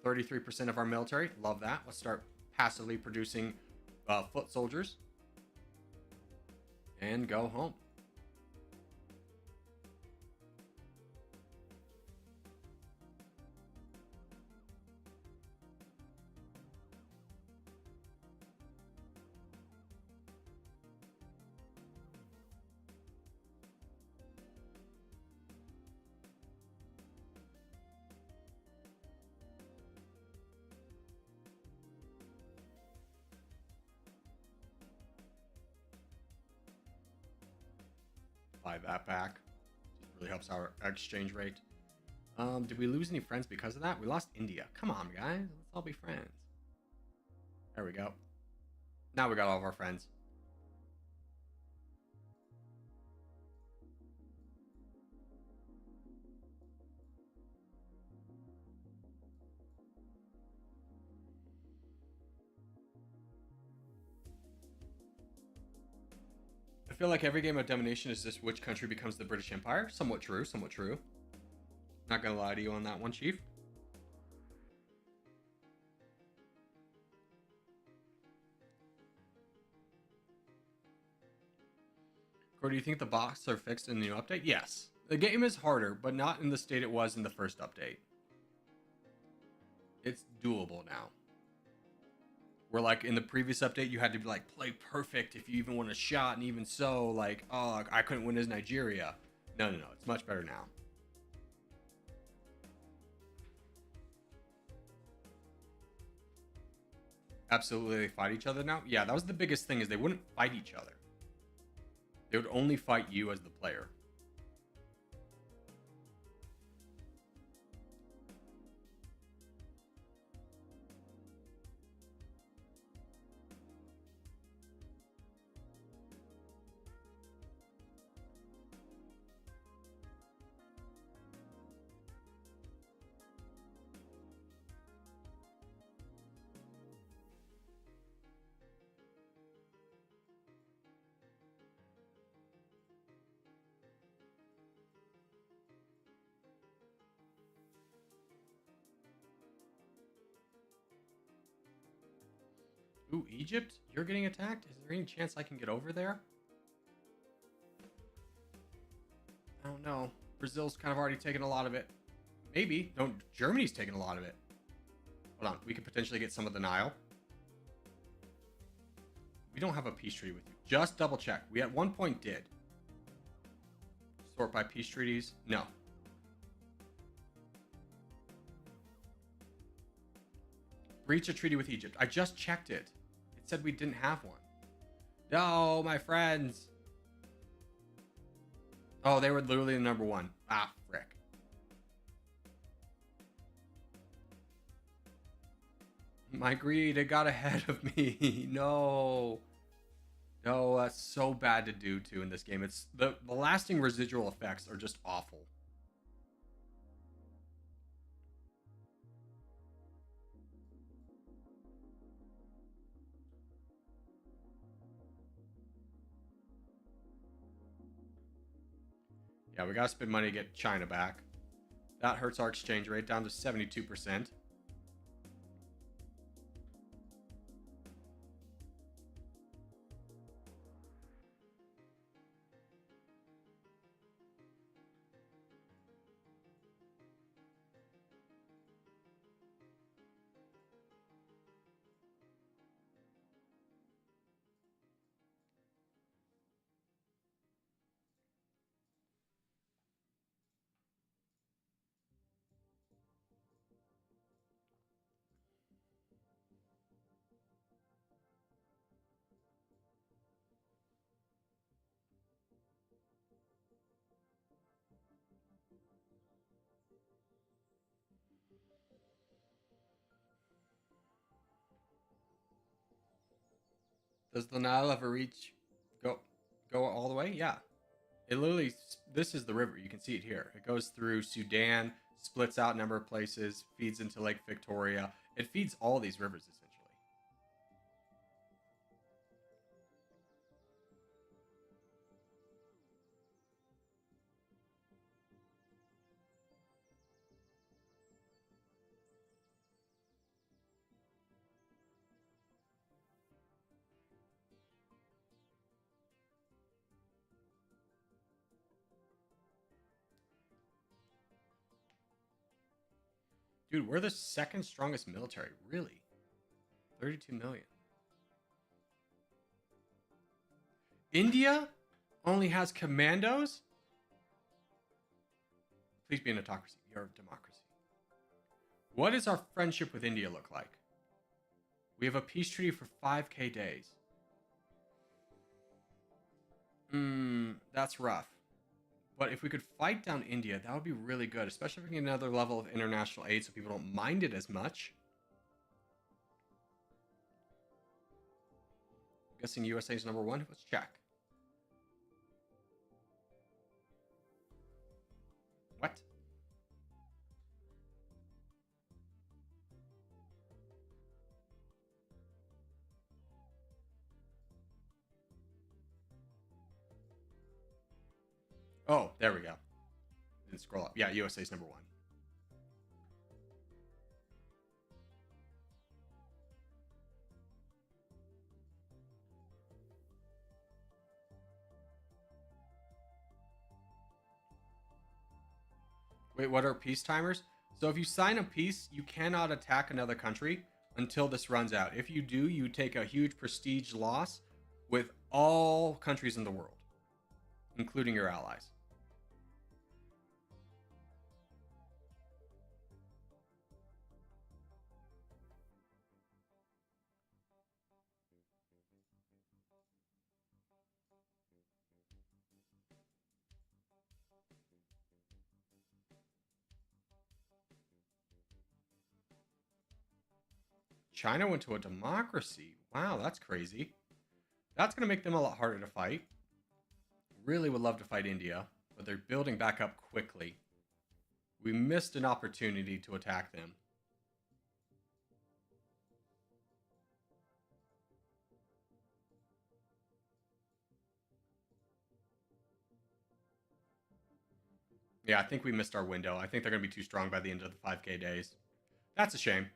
33% of our military. Love that. Let's start passively producing foot soldiers. And go home. buy that back. It really helps our exchange rate. Did we lose any friends because of that? We lost India. Come on, guys. Let's all be friends. There we go. Now we got all of our friends. I feel like every game of Dummynation is just which country becomes the British Empire. Somewhat true, somewhat true. Not gonna lie to you on that one, Chief. Or do you think the bots are fixed in the new update? Yes. The game is harder, but not in the state it was in the first update. It's doable now. Where like in the previous update, you had to like play perfect if you even won a shot, and even so, like, oh, I couldn't win as Nigeria. No, it's much better now. Absolutely, they fight each other now. Yeah, that was the biggest thing, is they wouldn't fight each other. They would only fight you as the player. Ooh, Egypt? You're getting attacked? Is there any chance I can get over there? I don't know. Brazil's kind of already taken a lot of it. Maybe. No, Germany's taken a lot of it. Hold on. We could potentially get some of the Nile. We don't have a peace treaty with you. Just double check. We at one point did. Sort by peace treaties? No. Breach a treaty with Egypt. I just checked it. It said we didn't have one. No, my friends. Oh, they were literally the number one. Ah, frick. My greed, it got ahead of me. No. No, that's so bad to do too in this game. It's the lasting residual effects are just awful. Yeah, we gotta spend money to get China back. That hurts our exchange rate down to 72%. Does the Nile ever reach go all the way? Yeah. It literally, this is the river. You can see it here. It goes through Sudan, splits out a number of places, feeds into Lake Victoria. It feeds all these rivers essentially. Dude, we're the second strongest military. Really? 32 million. India only has commandos? Please be an autocracy. You're a democracy. What does our friendship with India look like? We have a peace treaty for 5k days. That's rough. But if we could fight down India, that would be really good, especially if we get another level of international aid so people don't mind it as much. I'm guessing USA is number 1. Let's check. What? Oh, there we go. Didn't scroll up. Yeah, USA is number 1. Wait, what are peace timers? So if you sign a peace, you cannot attack another country until this runs out. If you do, you take a huge prestige loss with all countries in the world, including your allies. China went to a democracy. Wow, that's crazy. That's going to make them a lot harder to fight. Really would love to fight India, but they're building back up quickly. We missed an opportunity to attack them. Yeah, I think we missed our window. I think they're going to be too strong by the end of the 5K days. That's a shame.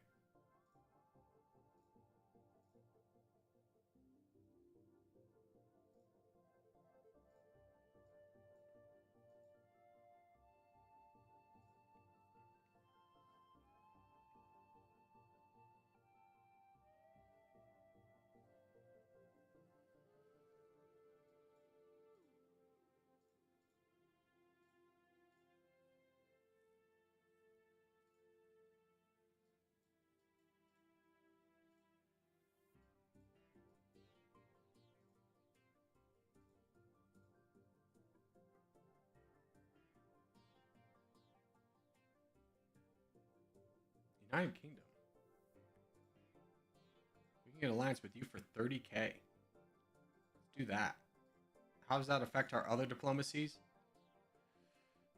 United Kingdom. We can get an alliance with you for 30K. Let's do that. How does that affect our other diplomacies?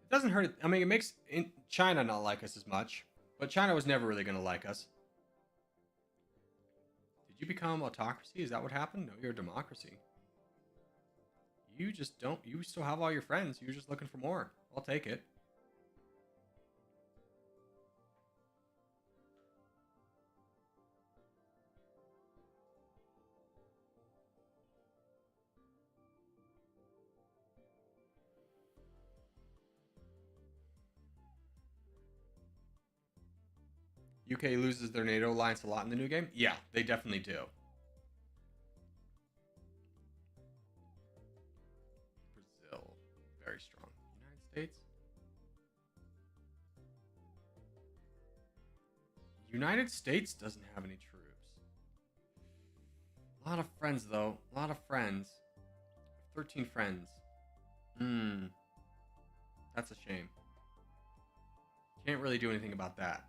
It doesn't hurt. I mean, it makes China not like us as much, but China was never really going to like us. Did you become autocracy? Is that what happened? No, you're a democracy. You just don't. You still have all your friends. You're just looking for more. I'll take it. UK loses their NATO alliance a lot in the new game? Yeah, they definitely do. Brazil, very strong. United States? United States doesn't have any troops. A lot of friends, though. A lot of friends. 13 friends. That's a shame. Can't really do anything about that.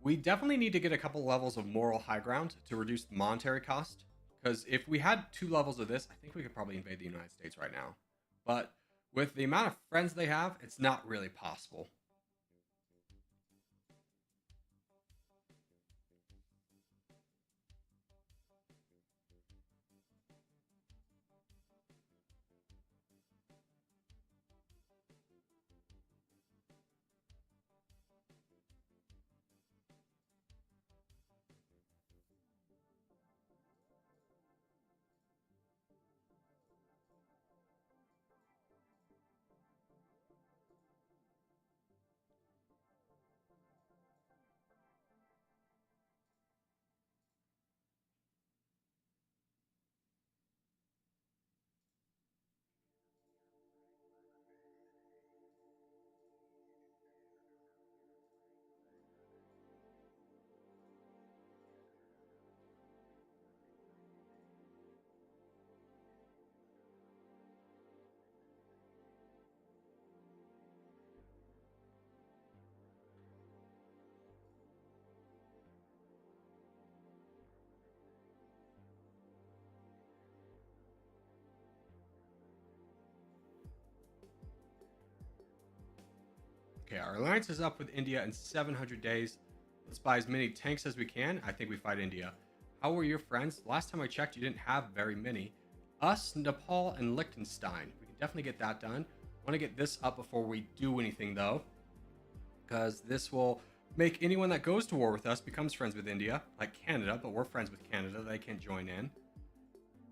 We definitely need to get a couple levels of moral high ground to reduce the monetary cost. Because if we had 2 levels of this, I think we could probably invade the United States right now. But with the amount of friends they have, it's not really possible. Okay, our alliance is up with India in 700 days. Let's buy as many tanks as we can. I think we fight India. How were your friends? Last time I checked, you didn't have very many. Us, Nepal, and Liechtenstein. We can definitely get that done. Want to get this up before we do anything, though, because this will make anyone that goes to war with us becomes friends with India, like Canada, but we're friends with Canada. They can't join in.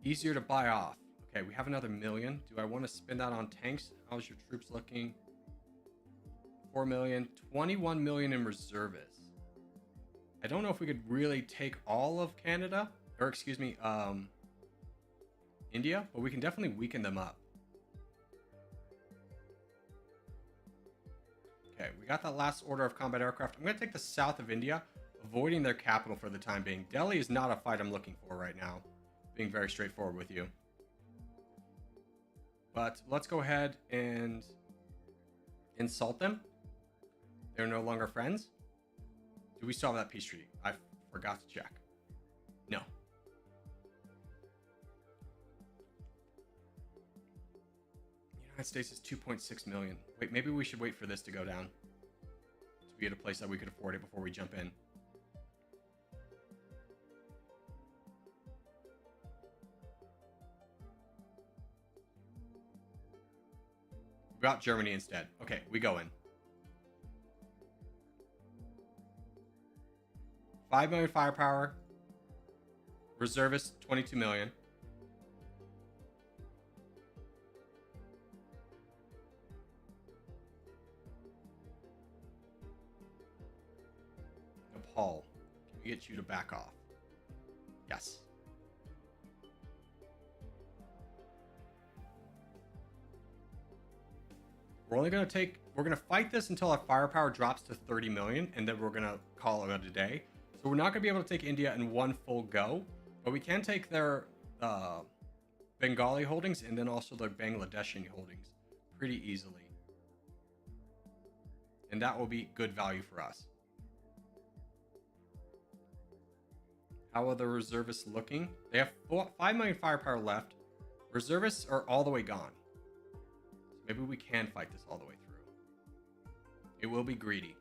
Easier to buy off. Okay, we have another million. Do I want to spend that on tanks? How's your troops looking? 4 million, 21 million in reservists. I don't know if we could really take all of Canada, or excuse me, India, but we can definitely weaken them up. Okay, we got that last order of combat aircraft. I'm going to take the south of India, avoiding their capital for the time being. Delhi is not a fight I'm looking for right now, being very straightforward with you. But let's go ahead and insult them. They're no longer friends. Do we still have that peace treaty? I forgot to check. No. The United States is 2.6 million. Wait, maybe we should wait for this to go down to be at a place that we could afford it before we jump in. We got Germany instead. Okay, we go in. 5 million firepower. Reservists, 22 million. Nepal, can we get you to back off? Yes. We're going to fight this until our firepower drops to 30 million, and then we're going to call it a day. So we're not going to be able to take India in one full go, but we can take their Bengali holdings and then also their Bangladeshi holdings pretty easily. And that will be good value for us. How are the reservists looking? They have 5 million firepower left. Reservists are all the way gone. So maybe we can fight this all the way through. It will be greedy.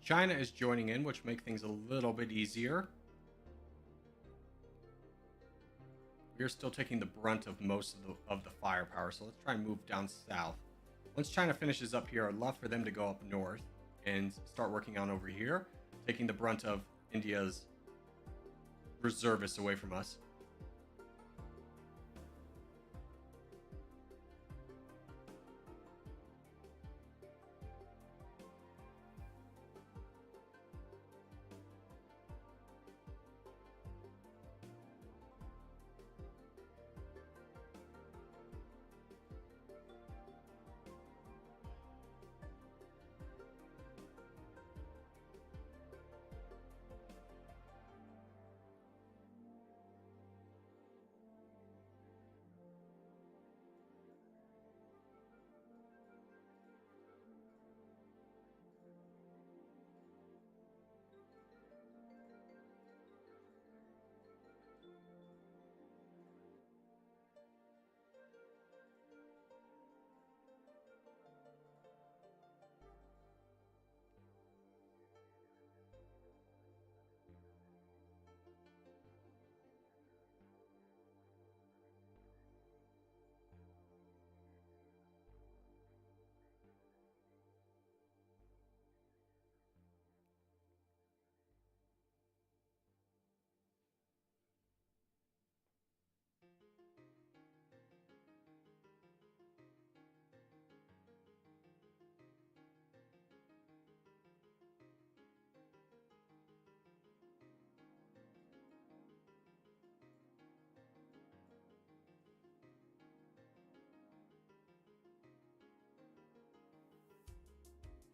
China is joining in, which makes things a little bit easier. We're still taking the brunt of most of the firepower, so let's try and move down south. Once China finishes up here, I'd love for them to go up north and start working on over here, taking the brunt of India's reservists away from us.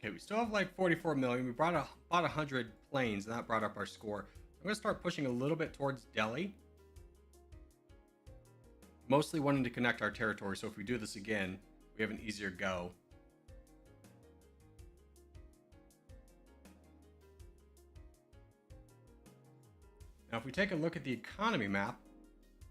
Okay, we still have like 44 million. We brought about 100 planes, and that brought up our score. I'm going to start pushing a little bit towards Delhi. Mostly wanting to connect our territory, so if we do this again, we have an easier go. Now, if we take a look at the economy map,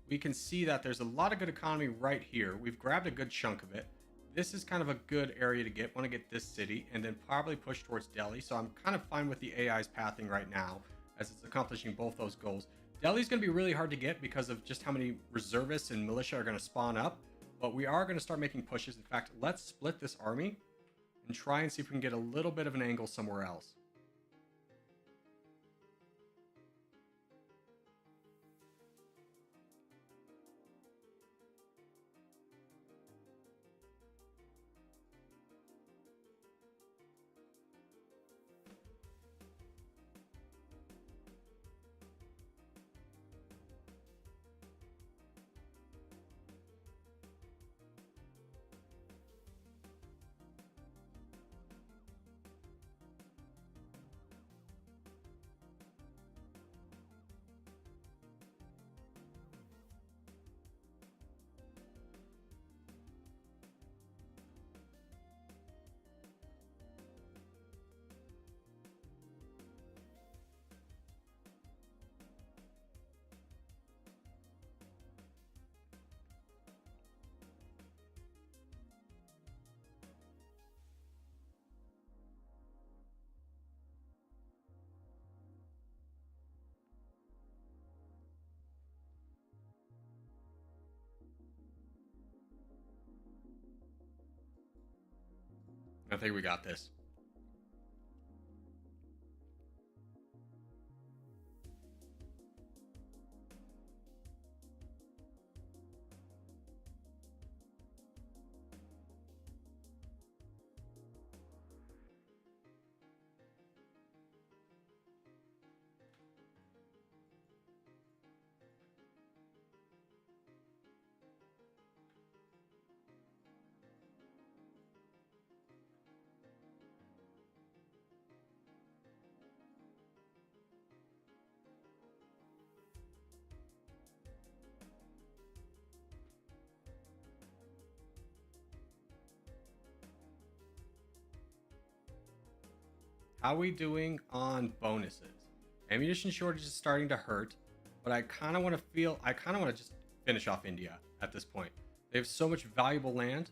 we can see that there's a lot of good economy right here. We've grabbed a good chunk of it. This is kind of a good area to get. Want to get this city and then probably push towards Delhi. So I'm kind of fine with the AI's pathing right now as it's accomplishing both those goals. Delhi's going to be really hard to get because of just how many reservists and militia are going to spawn up. But we are going to start making pushes. In fact, let's split this army and try and see if we can get a little bit of an angle somewhere else. I think we got this. How are we doing on bonuses? Ammunition shortage is starting to hurt, but I kind of want to just finish off India at this point. They have so much valuable land,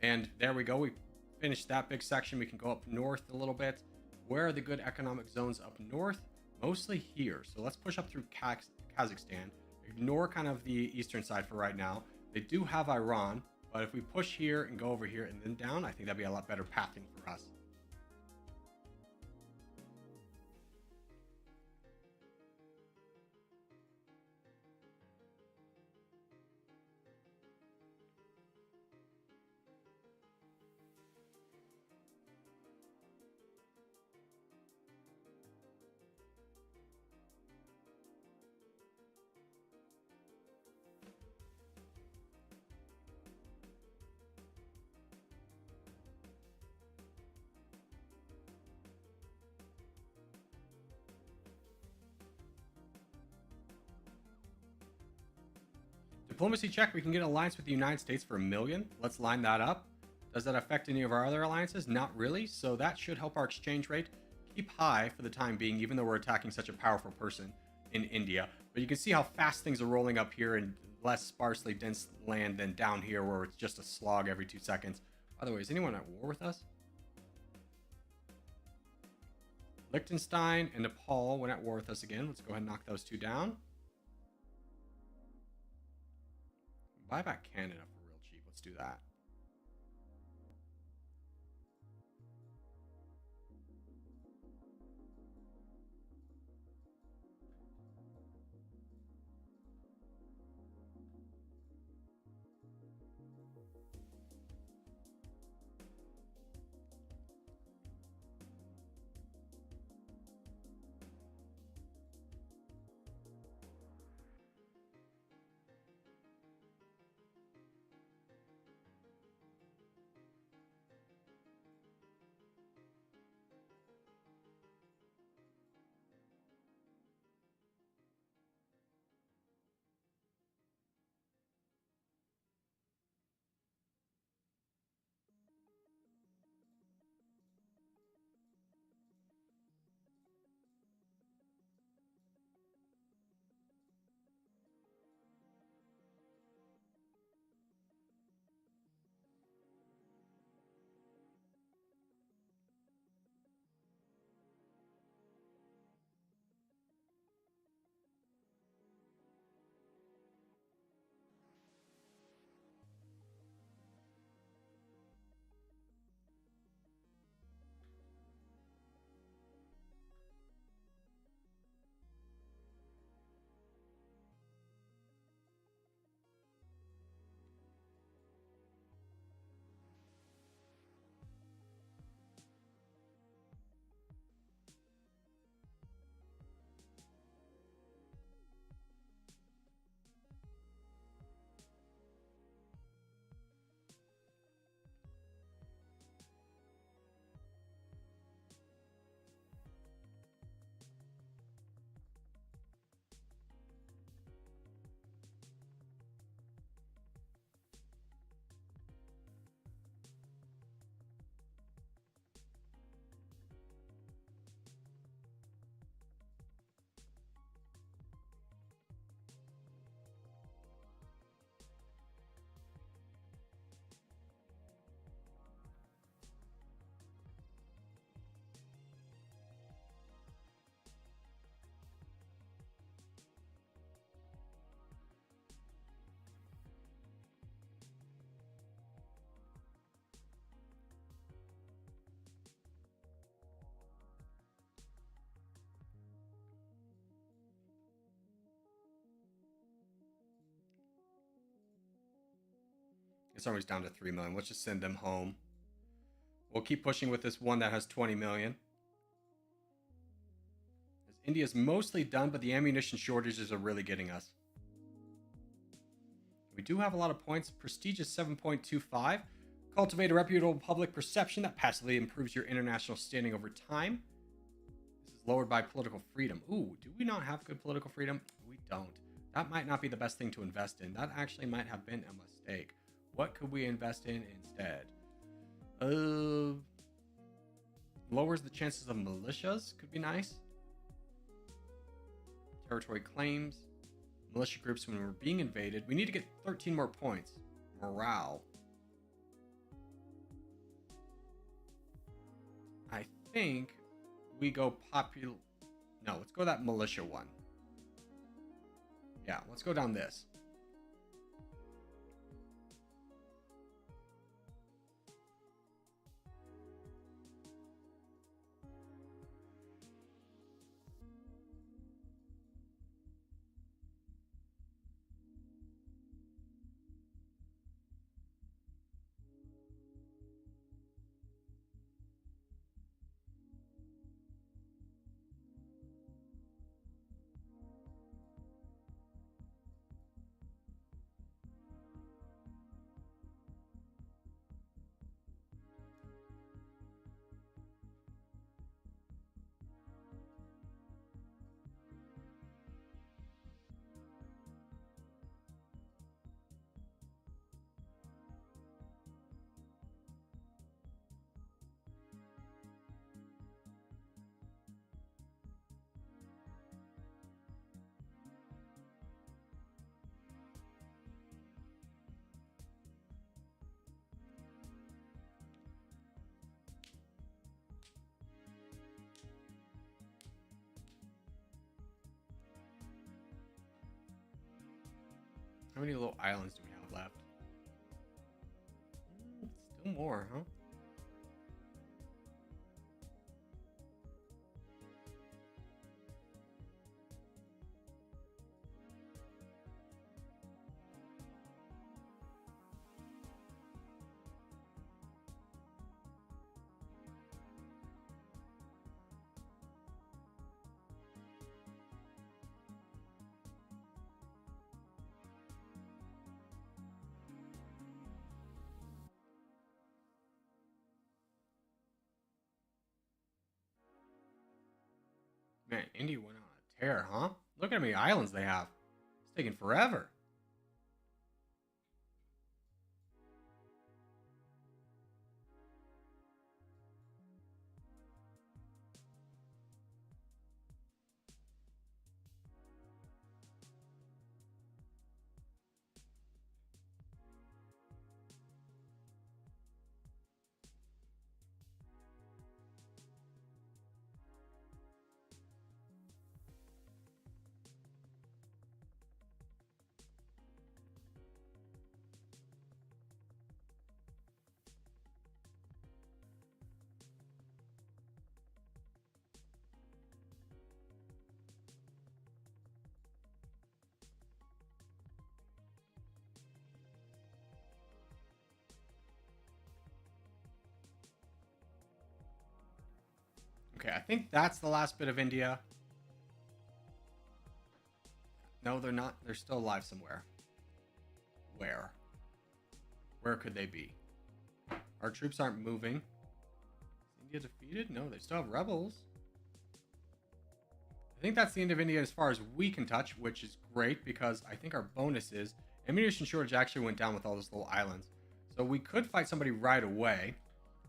and there we go. We finished that big section. We can go up north a little bit. Where are the good economic zones up north? Mostly here. So let's push up through Kazakhstan. Ignore kind of the eastern side for right now. They do have Iran, but if we push here and go over here and then down, I think that'd be a lot better pathing for us. Diplomacy check, we can get an alliance with the United States for 1 million. Let's line that up. Does that affect any of our other alliances? Not really, so that should help our exchange rate keep high for the time being, even though we're attacking such a powerful person in India. But you can see how fast things are rolling up here in less sparsely dense land than down here where it's just a slog every 2 seconds. By the way, is anyone at war with us? Liechtenstein and Nepal went at war with us again. Let's go ahead and knock those two down. Buy back Canada for real cheap. Let's do that. Circus Army's down to 3 million. Let's just send them home. We'll keep pushing with this one that has 20 million. As India's mostly done, but the ammunition shortages are really getting us. We do have a lot of points. Prestige is 7.25. Cultivate a reputable public perception that passively improves your international standing over time. This is lowered by political freedom. Ooh, do we not have good political freedom? We don't. That might not be the best thing to invest in. That actually might have been a mistake. What could we invest in instead? Lowers the chances of militias. Could be nice. Territory claims. Militia groups when we're being invaded. We need to get 13 more points. Morale. I think we go popular. No, let's go that militia one. Yeah, let's go down this. How many little islands do we have left? Still more, huh? Man, India went on a tear, huh? Look at how many islands they have. It's taking forever. Okay, I think that's the last bit of India. No, they're not. They're still alive somewhere. Where? Where could they be? Our troops aren't moving. Is India defeated? No, they still have rebels. I think that's the end of India as far as we can touch, which is great because I think our bonus is ammunition shortage actually went down with all those little islands. So we could fight somebody right away.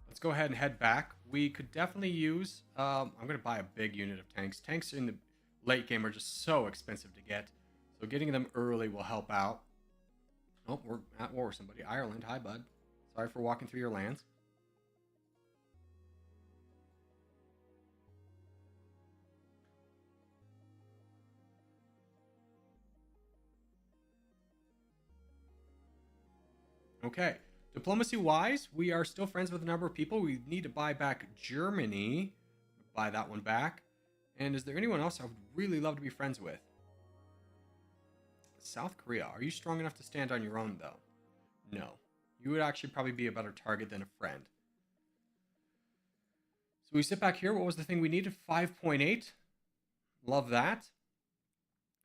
Let's go ahead and head back. We could definitely use... I'm going to buy a big unit of tanks. Tanks in the late game are just so expensive to get. So getting them early will help out. Oh, we're at war with somebody. Ireland, hi, bud. Sorry for walking through your lands. Okay. Diplomacy-wise, we are still friends with a number of people. We need to buy back Germany. Buy that one back. And is there anyone else I would really love to be friends with? South Korea. Are you strong enough to stand on your own, though? No. You would actually probably be a better target than a friend. So we sit back here. What was the thing we needed? 5.8. Love that.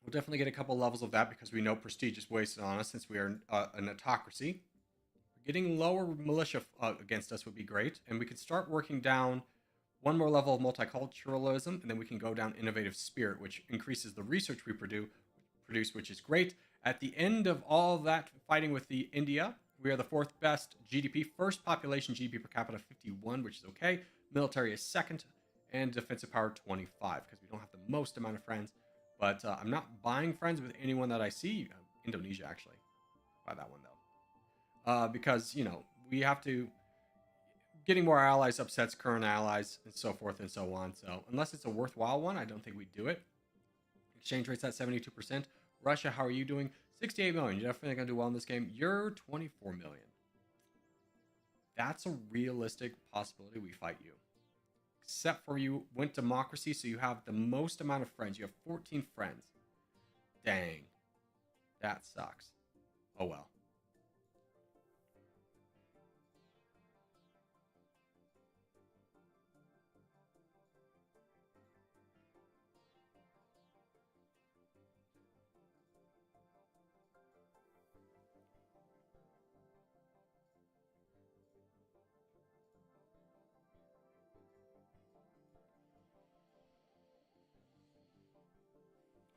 We'll definitely get a couple levels of that because we know prestige is wasted on us since we are an autocracy. Getting lower militia against us would be great. And we could start working down one more level of multiculturalism, and then we can go down innovative spirit, which increases the research we produce, which is great. At the end of all that fighting with the India, we are the 4th best GDP. First population GDP per capita 51, which is okay. Military is 2nd, and defensive power 25, because we don't have the most amount of friends. But I'm not buying friends with anyone that I see. Indonesia, actually. Buy that one, though. Because, you know, we have to... Getting more allies upsets current allies, and so forth and so on. So, unless it's a worthwhile one, I don't think we do it. Exchange rate's at 72%. Russia, how are you doing? 68 million. You're definitely going to do well in this game. You're 24 million. That's a realistic possibility we fight you. Except for you went democracy, so you have the most amount of friends. You have 14 friends. Dang. That sucks. Oh well.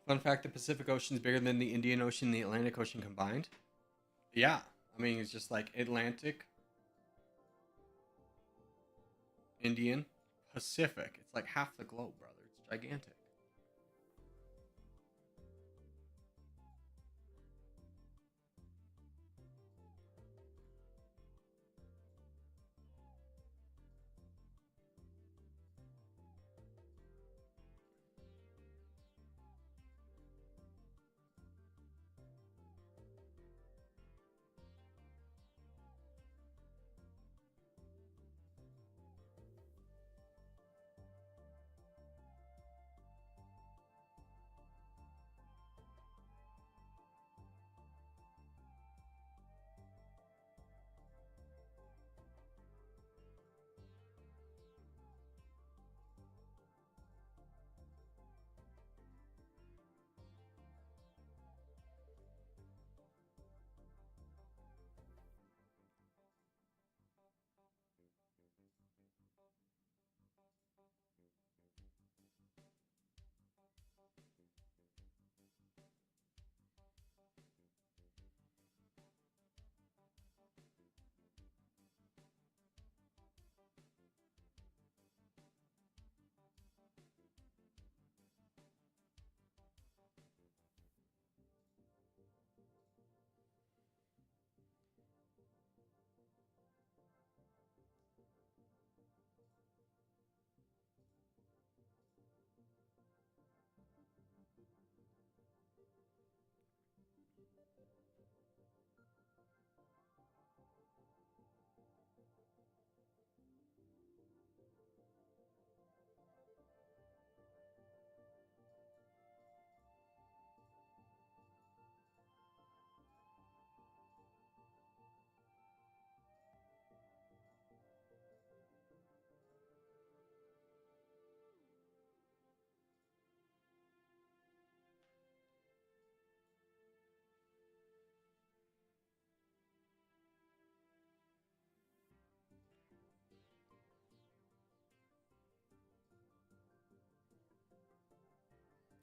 Fun fact, the Pacific Ocean is bigger than the Indian Ocean and the Atlantic Ocean combined. Yeah. I mean, it's just like Atlantic, Indian, Pacific. It's like half the globe, brother. It's gigantic.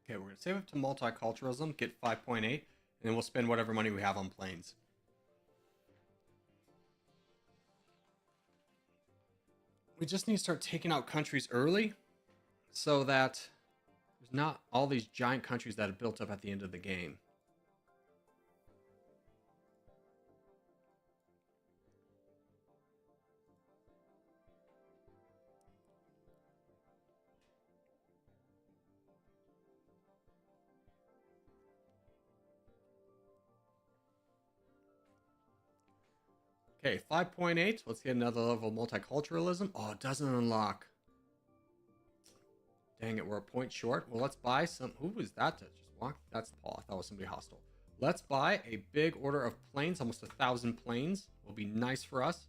Okay, we're going to save up to multiculturalism, get 5.8, and then we'll spend whatever money we have on planes. We just need to start taking out countries early so that there's not all these giant countries that have built up at the end of the game. Okay, 5.8. Let's get another level of multiculturalism. Oh, it doesn't unlock. Dang it, we're a point short. Well, let's buy some... Who was that that just walked? That's Paul. I thought it was somebody hostile. Let's buy a big order of planes. Almost 1,000 planes. will be nice for us.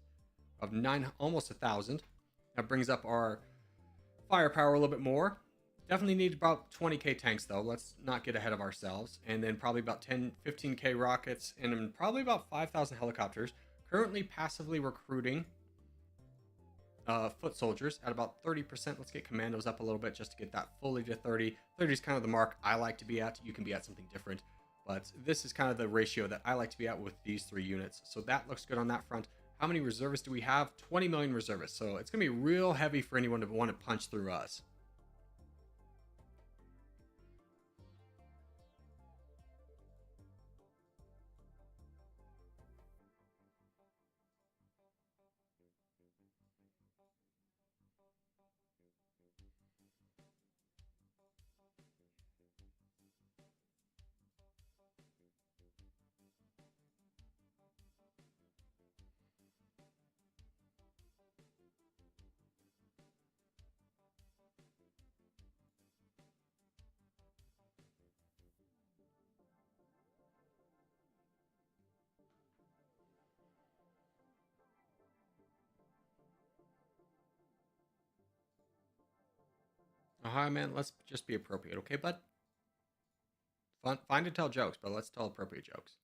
Of 9, almost 1,000. That brings up our firepower a little bit more. Definitely need about 20k tanks though. Let's not get ahead of ourselves. And then probably about 15k rockets, and then probably about 5,000 helicopters. Currently passively recruiting foot soldiers at about 30%. Let's get commandos up a little bit just to get that fully to 30. 30 is kind of the mark I like to be at. You can be at something different, but this is kind of the ratio that I like to be at with these 3 units. So that looks good on that front. How many reservists do we have? 20 million reservists. So it's going to be real heavy for anyone to want to punch through us. Hi, man. Let's just be appropriate, okay, bud? Fine to tell jokes, but let's tell appropriate jokes.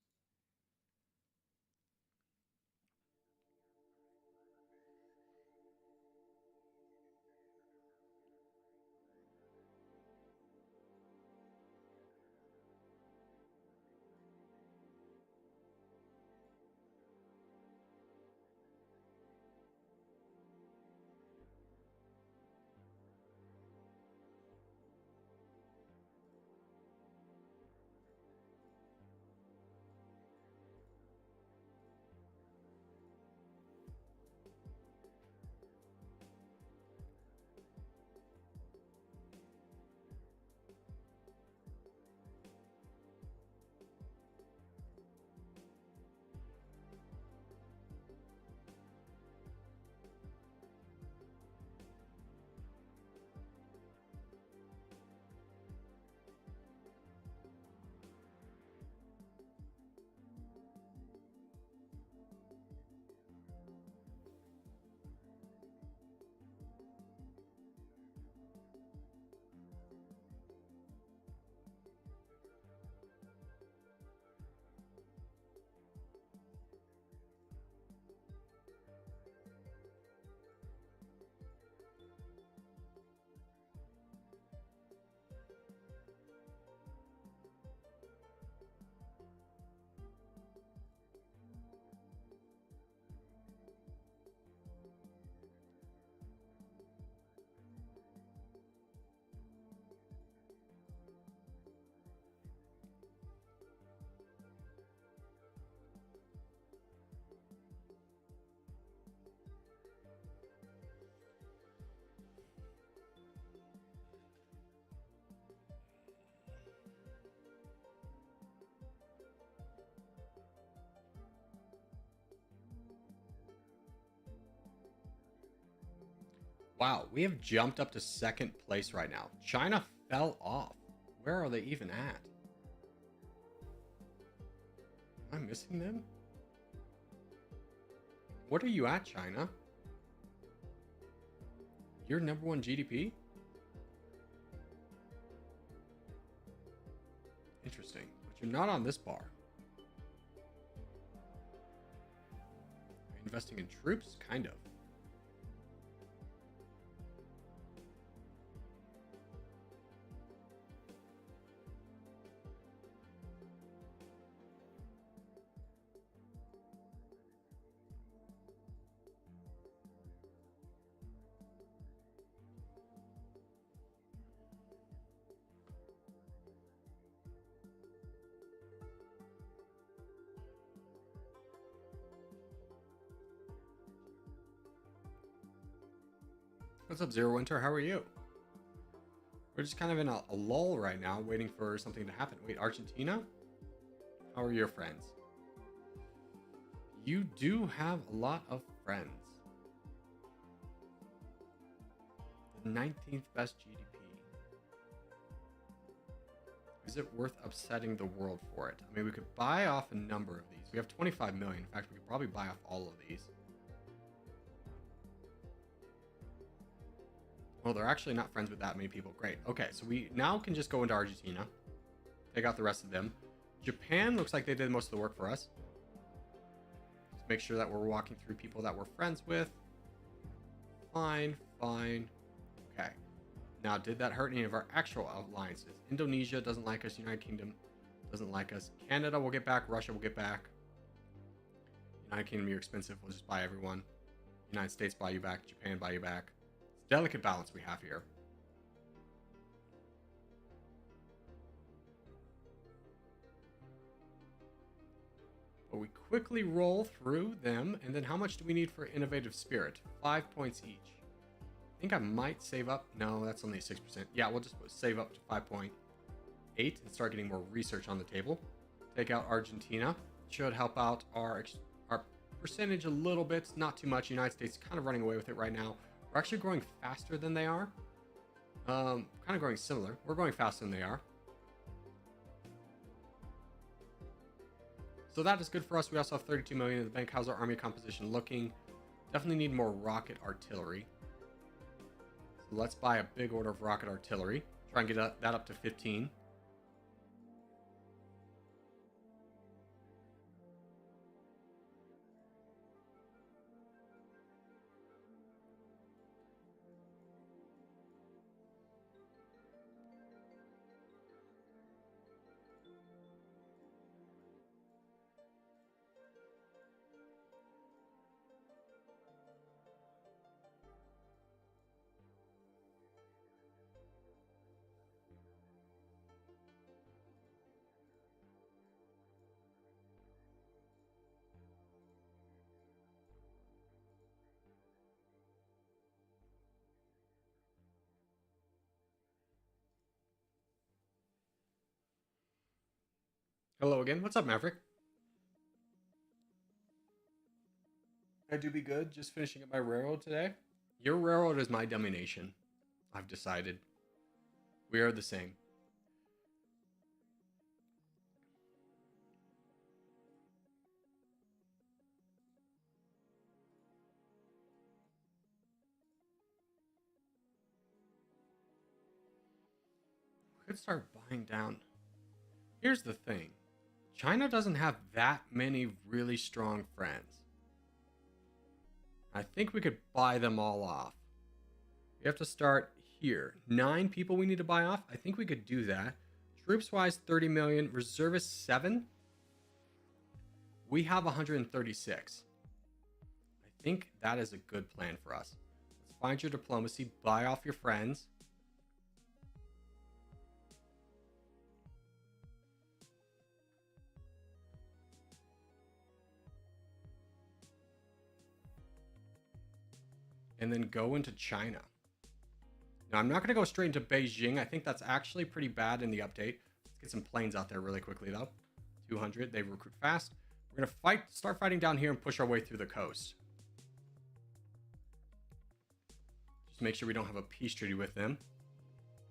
Wow, we have jumped up to 2nd place right now. China fell off. Where are they even at? Am I missing them? What are you at, China? You're #1 GDP? Interesting. But you're not on this bar. Are you investing in troops? Kind of. What's up, Zero Winter? How are you? We're just kind of in a lull right now, waiting for something to happen. Wait, Argentina? How are your friends? You do have a lot of friends. The 19th best GDP. Is it worth upsetting the world for it? I mean, we could buy off a number of these. We have 25 million. In fact, we could probably buy off all of these. Well, they're actually not friends with that many people. Great. Okay, so we now can just go into Argentina. Take out the rest of them. Japan looks like they did most of the work for us. Just make sure that we're walking through people that we're friends with. Fine, fine. Okay. Now, did that hurt any of our actual alliances? Indonesia doesn't like us. United Kingdom doesn't like us. Canada will get back. Russia will get back. United Kingdom, you're expensive. We'll just buy everyone. United States buy you back. Japan buy you back. It's a delicate balance we have here. But we quickly roll through them. And then how much do we need for innovative spirit? 5 points each. I think I might save up. No, that's only 6%. Yeah, we'll just save up to 5.8 and start getting more research on the table. Take out Argentina. Should help out our percentage a little bit. Not too much. United States is kind of running away with it right now. We're actually growing faster than they are. Kind of growing similar. We're growing faster than they are. So that is good for us. We also have 32 million in the bank. How's our army composition looking? Definitely need more rocket artillery. So let's buy a big order of rocket artillery. Try and get that up to 15. Hello again. What's up, Maverick? I do be good. Just finishing up my railroad today. Your railroad is my Dummynation. I've decided. We are the same. We could start buying down. Here's the thing. China doesn't have that many really strong friends. I think we could buy them all off. We have to start here. 9 people we need to buy off. I think we could do that. Troops-wise, 30 million. Reservists, 7. We have 136. I think that is a good plan for us. Let's find your diplomacy. Buy off your friends. And then go into China. Now, I'm not going to go straight into Beijing. I think that's actually pretty bad in the update. Let's get some planes out there really quickly, though. 200. They recruit fast. We're going to start fighting down here and push our way through the coast. Just make sure we don't have a peace treaty with them.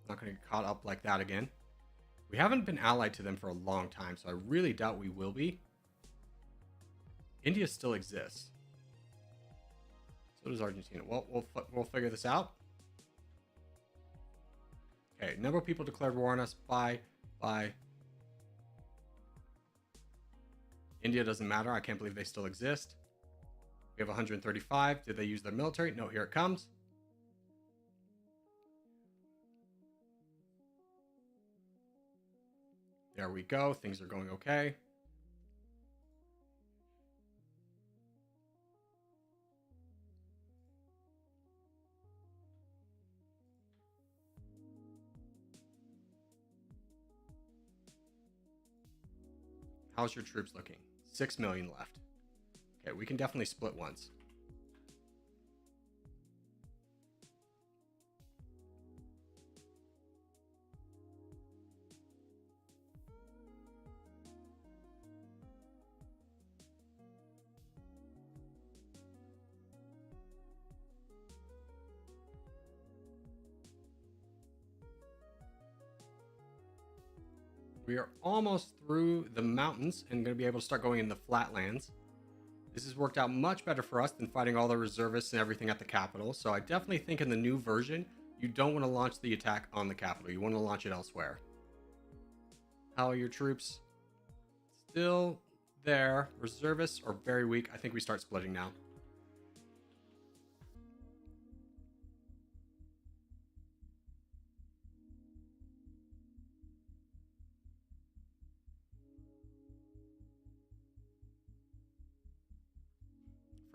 Not going to get caught up like that again. We haven't been allied to them for a long time, so I really doubt we will be. India still exists. So does Argentina. Well, we'll figure this out. Okay, number of people declared war on us. Bye. India doesn't matter. I can't believe they still exist. We have 135. Did they use their military? No, here it comes. There we go. Things are going okay. How's your troops looking? 6 million left. Okay, we can definitely split once. We are almost through the mountains and going to be able to start going in the flatlands. This has worked out much better for us than fighting all the reservists and everything at the capital. So I definitely think in the new version, you don't want to launch the attack on the capital. You want to launch it elsewhere. How are your troops? Still there. Reservists are very weak. I think we start splitting now.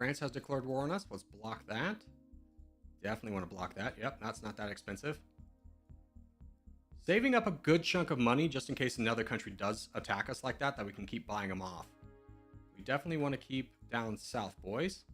France has declared war on us. Let's block that. Definitely want to block that. Yep, that's not that expensive. Saving up a good chunk of money just in case another country does attack us like that we can keep buying them off. We definitely want to keep down south, boys.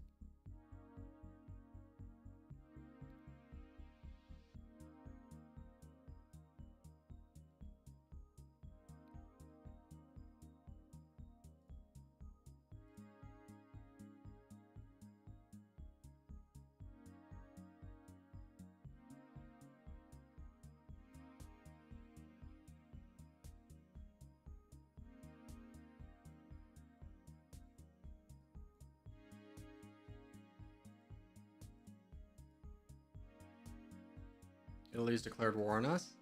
Italy's declared war on us.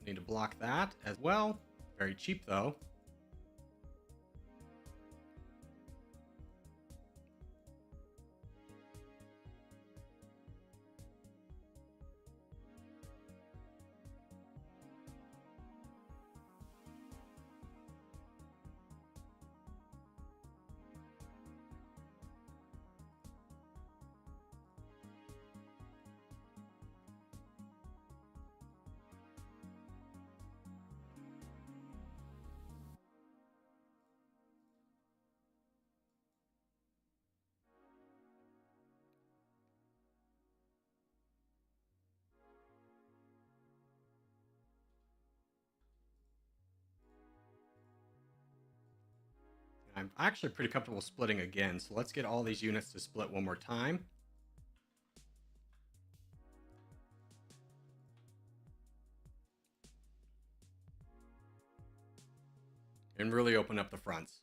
I need to block that as well. Very cheap though. I'm actually pretty comfortable splitting again, so let's get all these units to split one more time. And really open up the fronts.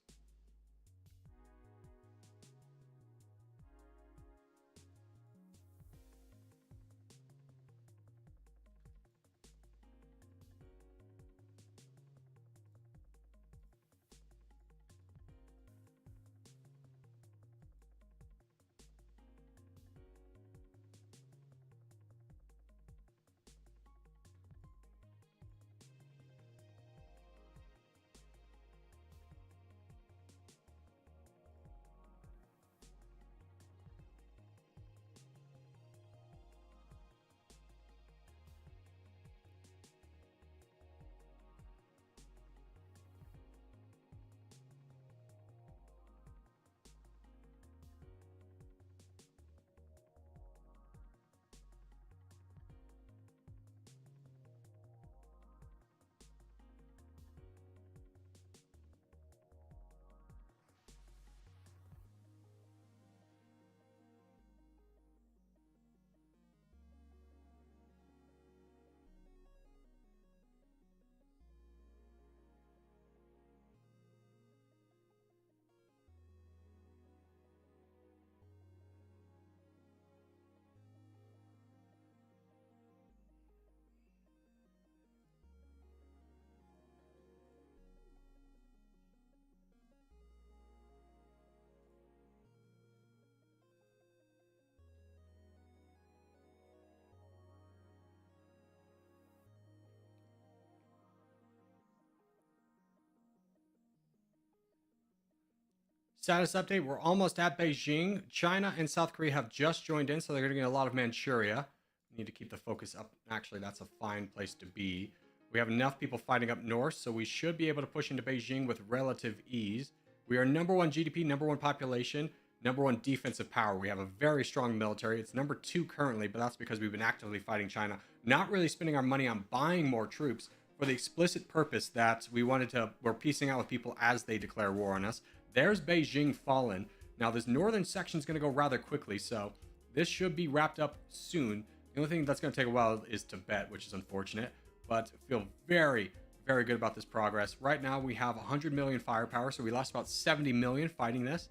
Status update, we're almost at Beijing. China and South Korea have just joined in, so they're going to get a lot of Manchuria. We need to keep the focus up. Actually, that's a fine place to be. We have enough people fighting up north, so we should be able to push into Beijing with relative ease. We are number one GDP, number one population, number one defensive power. We have a very strong military. It's number two currently, but that's because we've been actively fighting China, not really spending our money on buying more troops for the explicit purpose that we're piecing out with people as they declare war on us. There's Beijing fallen. Now, this northern section is going to go rather quickly, so this should be wrapped up soon. The only thing that's going to take a while is Tibet, which is unfortunate, but feel very, very good about this progress. Right now, we have 100 million firepower, so we lost about 70 million fighting this.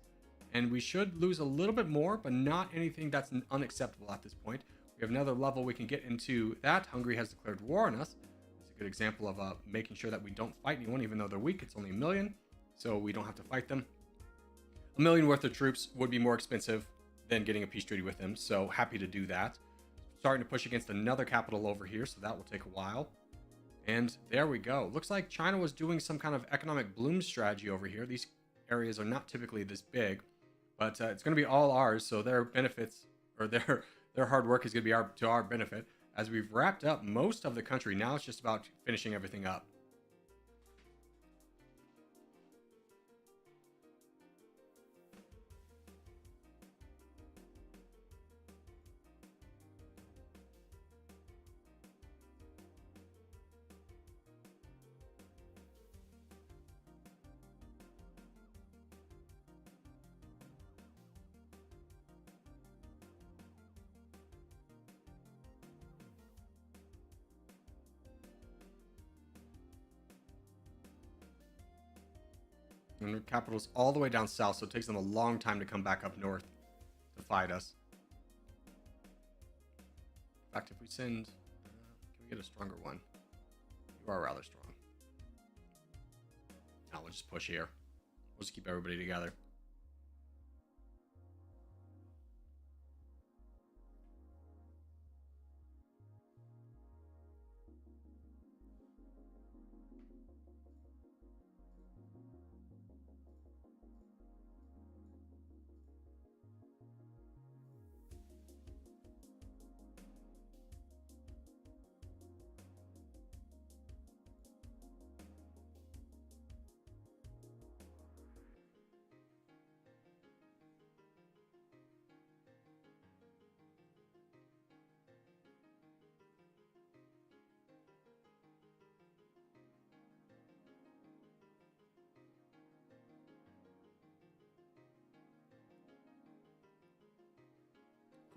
And we should lose a little bit more, but not anything that's unacceptable at this point. We have another level we can get into that. Hungary has declared war on us. It's a good example of making sure that we don't fight anyone, even though they're weak. It's only a million, so we don't have to fight them. A million worth of troops would be more expensive than getting a peace treaty with them, so happy to do that. Starting to push against another capital over here, so that will take a while. And there we go. Looks like China was doing some kind of economic bloom strategy over here. These areas are not typically this big, but it's going to be all ours, so their benefits, or their hard work is going to be to our benefit. As we've wrapped up most of the country, now it's just about finishing everything up. And the capital's all the way down south, so it takes them a long time to come back up north to fight us. In fact, if we send... can we get a stronger one? You are rather strong. Now we'll just push here. We'll just keep everybody together.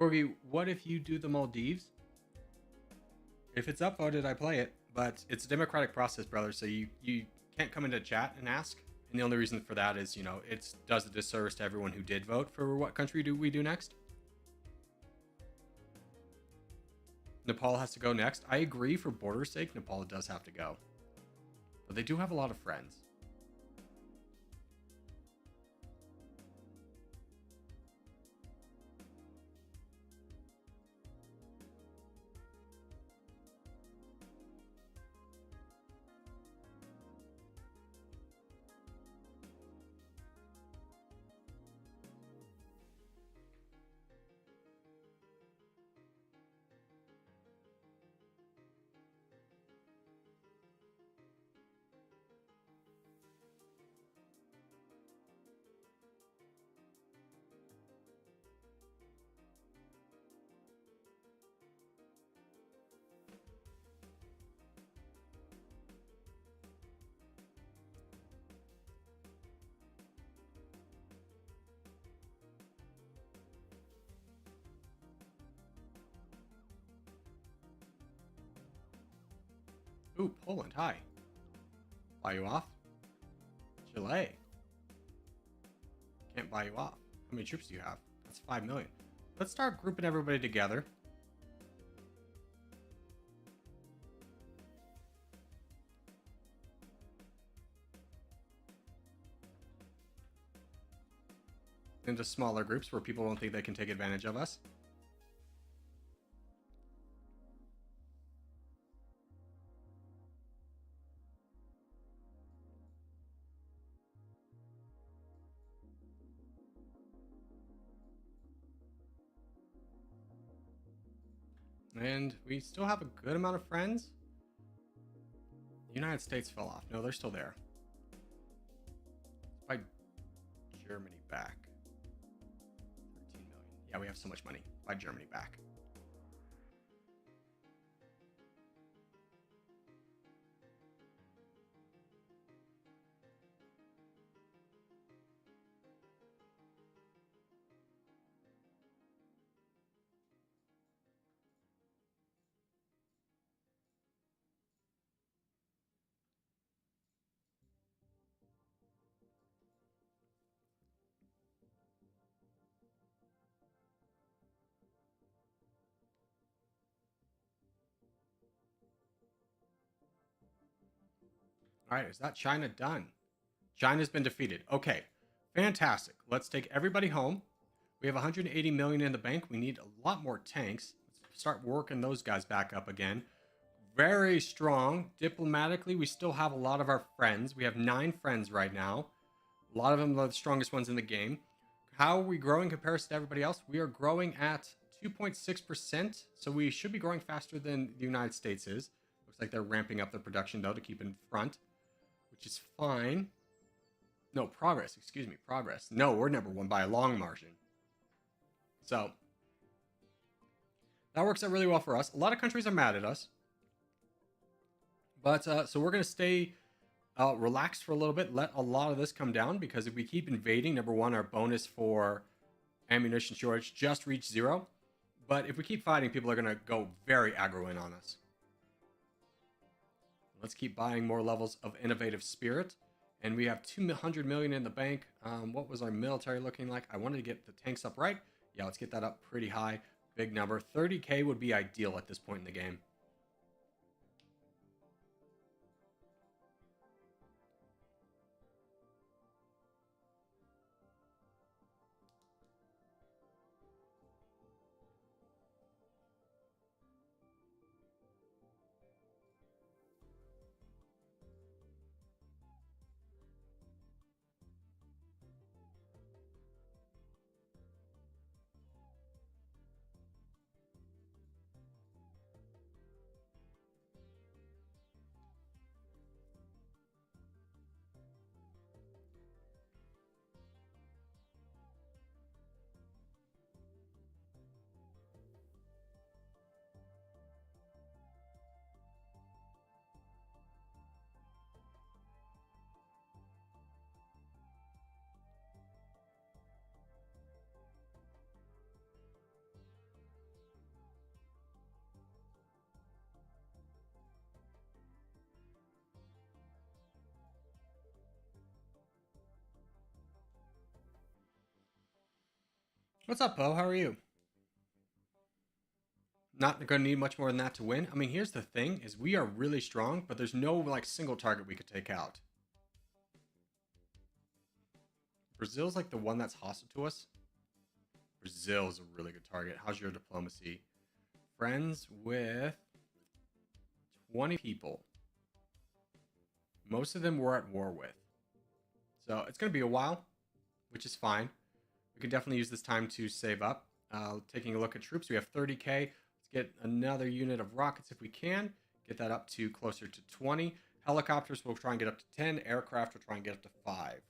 Corgi, what if you do the Maldives? If it's upvoted, I play it, but it's a democratic process, brother, so you can't come into chat and ask. And the only reason for that is, it does a disservice to everyone who did vote for what country do we do next. Nepal has to go next. I agree, for border's sake, Nepal does have to go. But they do have a lot of friends. Ooh, Poland, hi. Buy you off? Chile. Can't buy you off. How many troops do you have? That's 5 million. Let's start grouping everybody together. Into smaller groups where people don't think they can take advantage of us. And we still have a good amount of friends. The United States fell off. No, they're still there. Let's buy Germany back. 13 million. Yeah, we have so much money. Buy Germany back. All right, is that China done? China's been defeated. Okay, fantastic. Let's take everybody home. We have 180 million in the bank. We need a lot more tanks. Let's start working those guys back up again. Very strong. Diplomatically, we still have a lot of our friends. We have 9 friends right now. A lot of them are the strongest ones in the game. How are we growing in comparison to everybody else? We are growing at 2.6%, so we should be growing faster than the United States is. Looks like they're ramping up their production, though, to keep in front, which is fine. No, progress. Excuse me, progress. No, we're number 1 by a long margin. So, that works out really well for us. A lot of countries are mad at us. But, so we're going to stay relaxed for a little bit, let a lot of this come down, because if we keep invading, number 1, our bonus for ammunition shortage just reached 0. But if we keep fighting, people are going to go very aggro in on us. Let's keep buying more levels of innovative spirit. And we have 200 million in the bank. What was our military looking like? I wanted to get the tanks up right. Yeah, let's get that up pretty high. Big number. 30k would be ideal at this point in the game. What's up, Bo? How are you? Not going to need much more than that to win. I mean, here's the thing, is we are really strong, but there's no, like, single target we could take out. Brazil's, like, the one that's hostile to us. Brazil's a really good target. How's your diplomacy? Friends with 20 people. Most of them we're at war with. So it's going to be a while, which is fine. We can definitely use this time to save up. Taking a look at troops, we have 30k. Let's get another unit of rockets if we can. Get that up to closer to 20. Helicopters, we'll try and get up to 10. Aircraft, we'll try and get up to 5.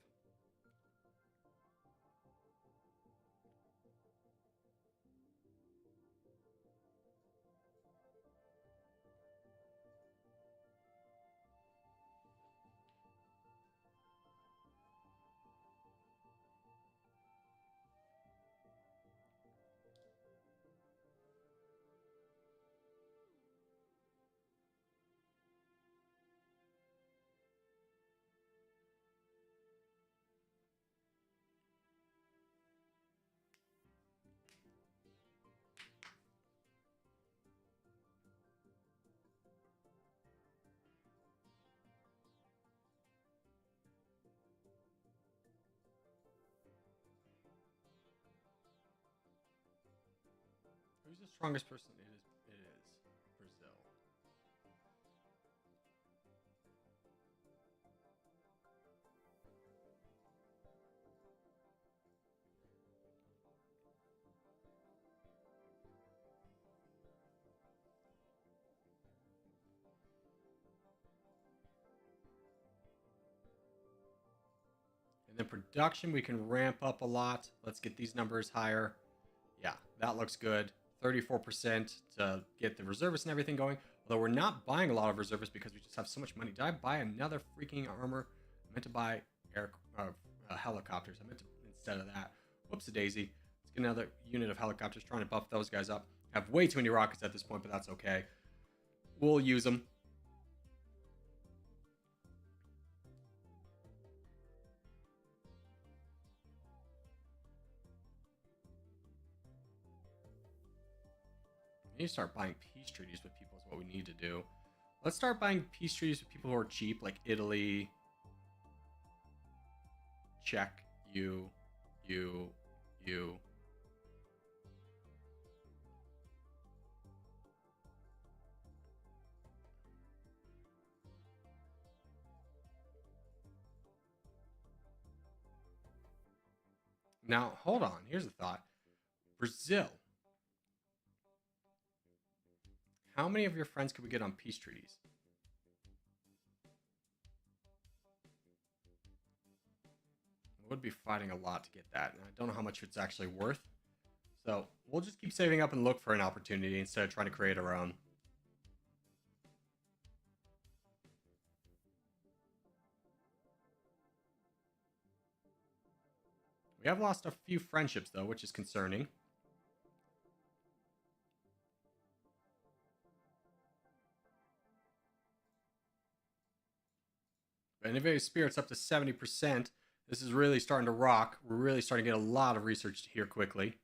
Who's the strongest person? It is Brazil. And then production, we can ramp up a lot. Let's get these numbers higher. Yeah, that looks good. 34% to get the reservists and everything going. Although we're not buying a lot of reservists because we just have so much money. Did I buy another freaking armor? I meant to buy helicopters. I meant to, instead of that. Whoops-a-daisy. Let's get another unit of helicopters, trying to buff those guys up. Have way too many rockets at this point, but that's okay. We'll use them. We need to start buying peace treaties with people is what we need to do. Let's start buying peace treaties with people who are cheap, like Italy. Czech, you. Now, hold on. Here's a thought. Brazil. How many of your friends could we get on peace treaties? Would be fighting a lot to get that, and I don't know how much it's actually worth. So we'll just keep saving up and look for an opportunity instead of trying to create our own. We have lost a few friendships though, which is concerning. But innovative spirit's up to 70%. This is really starting to rock. We're really starting to get a lot of research here quickly.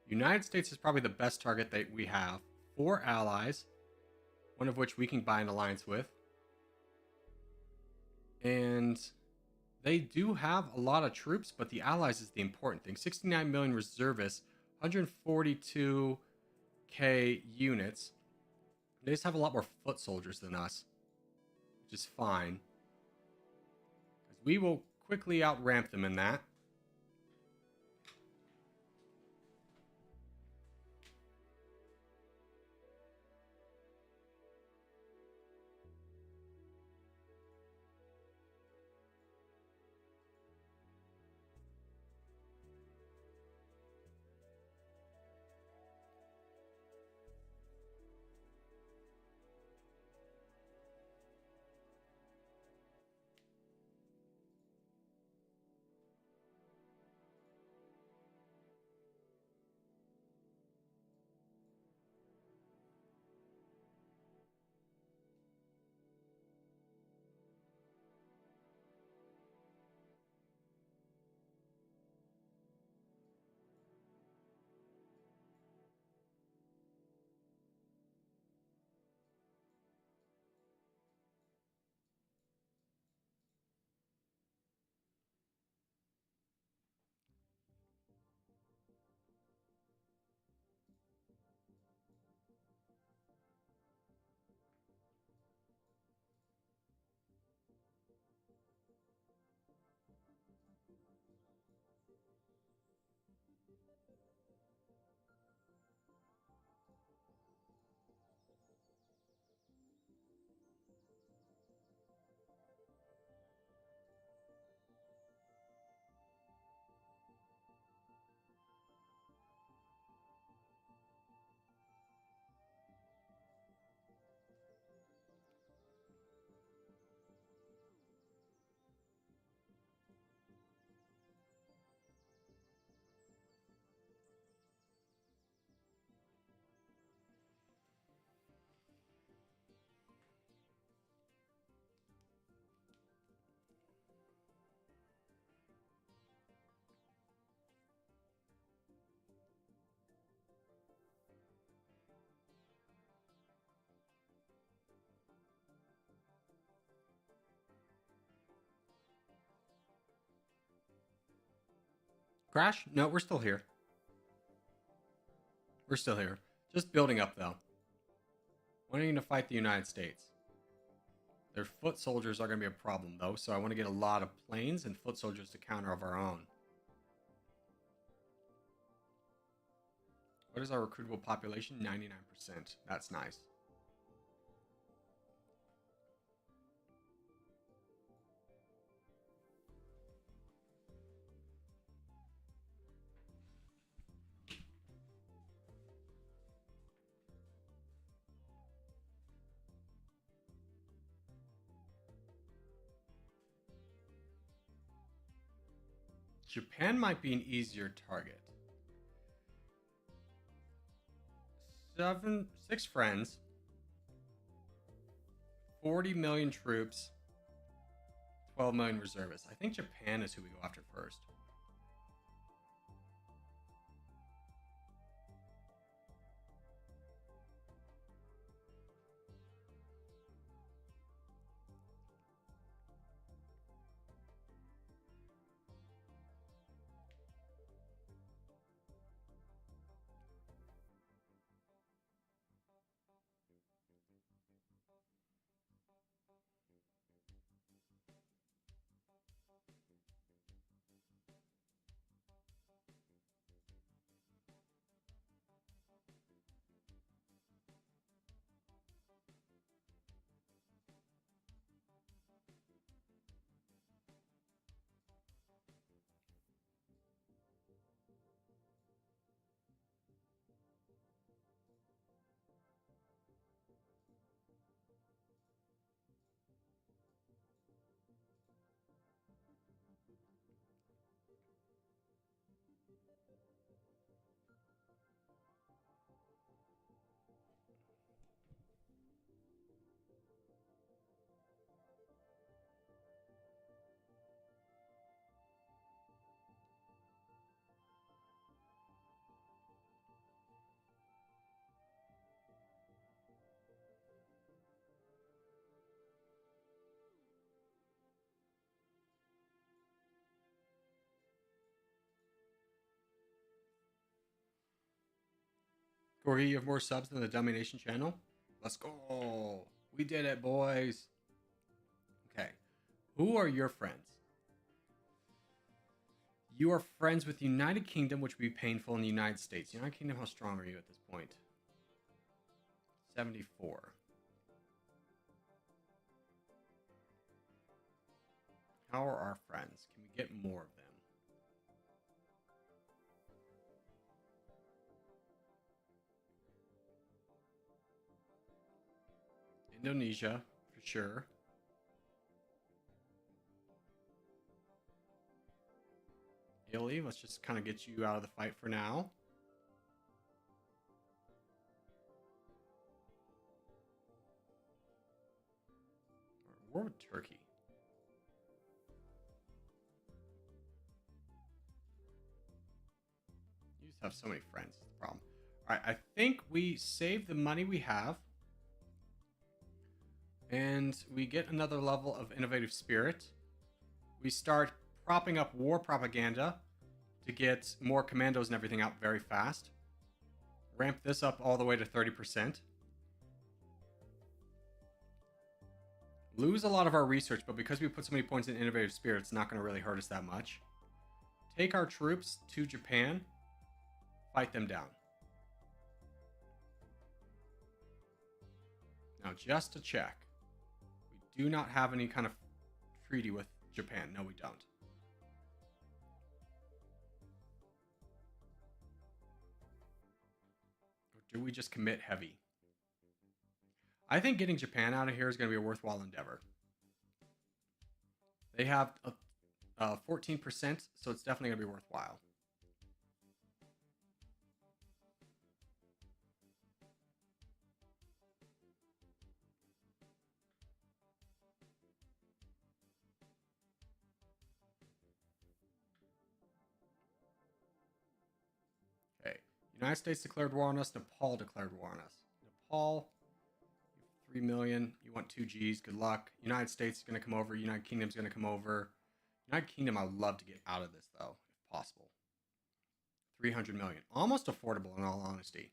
United States is probably the best target that we have. 4 allies, one of which we can buy an alliance with. And they do have a lot of troops, but the allies is the important thing. 69 million reservists, 142k units. They just have a lot more foot soldiers than us, which is fine. Because we will quickly outramp them in that. Crash? No, we're still here. We're still here. Just building up, though. Wanting to fight the United States. Their foot soldiers are going to be a problem, though, so I want to get a lot of planes and foot soldiers to counter of our own. What is our recruitable population? 99%. That's nice. Japan might be an easier target. 6 friends, 40 million troops, 12 million reservists. I think Japan is who we go after first. Corgi, you have more subs than the Dummynation channel? Let's go. We did it, boys. Okay. Who are your friends? You are friends with the United Kingdom, which would be painful in the United States. United Kingdom, how strong are you at this point? 74. How are our friends? Can we get more of them? Indonesia, for sure. Italy, let's just kind of get you out of the fight for now. War with Turkey. You just have so many friends, is the problem. All right, I think we save the money we have. And we get another level of innovative spirit. We start propping up war propaganda to get more commandos and everything out very fast. Ramp this up all the way to 30%. Lose a lot of our research, but because we put so many points in innovative spirit, it's not going to really hurt us that much. Take our troops to Japan. Fight them down. Now, just to check. We do not have any kind of treaty with Japan. No, we don't. Or do we just commit heavy? I think getting Japan out of here is going to be a worthwhile endeavor. They have 14%, so it's definitely going to be worthwhile. Okay. United States declared war on us. Nepal declared war on us. Nepal, 3 million. You want 2 Gs. Good luck. United States is going to come over. United Kingdom's going to come over. United Kingdom, I'd love to get out of this, though, if possible. 300 million. Almost affordable, in all honesty.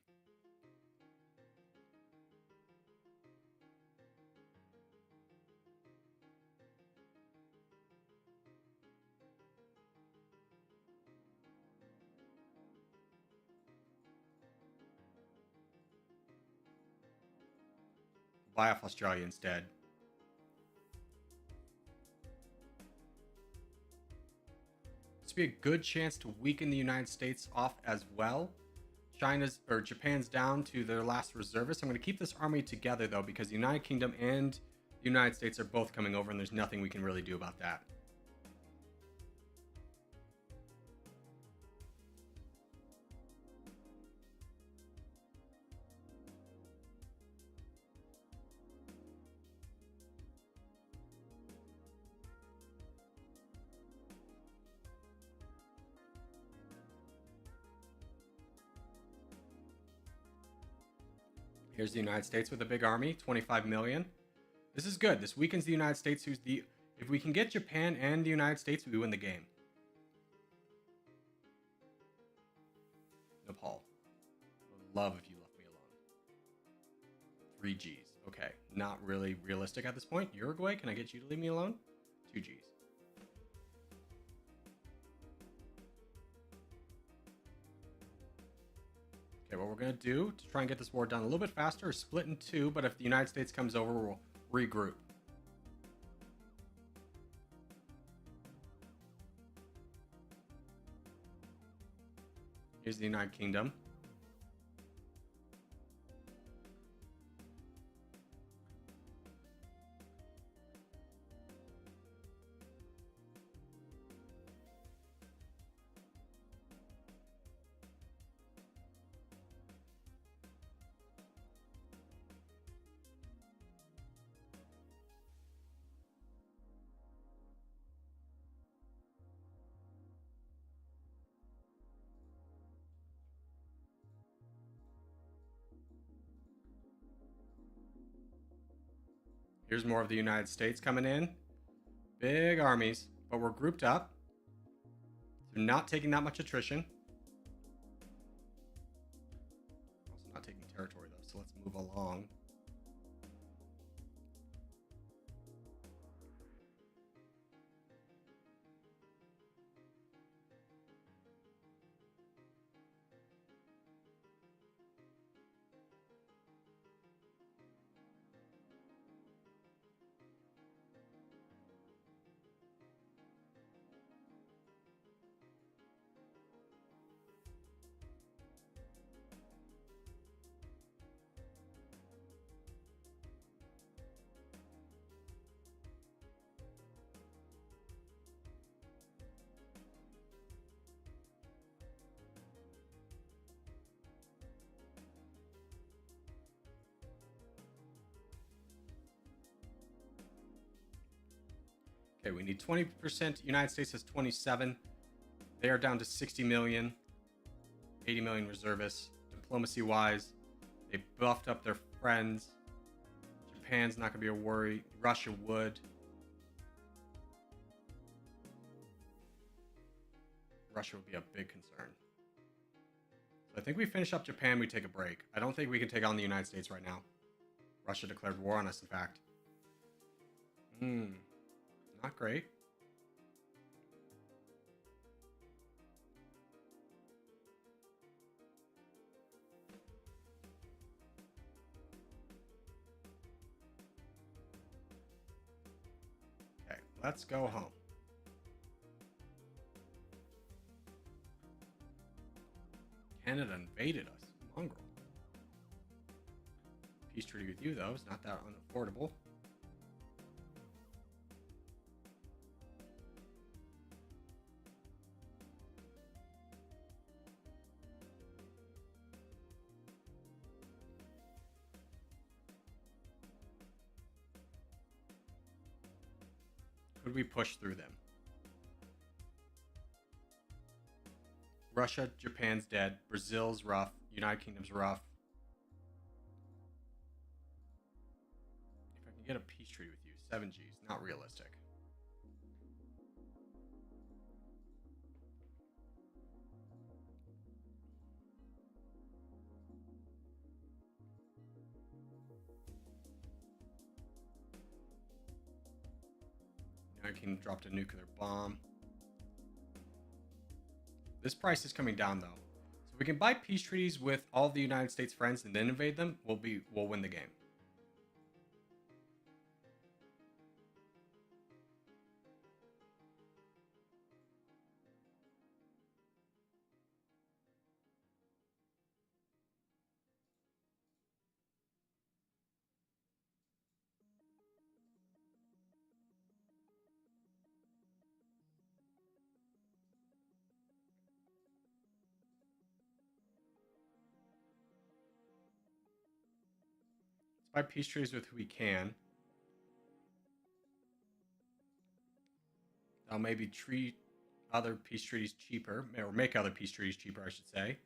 Buy off Australia instead. This would be a good chance to weaken the United States off as well. Japan's down to their last reservists. I'm going to keep this army together though, because the United Kingdom and the United States are both coming over, and there's nothing we can really do about that. Here's the United States with a big army, 25 million. This is good. This weakens the United States, who's the... If we can get Japan and the United States, we win the game. Nepal. Would love if you left me alone. 3 Gs. Okay, not really realistic at this point. Uruguay, can I get you to leave me alone? 2 Gs. Okay, what we're going to do to try and get this war done a little bit faster is split in 2, but if the United States comes over, we'll regroup. Here's the United Kingdom. Here's more of the United States coming in. Big armies, but we're grouped up. So not taking that much attrition. Also not taking territory though, so let's move along. Okay, we need 20%. United States has 27. They are down to 60 million. 80 million reservists. Diplomacy-wise, they buffed up their friends. Japan's not going to be a worry. Russia would. Russia would be a big concern. So I think we finish up Japan, we take a break. I don't think we can take on the United States right now. Russia declared war on us, in fact. Not great. Okay, let's go home. Canada invaded us. Mongrel. Peace treaty with you, though, is not that unaffordable. Could we push through them? Russia, Japan's dead. Brazil's rough. United Kingdom's rough. If I can get a peace treaty with you, 7 Gs, not realistic. United Kingdom dropped a nuclear bomb. This price is coming down though. So if we can buy peace treaties with all the United States friends and then invade them, we'll win the game. Buy peace treaties with who we can. I'll maybe treat other peace treaties cheaper, or make other peace treaties cheaper, I should say.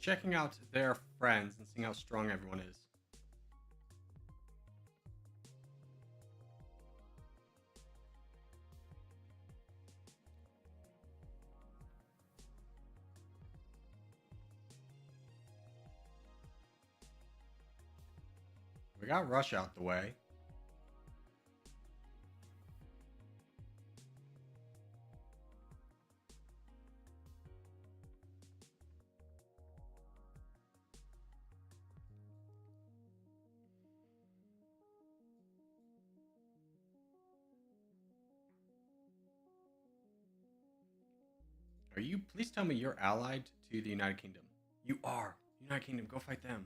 checking out their friends and seeing how strong everyone is. We got Russia out the way. Are you? Please tell me you're allied to the United Kingdom. You are. United Kingdom, go fight them.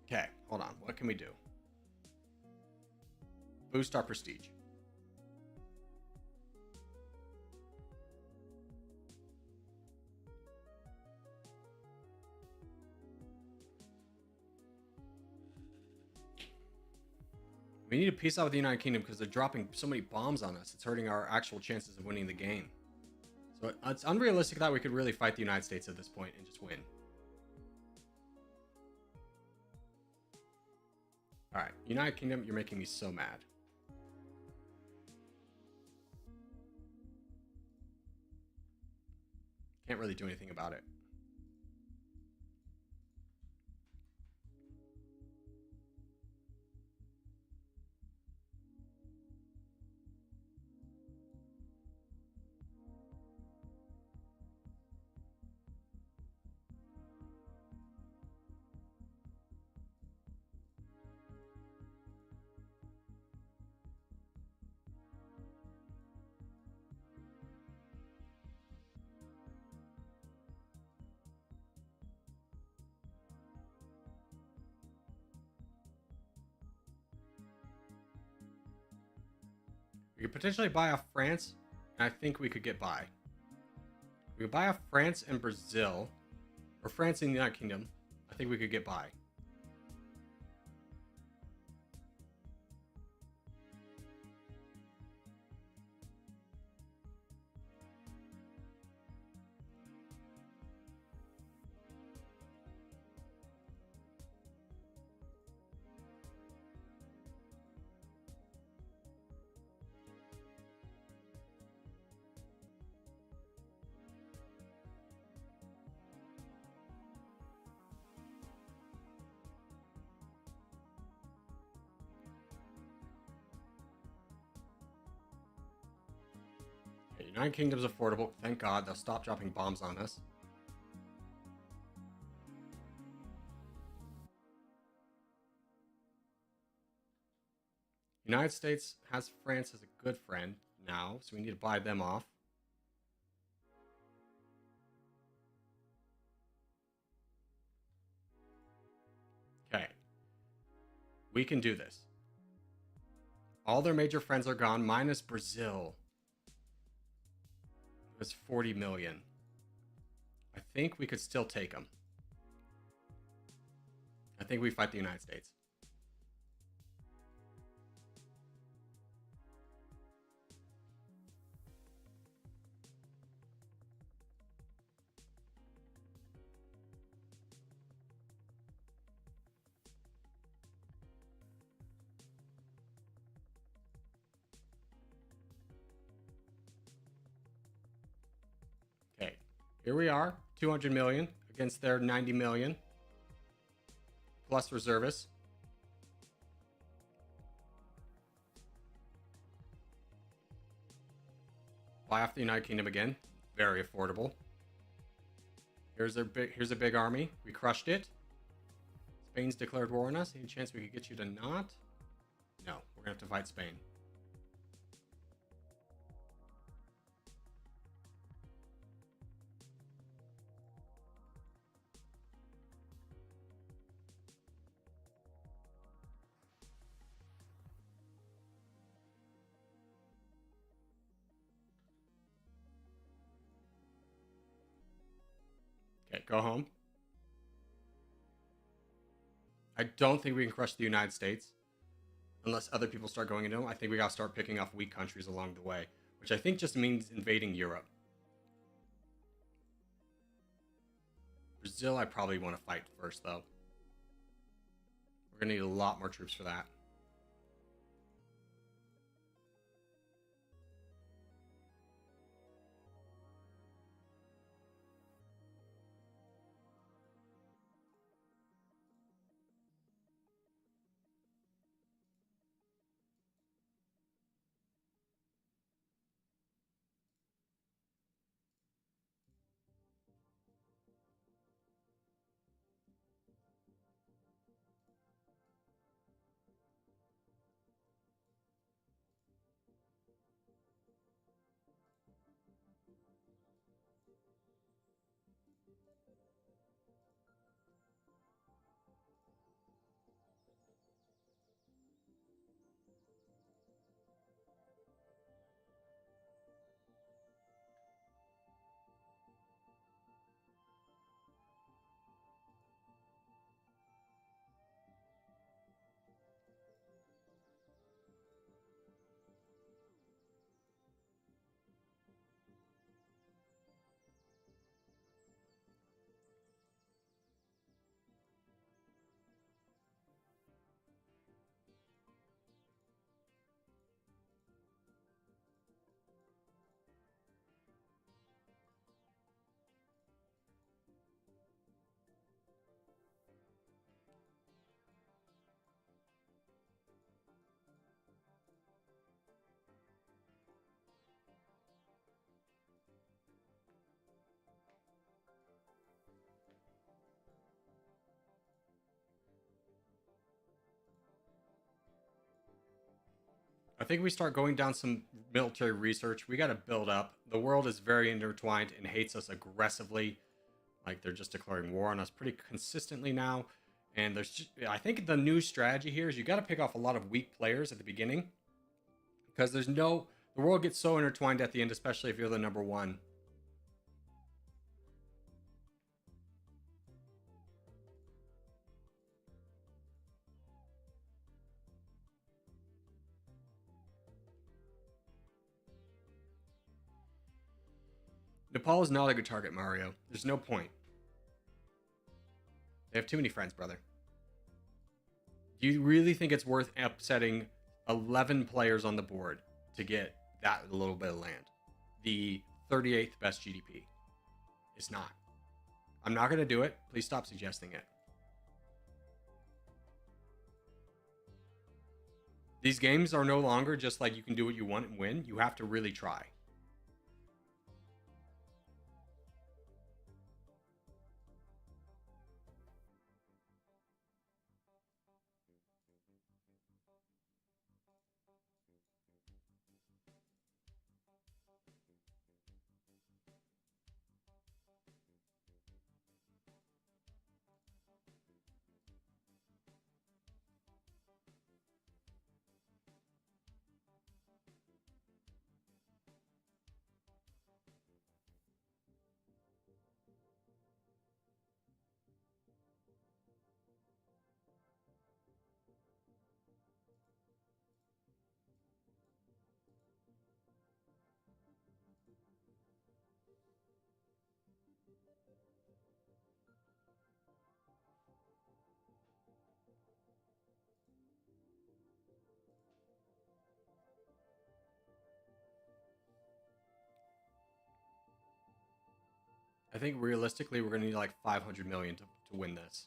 Okay, hold on. What can we do? Boost our prestige. We need to peace out with the United Kingdom because they're dropping so many bombs on us. It's hurting our actual chances of winning the game. So it's unrealistic that we could really fight the United States at this point and just win. Alright, United Kingdom, you're making me so mad. Can't really do anything about it. We could potentially buy off France, and I think we could get by. We could buy off France and Brazil, or France and the United Kingdom. I think we could get by. Okay, United Kingdom's affordable. Thank God. They'll stop dropping bombs on us. United States has France as a good friend now, so we need to buy them off. Okay. We can do this. All their major friends are gone, minus Brazil. It was 40 million. I think we could still take them. I think we fight the United States. Okay, here we are, 200 million against their 90 million, plus reservists. Buy off the United Kingdom again, very affordable. Here's a big army. We crushed it. Spain's declared war on us. Any chance we could get you to not? No, we're gonna have to fight Spain. it. Go home. I don't think we can crush the United States unless other people start going into them. I think we got to start picking off weak countries along the way, which I think just means invading Europe. Brazil, I probably want to fight first, though. We're going to need a lot more troops for that. I think we start going down some military research. We got to build up. The world is very intertwined and hates us aggressively. Like they're just declaring war on us pretty consistently now. And there's just, I think the new strategy here is you got to pick off a lot of weak players at the beginning because the world gets so intertwined at the end, especially if you're the number one. Nepal is not a good target, Mario. There's no point. They have too many friends, brother. Do you really think it's worth upsetting 11 players on the board to get that little bit of land? The 38th best GDP. It's not. I'm not going to do it. Please stop suggesting it. These games are no longer just like you can do what you want and win. You have to really try. I think realistically, we're going to need like 500 million to win this.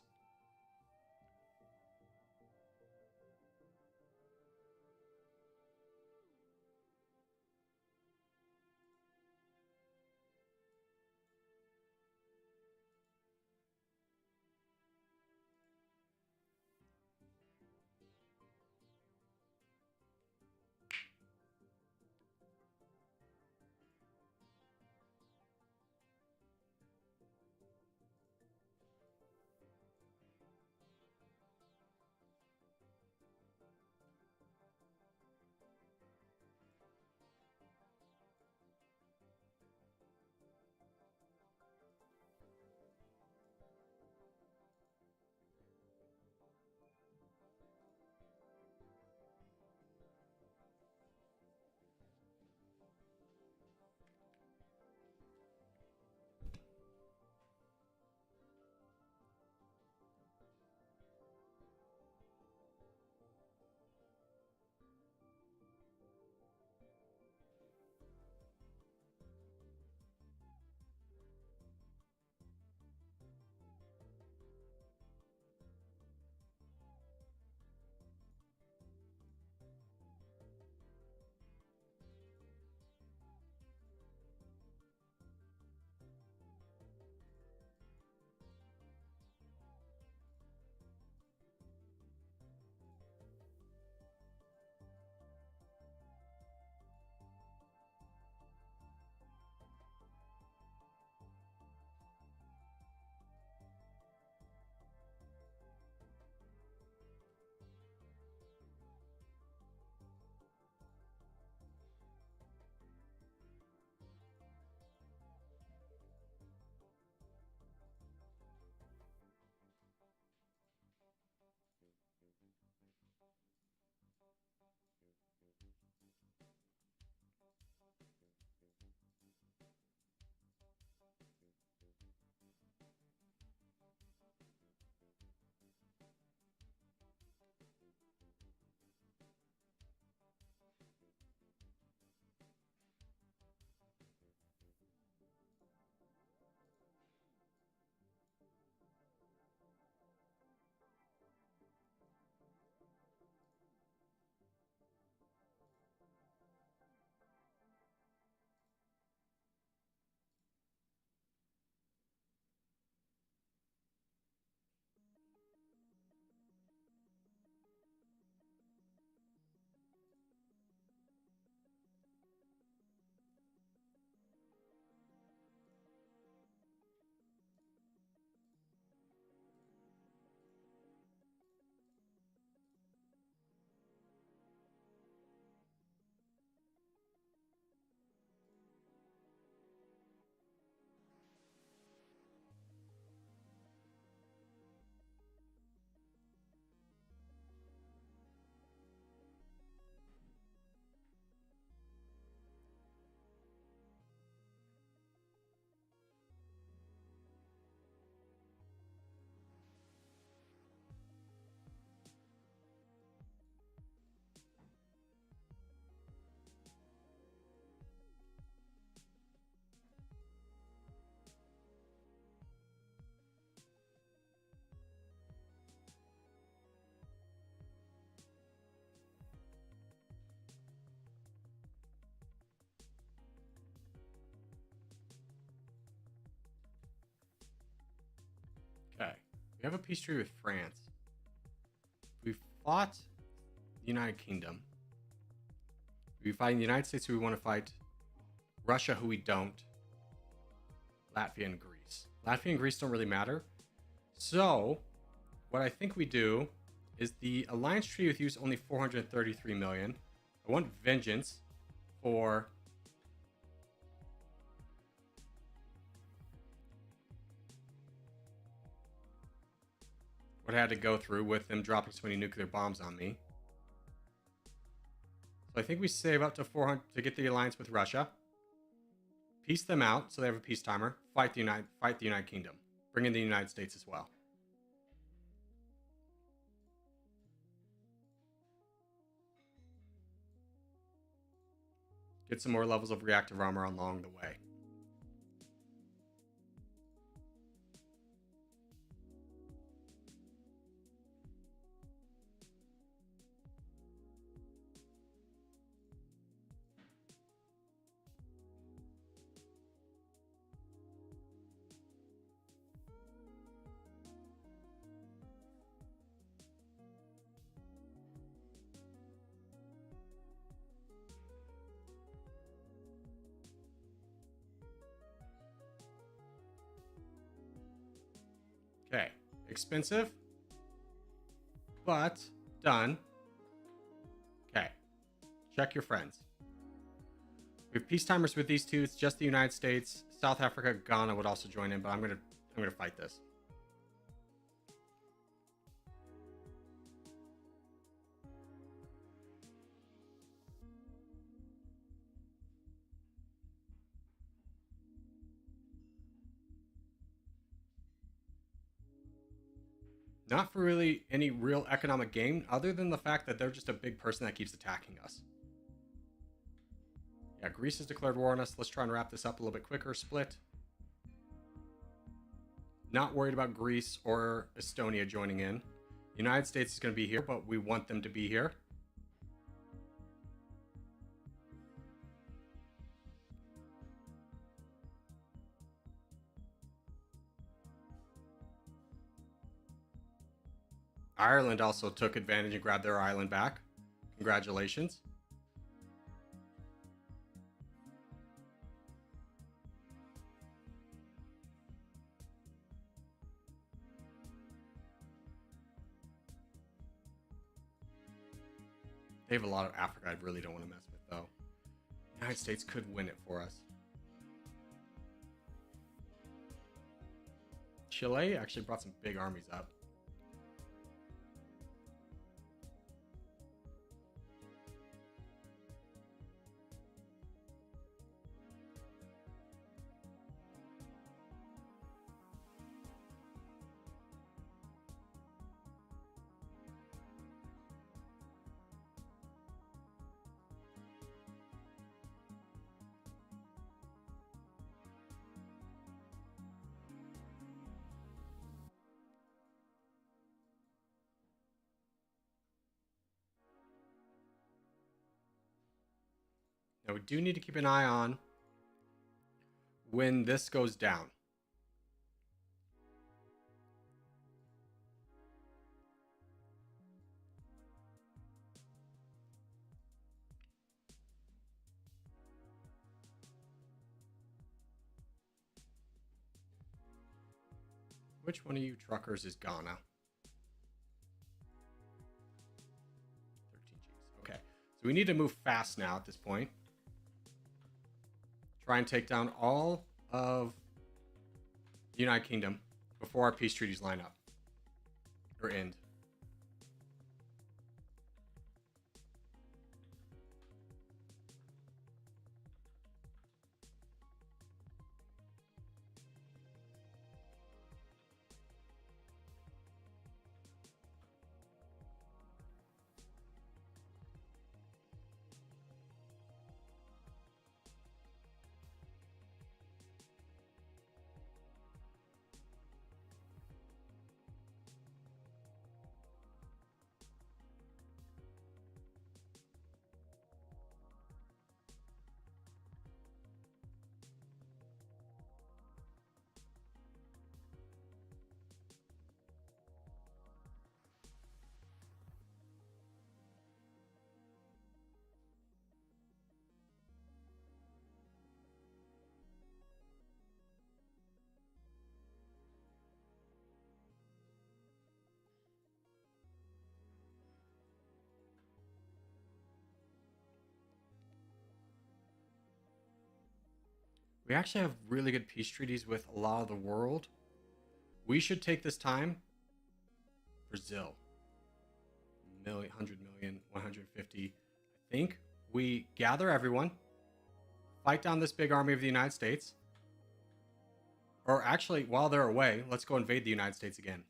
We have a peace treaty with France. We fought the United Kingdom. We fight the United States, who we want to fight. Russia, who we don't. Latvia and Greece. Latvia and Greece don't really matter. So, what I think we do is the alliance treaty with you is only 433 million. I want vengeance for what I had to go through with them dropping so many nuclear bombs on me. So I think we save up to 400 to get the alliance with Russia. Peace them out so they have a peace timer. Fight the United Kingdom. Bring in the United States as well. Get some more levels of reactive armor along the way. Okay, expensive, but done. Okay, check your friends. We have peace timers with these two. It's just the United States. South Africa, Ghana would also join in, but I'm gonna fight this. Not for really any real economic gain, other than the fact that they're just a big person that keeps attacking us. Yeah, Greece has declared war on us. Let's try and wrap this up a little bit quicker. Split. Not worried about Greece or Estonia joining in. The United States is going to be here, but we want them to be here. Ireland also took advantage and grabbed their island back. Congratulations. They have a lot of Africa I really don't want to mess with, though. The United States could win it for us. Chile actually brought some big armies up. Now we do need to keep an eye on when this goes down. Which one of you truckers is Ghana? 13 Gs. Okay. So we need to move fast now at this point. Try and take down all of the United Kingdom before our peace treaties line up. Or end. We actually have really good peace treaties with a lot of the world. We should take this time. Brazil. Million, 100 million, 150. I think we gather everyone, fight down this big army of the United States. Or actually, while they're away, let's go invade the United States again.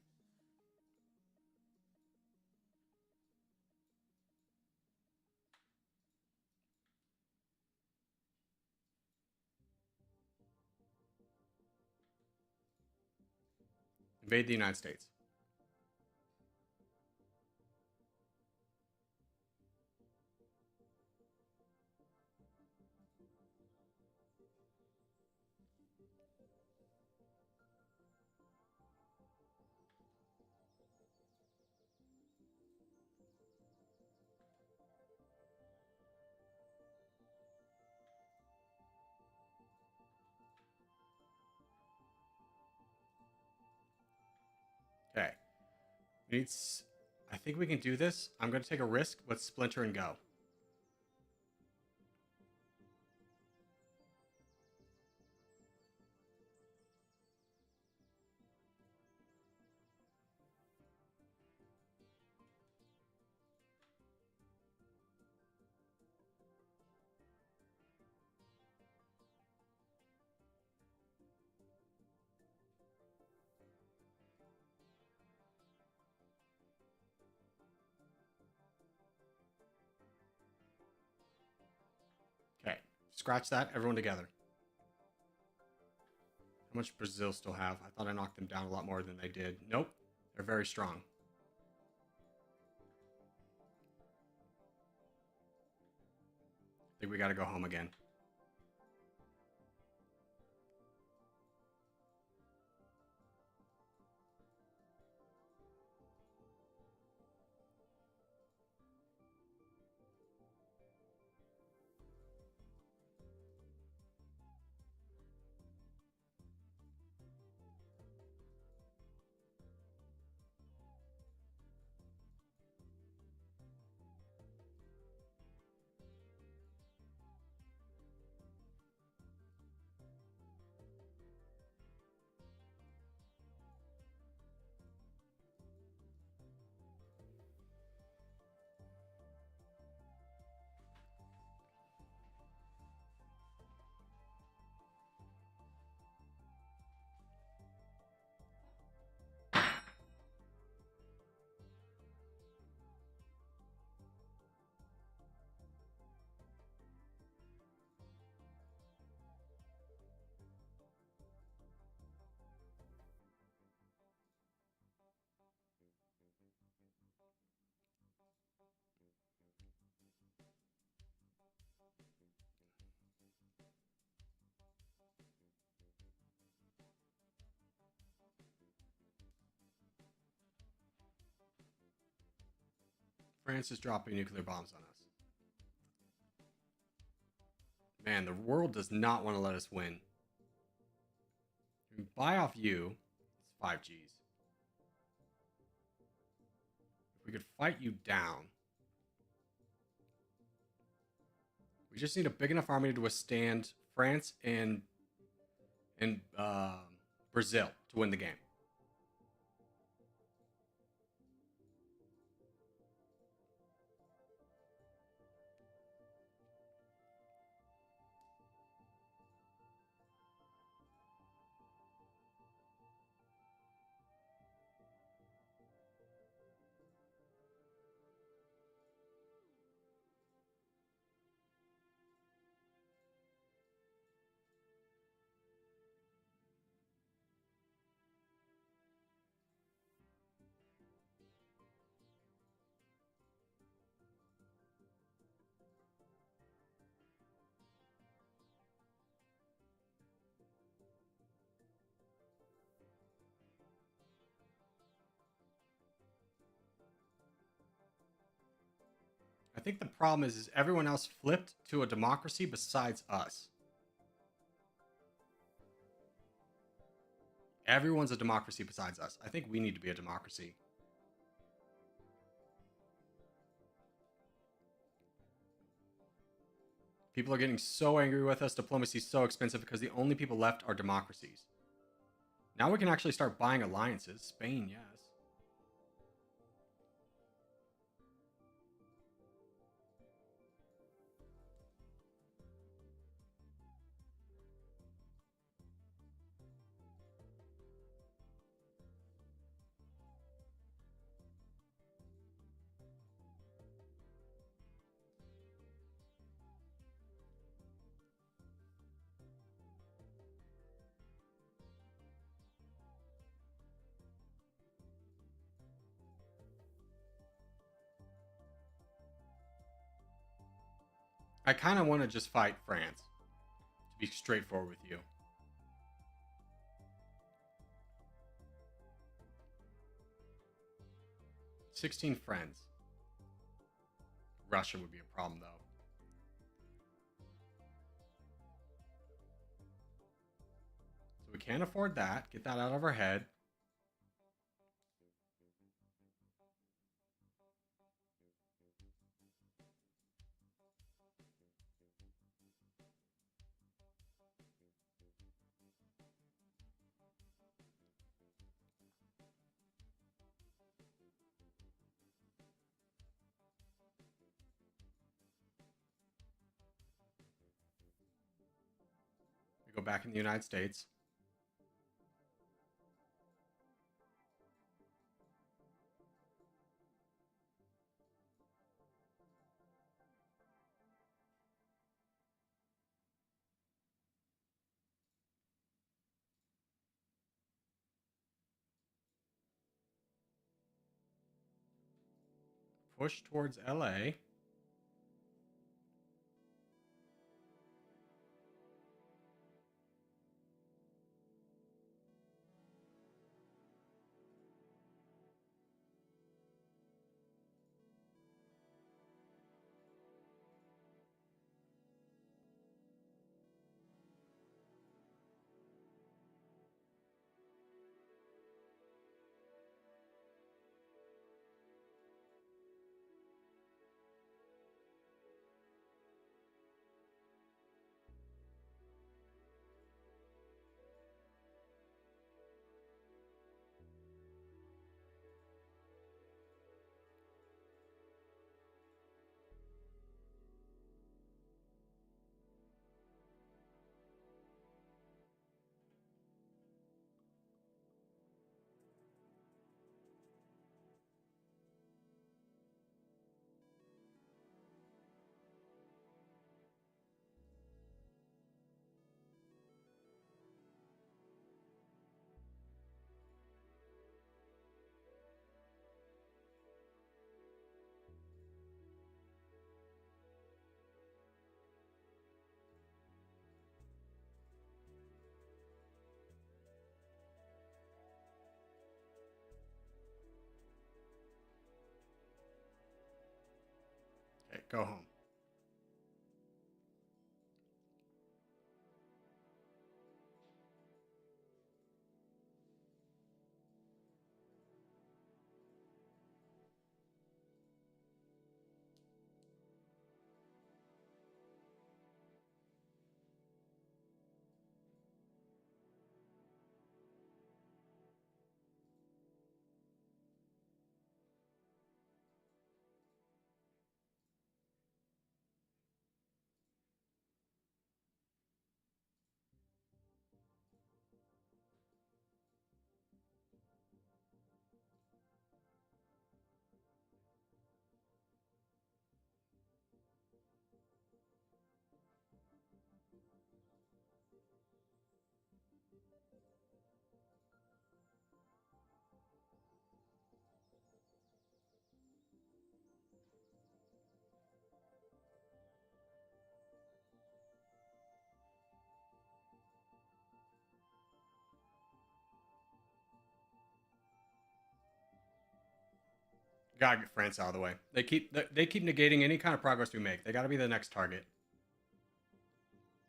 Invade the United States. Okay. I think we can do this. I'm going to take a risk. Let's splinter and go. Okay. Scratch that. Everyone together. How much Brazil still have? I thought I knocked them down a lot more than they did. Nope. They're very strong. I think we got to go home again. France is dropping nuclear bombs on us. Man, the world does not want to let us win. We can buy off you. It's 5 Gs. If we could fight you down. We just need a big enough army to withstand France and Brazil to win the game. I think the problem is everyone else flipped to a democracy besides us. Everyone's a democracy besides us. I think we need to be a democracy. People are getting so angry with us. Diplomacy is so expensive because the only people left are democracies. Now we can actually start buying alliances. Spain, yes. I kind of want to just fight France, to be straightforward with you. 16 friends. Russia would be a problem, though. So we can't afford that. Get that out of our head. We go back in the United States. Push towards LA. Okay, go home. Gotta get France out of the way. They keep negating any kind of progress we make. They gotta be the next target.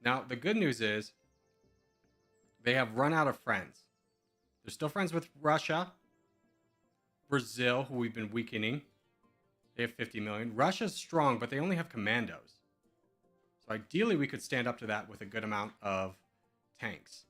Now, the good news is they have run out of friends. They're still friends with Russia, Brazil, who we've been weakening. They have 50 million. Russia's strong, but they only have commandos. So ideally, we could stand up to that with a good amount of tanks.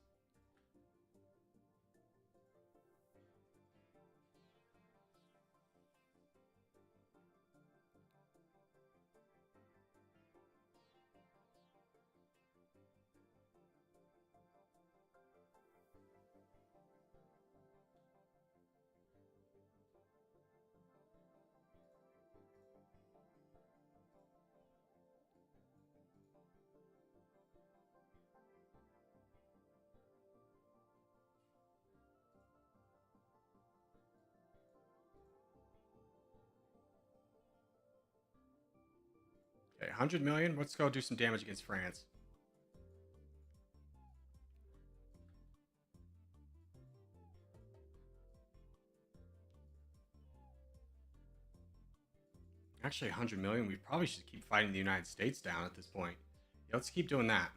Okay, 100 million. Let's go do some damage against France. Actually, 100 million. We probably should keep fighting the United States down at this point. Yeah, let's keep doing that.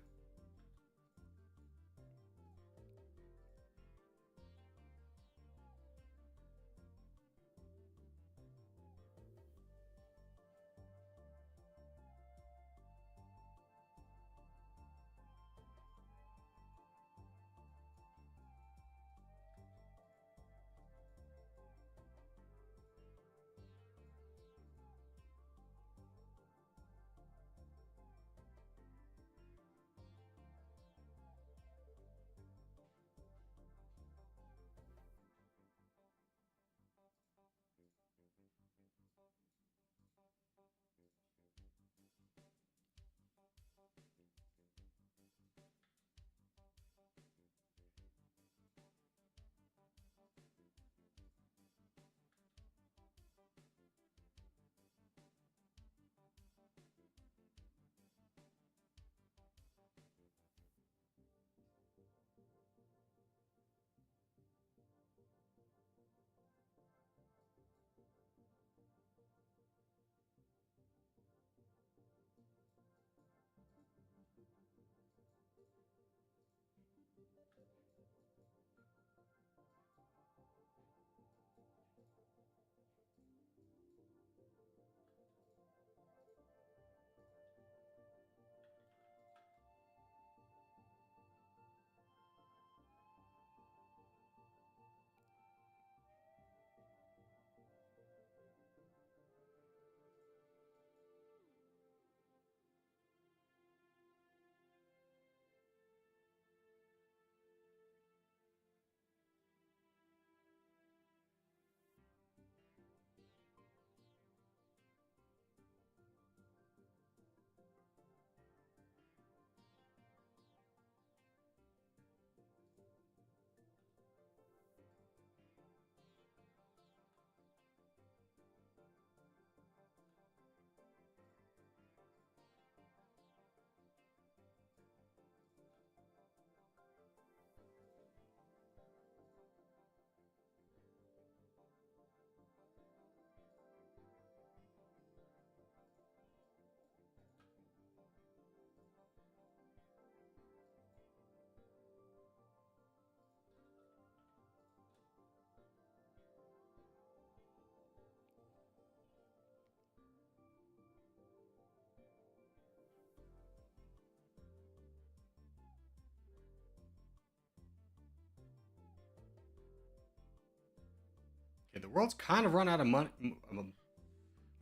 Okay, the world's kind of run out of money.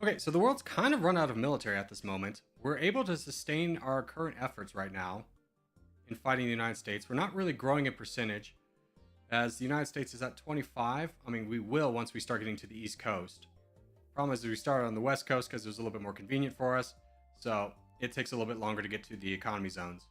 Okay, so the world's kind of run out of military at this moment. We're able to sustain our current efforts right now in fighting the United States. We're not really growing in percentage, as the United States is at 25. I mean, we will once we start getting to the East Coast. Problem is we started on the West Coast because it was a little bit more convenient for us. So it takes a little bit longer to get to the economy zones.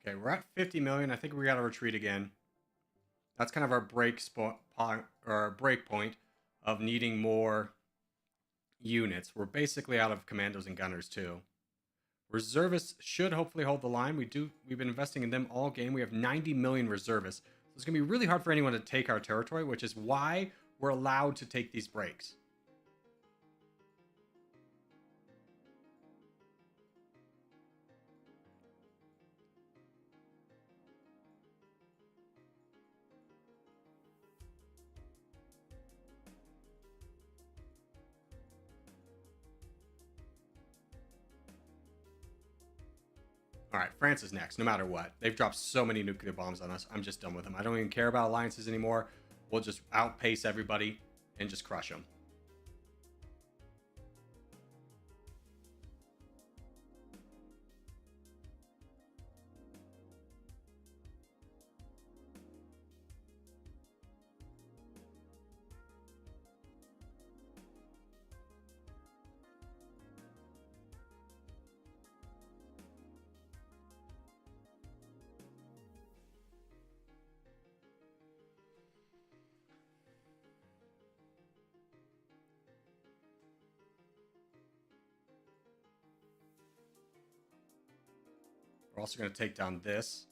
Okay, we're at 50 million. I think we got to retreat again. That's kind of our break point of needing more units. We're basically out of commandos and gunners too. Reservists should hopefully hold the line. We've been investing in them all game. We have 90 million reservists. So it's going to be really hard for anyone to take our territory, which is why we're allowed to take these breaks. All right, France is next, no matter what. They've dropped so many nuclear bombs on us. I'm just done with them. I don't even care about alliances anymore. We'll just outpace everybody and just crush them. We're also going to take down this.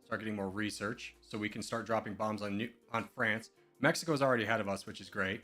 Start getting more research so we can start dropping bombs on France. Mexico's already ahead of us, which is great.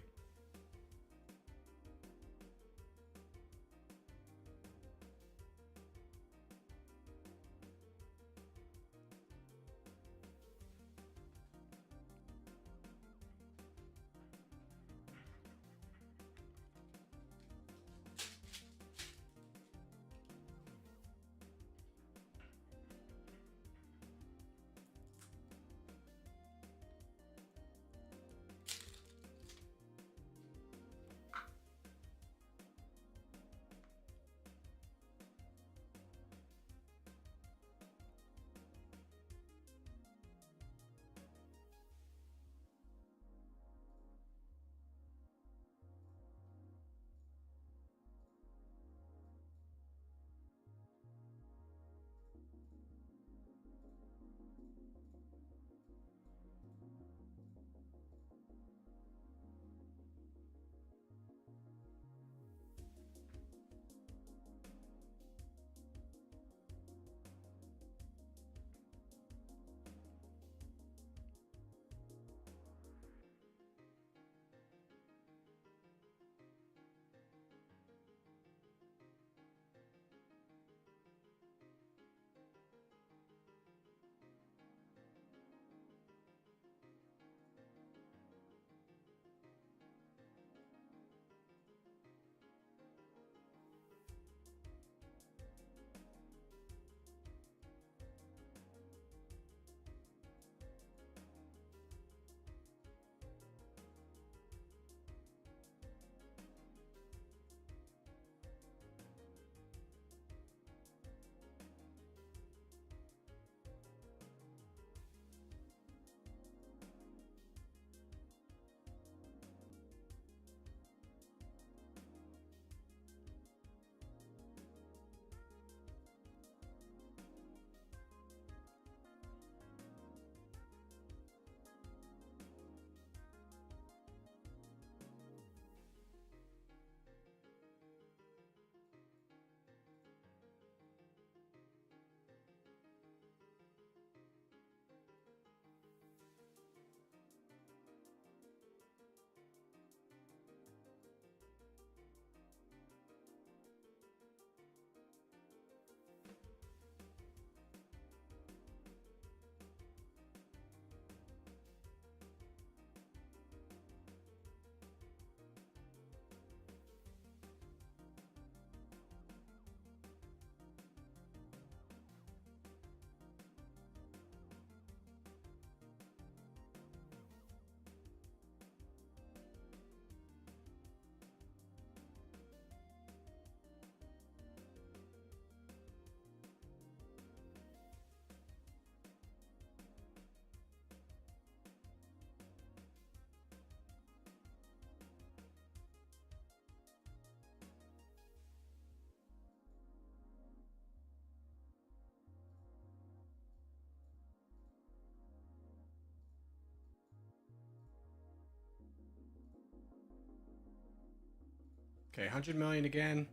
Okay, 100 million again.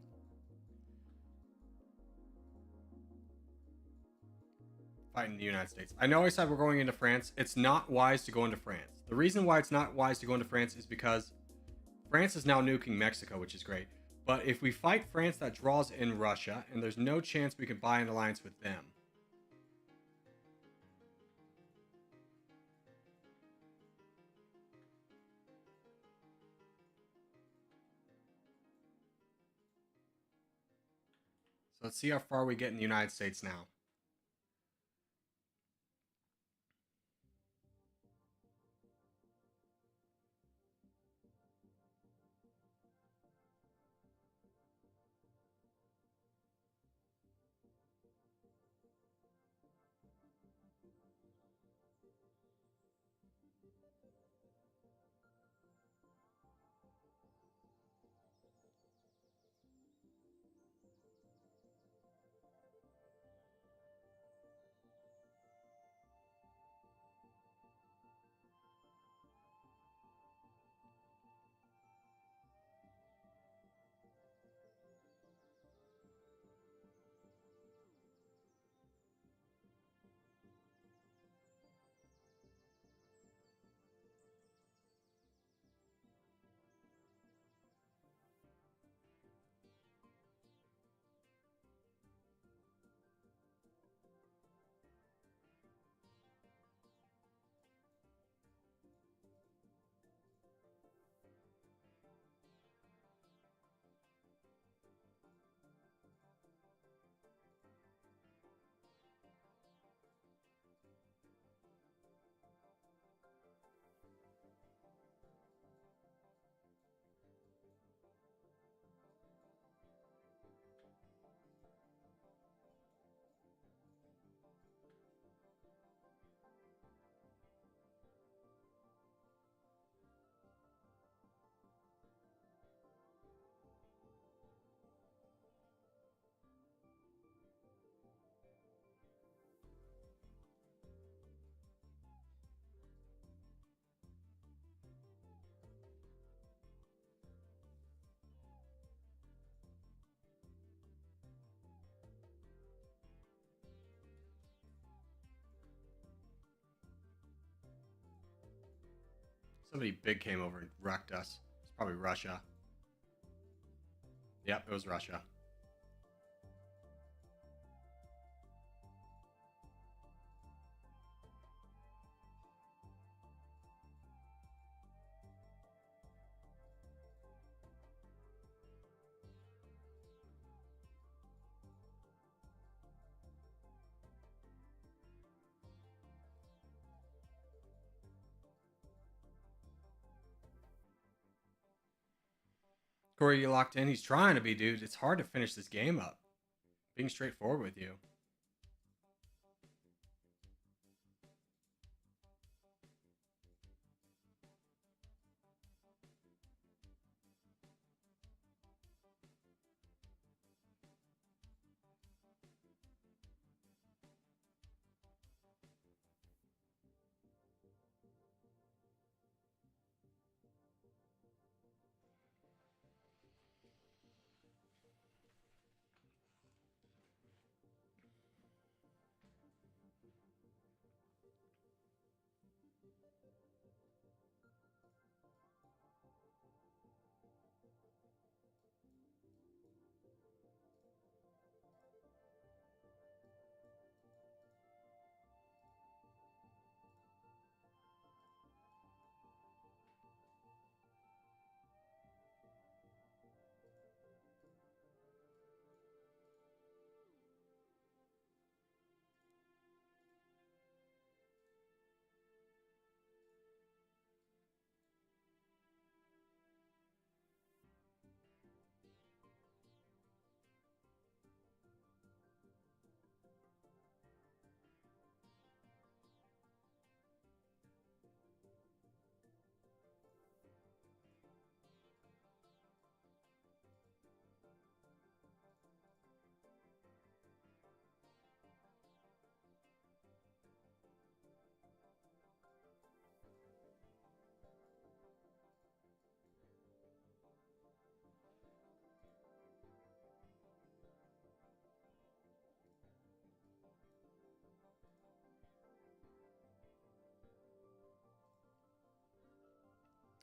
Fighting the United States. I know I said we're going into France. It's not wise to go into France. The reason why it's not wise to go into France is because France is now nuking Mexico, which is great. But if we fight France, that draws in Russia, and there's no chance we can buy an alliance with them. So let's see how far we get in the United States now. Somebody big came over and wrecked us. It's probably Russia. Yep, it was Russia. Corey, you locked in? He's trying to be, dude. It's hard to finish this game up. Being straightforward with you.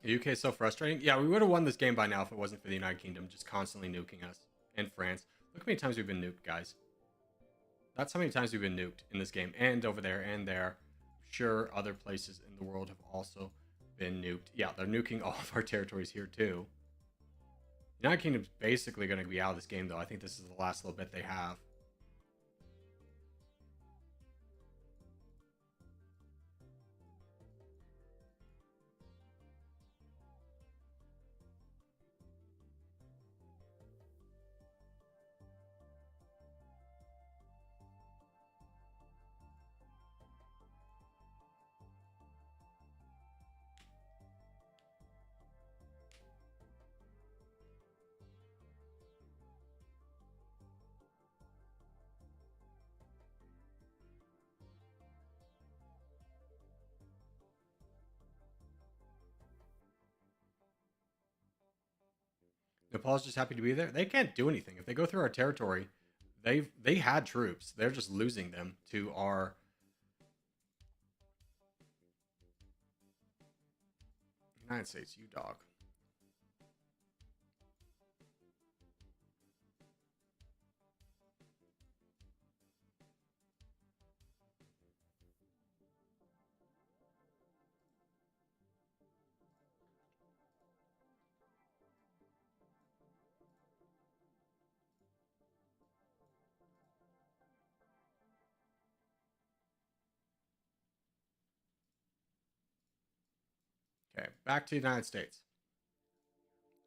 The UK is so frustrating. Yeah, we would have won this game by now if it wasn't for the United Kingdom just constantly nuking us. And France. Look how many times we've been nuked, guys. That's how many times we've been nuked in this game. And over there and there. I'm sure other places in the world have also been nuked. Yeah, they're nuking all of our territories here too. The United Kingdom's basically going to be out of this game, though. I think this is the last little bit they have. Nepal's just happy to be there. They can't do anything. If they go through our territory, they had troops. They're just losing them to our United States, you dog. Okay, back to the United States.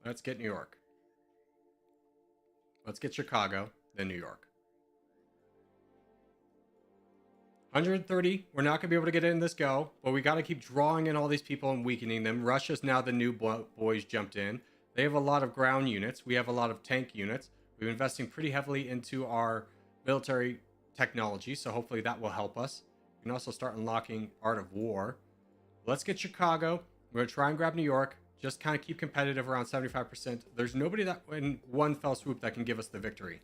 Let's get New York. Let's get Chicago, then New York. 130. We're not going to be able to get in this go, but we got to keep drawing in all these people and weakening them. Russia's now the new boys jumped in. They have a lot of ground units. We have a lot of tank units. We've been investing pretty heavily into our military technology, so hopefully that will help us. We can also start unlocking Art of War. Let's get Chicago. We're going to try and grab New York. Just kind of keep competitive around 75%. There's nobody that in one fell swoop that can give us the victory.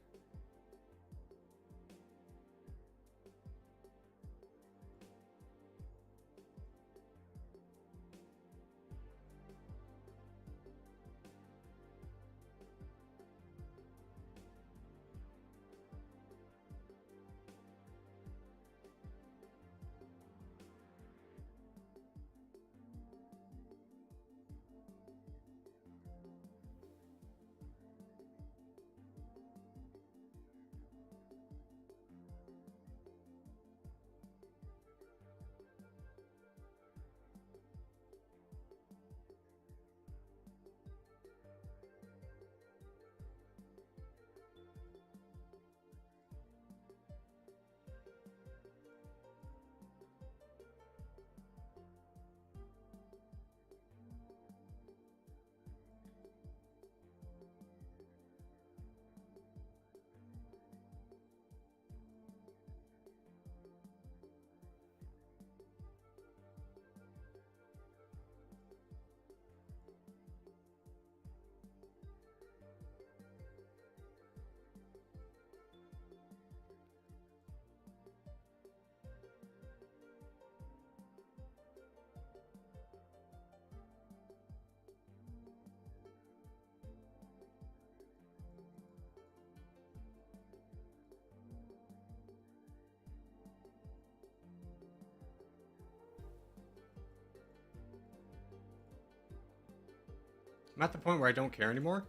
I'm at the point where I don't care anymore.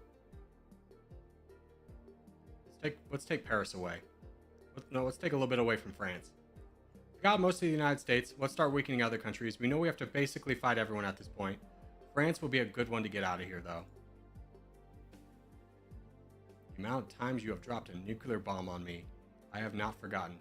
Let's take Paris away. Let's take a little bit away from France. We got most of the United States. Let's start weakening other countries. We know we have to basically fight everyone at this point. France will be a good one to get out of here, though. The amount of times you have dropped a nuclear bomb on me, I have not forgotten.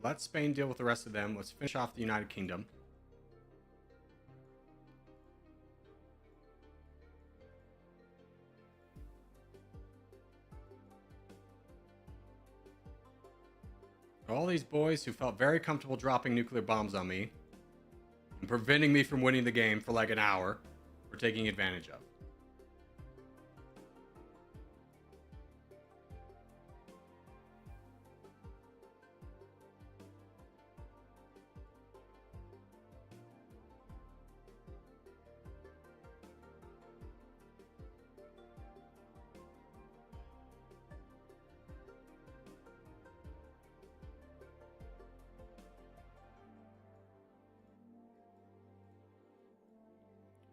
Let Spain deal with the rest of them. Let's finish off the United Kingdom. All these boys who felt very comfortable dropping nuclear bombs on me and preventing me from winning the game for like an hour, we're taking advantage of.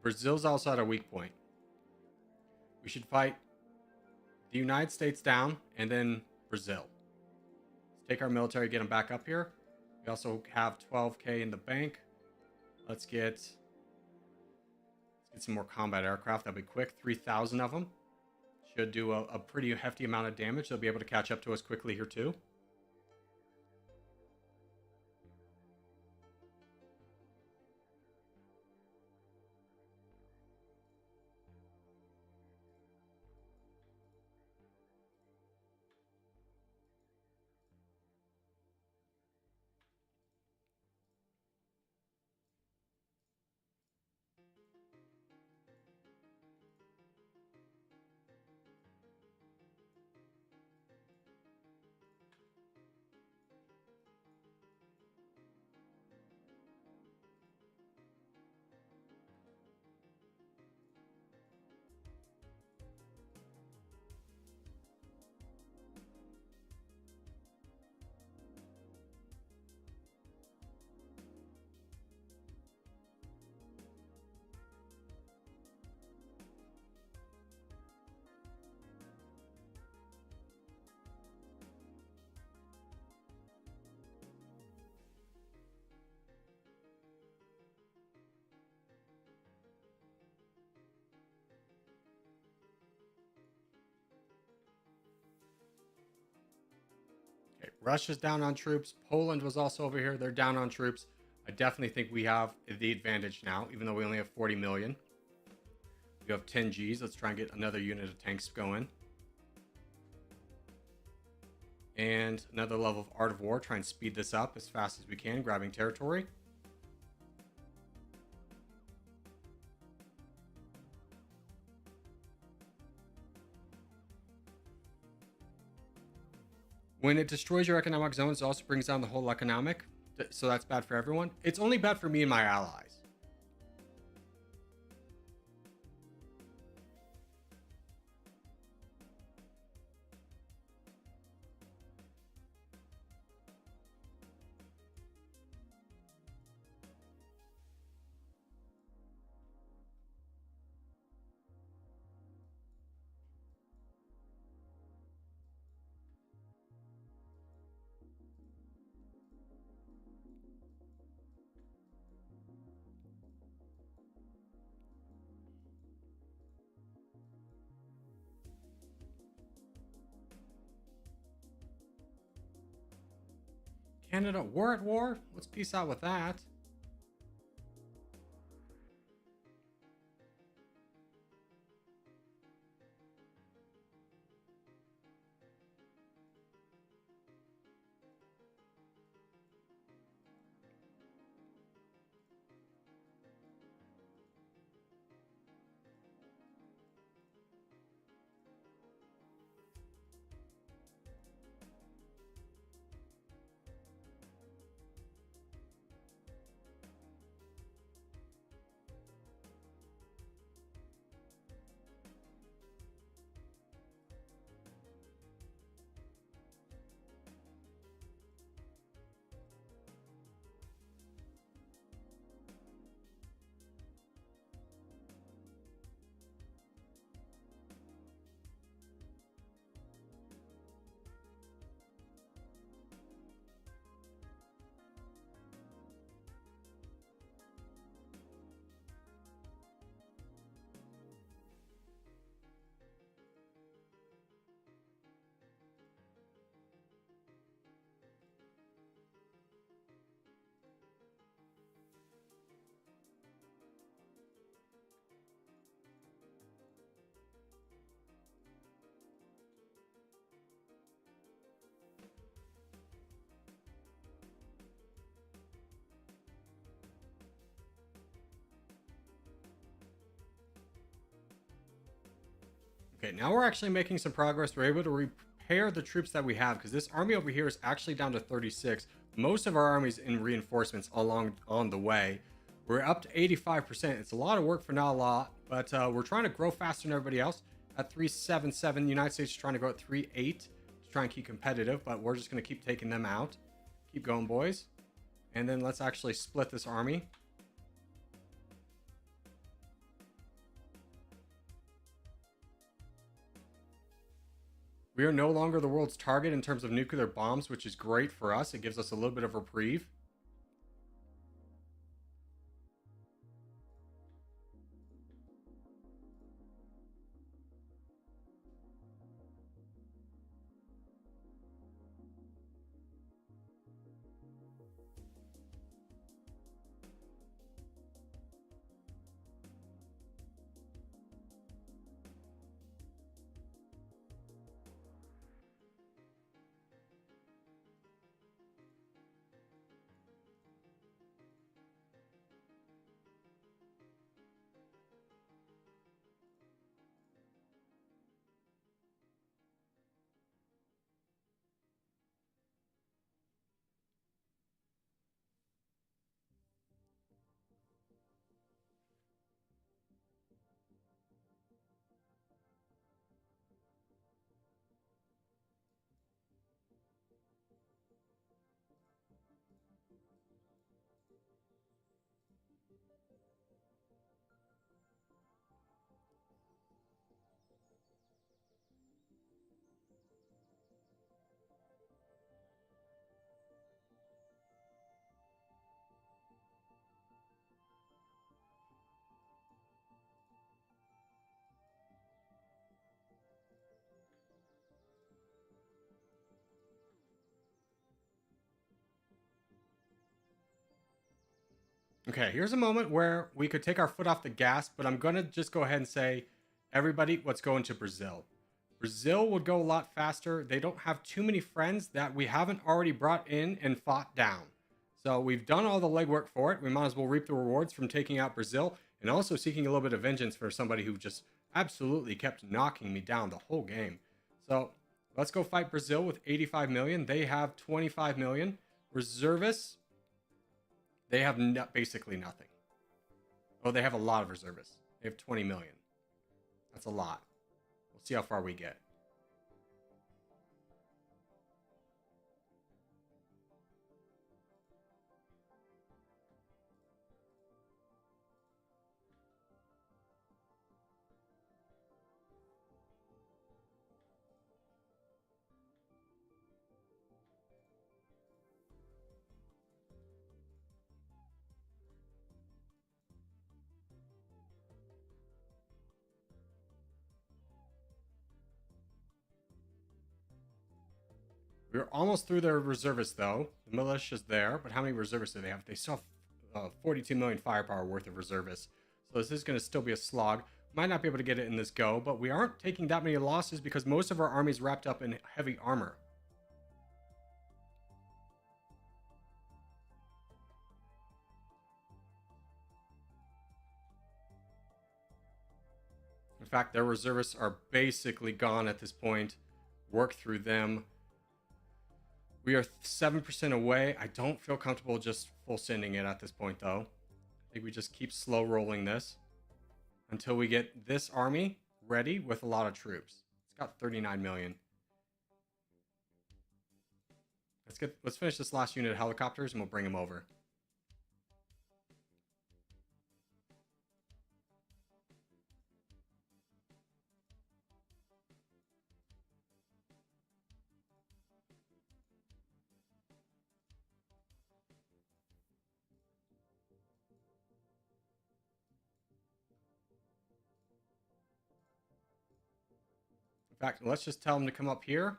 Brazil's also at a weak point. We should fight the United States down and then Brazil. Let's take our military, get them back up here. We also have 12K in the bank. Let's get some more combat aircraft. That'll be quick. 3,000 of them. Should do a pretty hefty amount of damage. They'll be able to catch up to us quickly here too. Okay, Russia's down on troops. Poland was also over here. They're down on troops. I definitely think we have the advantage now, even though we only have 40 million. We have 10 Gs. Let's try and get another unit of tanks going. And another level of Art of War. Try and speed this up as fast as we can, grabbing territory. When it destroys your economic zones, it also brings down the whole economic. So that's bad for everyone. It's only bad for me and my allies. Canada, we're at war. Let's peace out with that. Okay, now we're actually making some progress. We're able to repair the troops that we have, because this army over here is actually down to 36. Most of our army's in reinforcements on the way. We're up to 85%. It's a lot of work for not a lot, but we're trying to grow faster than everybody else. At 377, the United States is trying to go at 38 to try and keep competitive, but we're just going to keep taking them out. Keep going, boys. And then let's actually split this army. We are no longer the world's target in terms of nuclear bombs, which is great for us. It gives us a little bit of reprieve. Okay, here's a moment where we could take our foot off the gas, but I'm going to just go ahead and say, everybody, let's go into Brazil. Brazil would go a lot faster. They don't have too many friends that we haven't already brought in and fought down. So we've done all the legwork for it. We might as well reap the rewards from taking out Brazil and also seeking a little bit of vengeance for somebody who just absolutely kept knocking me down the whole game. So let's go fight Brazil with 85 million. They have 25 million. Reservists, they have basically nothing. Oh, they have a lot of reservists. They have 20 million. That's a lot. We'll see how far we get. We're almost through their reservists, though. The militia's there, but how many reservists do they have? They still have 42 million firepower worth of reservists. So this is going to still be a slog. Might not be able to get it in this go, but we aren't taking that many losses because most of our army's wrapped up in heavy armor. In fact, their reservists are basically gone at this point. Work through them. We are 7% away. I don't feel comfortable just full sending it at this point, though. I think we just keep slow rolling this until we get this army ready with a lot of troops. It's got 39 million. Let's finish this last unit of helicopters and we'll bring them over. In fact, let's just tell them to come up here.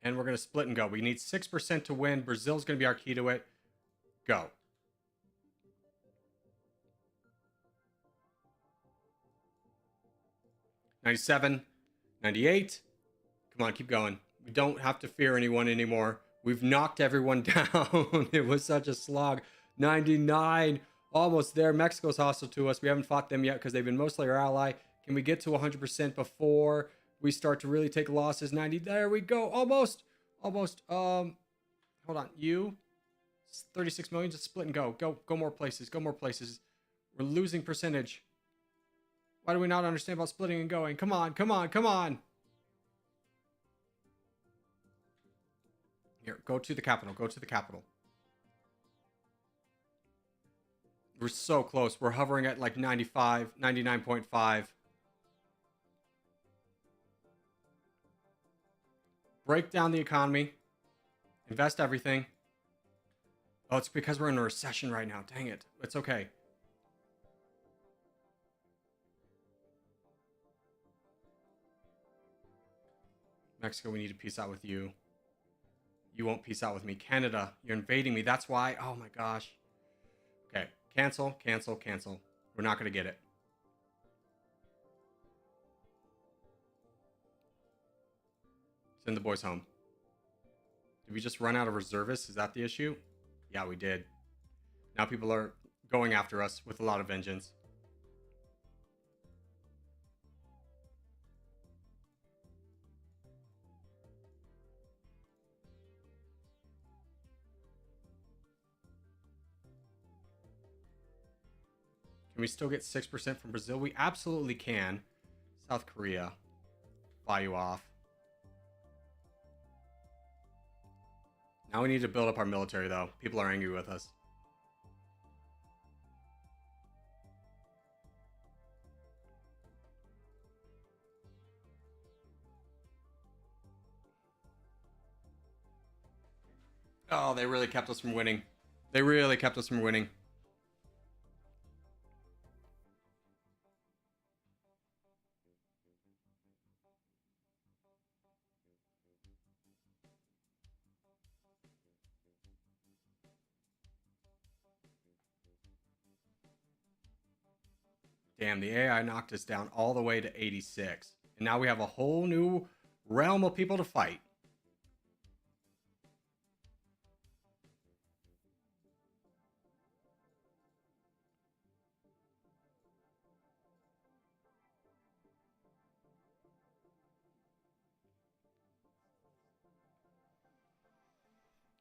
And we're going to split and go. We need 6% to win. Brazil's going to be our key to it. Go. $97, $98. Come on, keep going. We don't have to fear anyone anymore. We've knocked everyone down. It was such a slog. $99. Almost there. Mexico's hostile to us. We haven't fought them yet because they've been mostly our ally. Can we get to 100% before we start to really take losses? 90. There we go. Almost. Hold on. You 36 million. Just split and go. Go more places. Go more places. We're losing percentage. Why do we not understand about splitting and going? Come on. Here, go to the capital. We're so close. We're hovering at like 95, 99.5. Break down the economy. Invest everything. Oh, it's because we're in a recession right now. Dang it. It's okay. Mexico, we need to peace out with you. You won't peace out with me. Canada, you're invading me. That's why. Oh my gosh. Okay. Cancel. We're not going to get it. Send the boys home. Did we just run out of reservists? Is that the issue? Yeah, we did. Now people are going after us with a lot of vengeance. Can we still get 6% from Brazil? We absolutely can. South Korea. Fly you off. Now we need to build up our military, though. People are angry with us. Oh, they really kept us from winning. Damn, the AI knocked us down all the way to 86. And now we have a whole new realm of people to fight.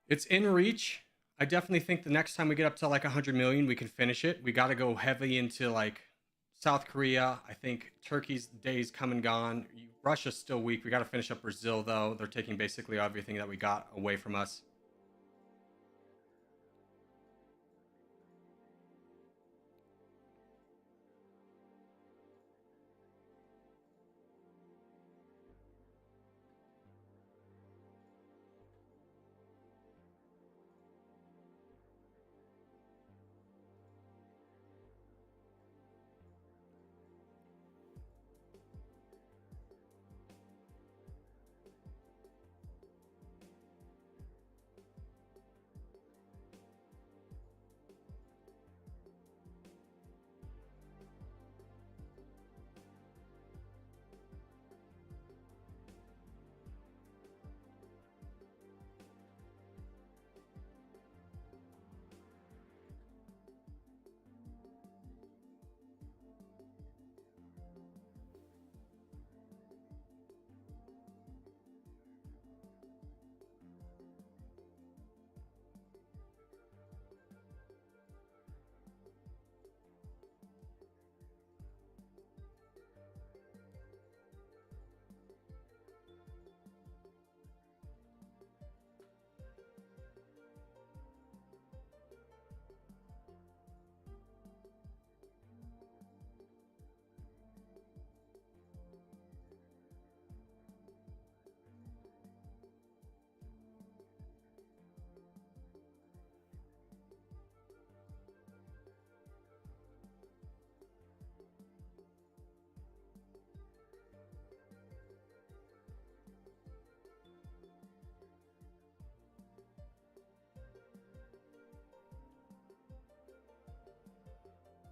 It's in reach. I definitely think the next time we get up to like 100 million, we can finish it. We got to go heavy into like South Korea. I think Turkey's days come and gone. Russia's still weak. We got to finish up Brazil, though. They're taking basically everything that we got away from us.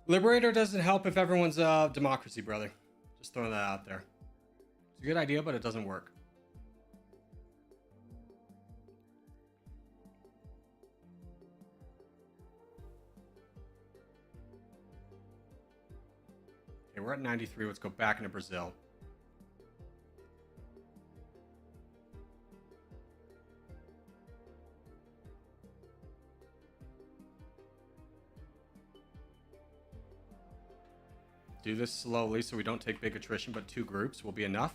Liberator doesn't help if everyone's democracy, brother. Just throwing that out there. It's a good idea, but it doesn't work. Okay, Okay, we're at 93. Let's go back into Brazil. Do this slowly so we don't take big attrition, but 2 groups will be enough.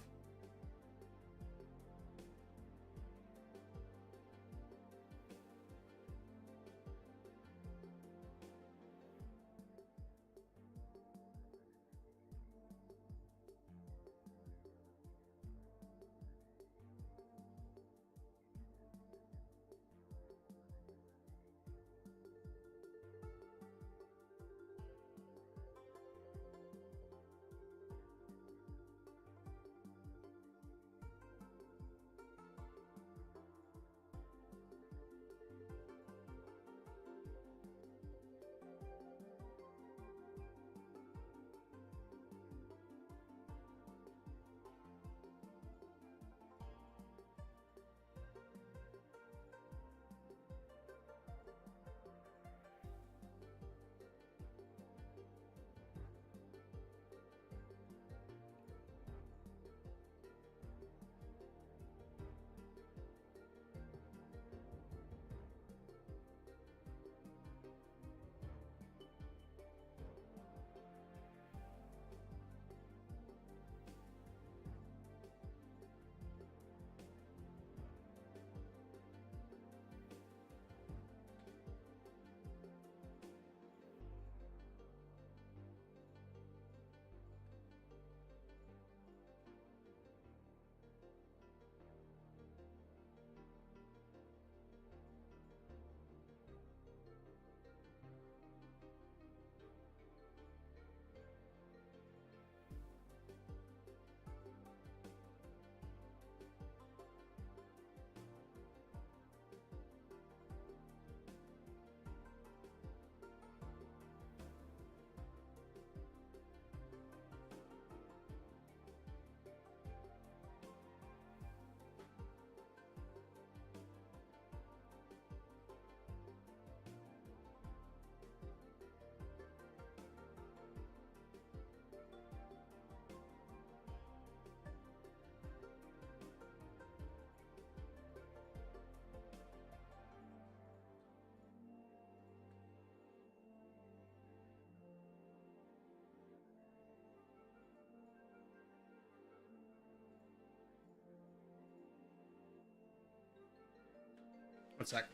One sec.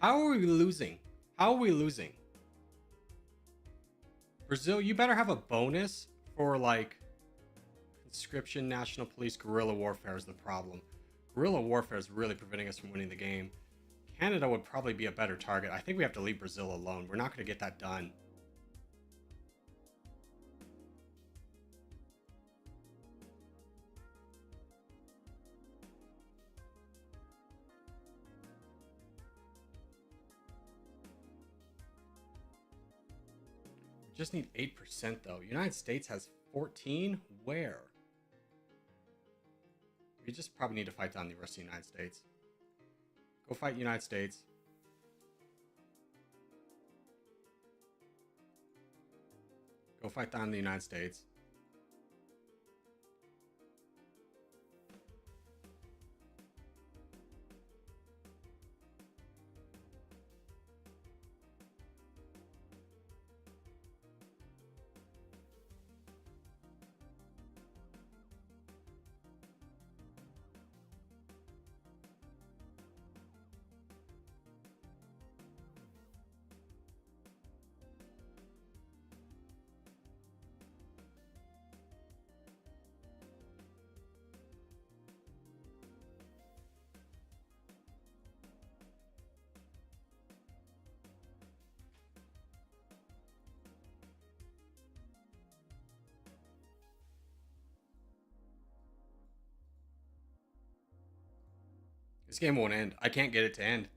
How are we losing? How are we losing? Brazil, you better have a bonus for like conscription, national police, guerrilla warfare is the problem. Guerrilla warfare is really preventing us from winning the game. Canada would probably be a better target. I think we have to leave Brazil alone. We're not going to get that done. We just need 8% though. United States has 14. Where? We just probably need to fight down the rest of the United States. Go fight United States. Go fight down the United States. This game won't end. I can't get it to end.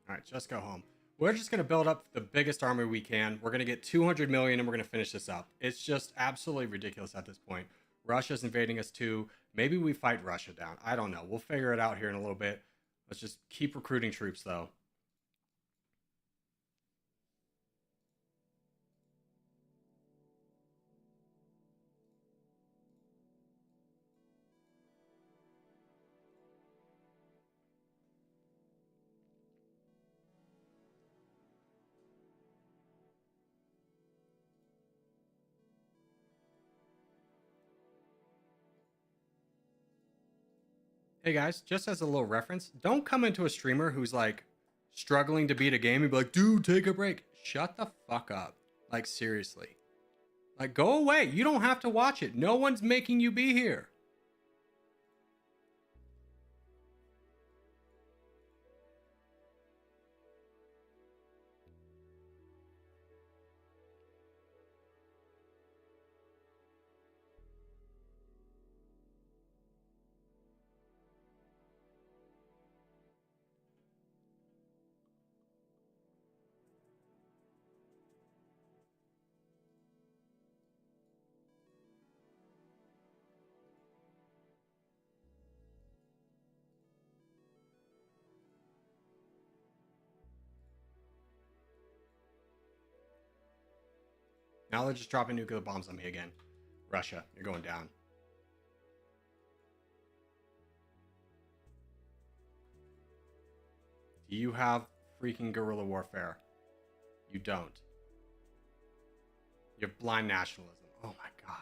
All right, just go home. We're just going to build up the biggest army we can. We're going to get 200 million and we're going to finish this up. It's just absolutely ridiculous at this point. Russia's invading us too. Maybe we fight Russia down. I don't know. We'll figure it out here in a little bit. Let's just keep recruiting troops though. Hey guys, just as a little reference, don't come into a streamer who's like struggling to beat a game and be like, dude, take a break. Shut the fuck up. Like, seriously. Like, go away. You don't have to watch it. No one's making you be here. Now they're just dropping nuclear bombs on me again. Russia, you're going down. Do you have freaking guerrilla warfare? You don't. You have blind nationalism. Oh my god.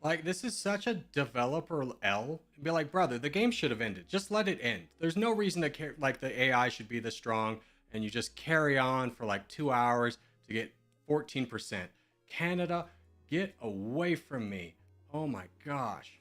Like, this is such a developer L. Be like, brother, the game should have ended. Just let it end. There's no reason to care. Like, the AI should be this strong, and you just carry on for like 2 hours to get 14%. Canada, get away from me. Oh my gosh.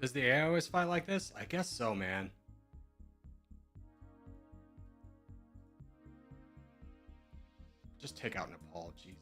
Does the AI always fight like this? I guess so, man. Just take out Nepal, Jesus.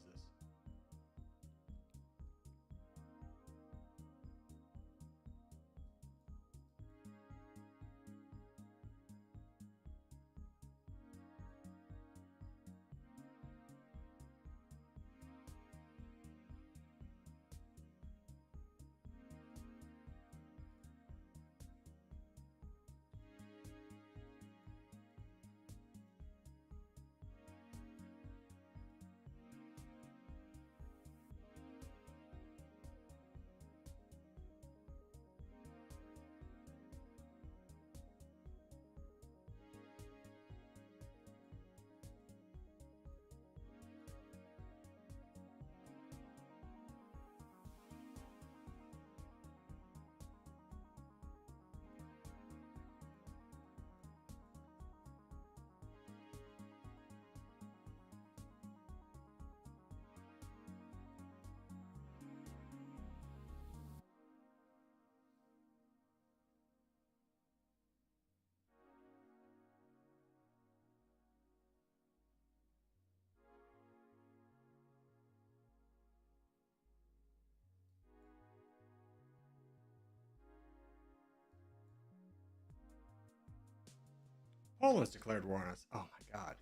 Poland's declared war on us. Oh my god.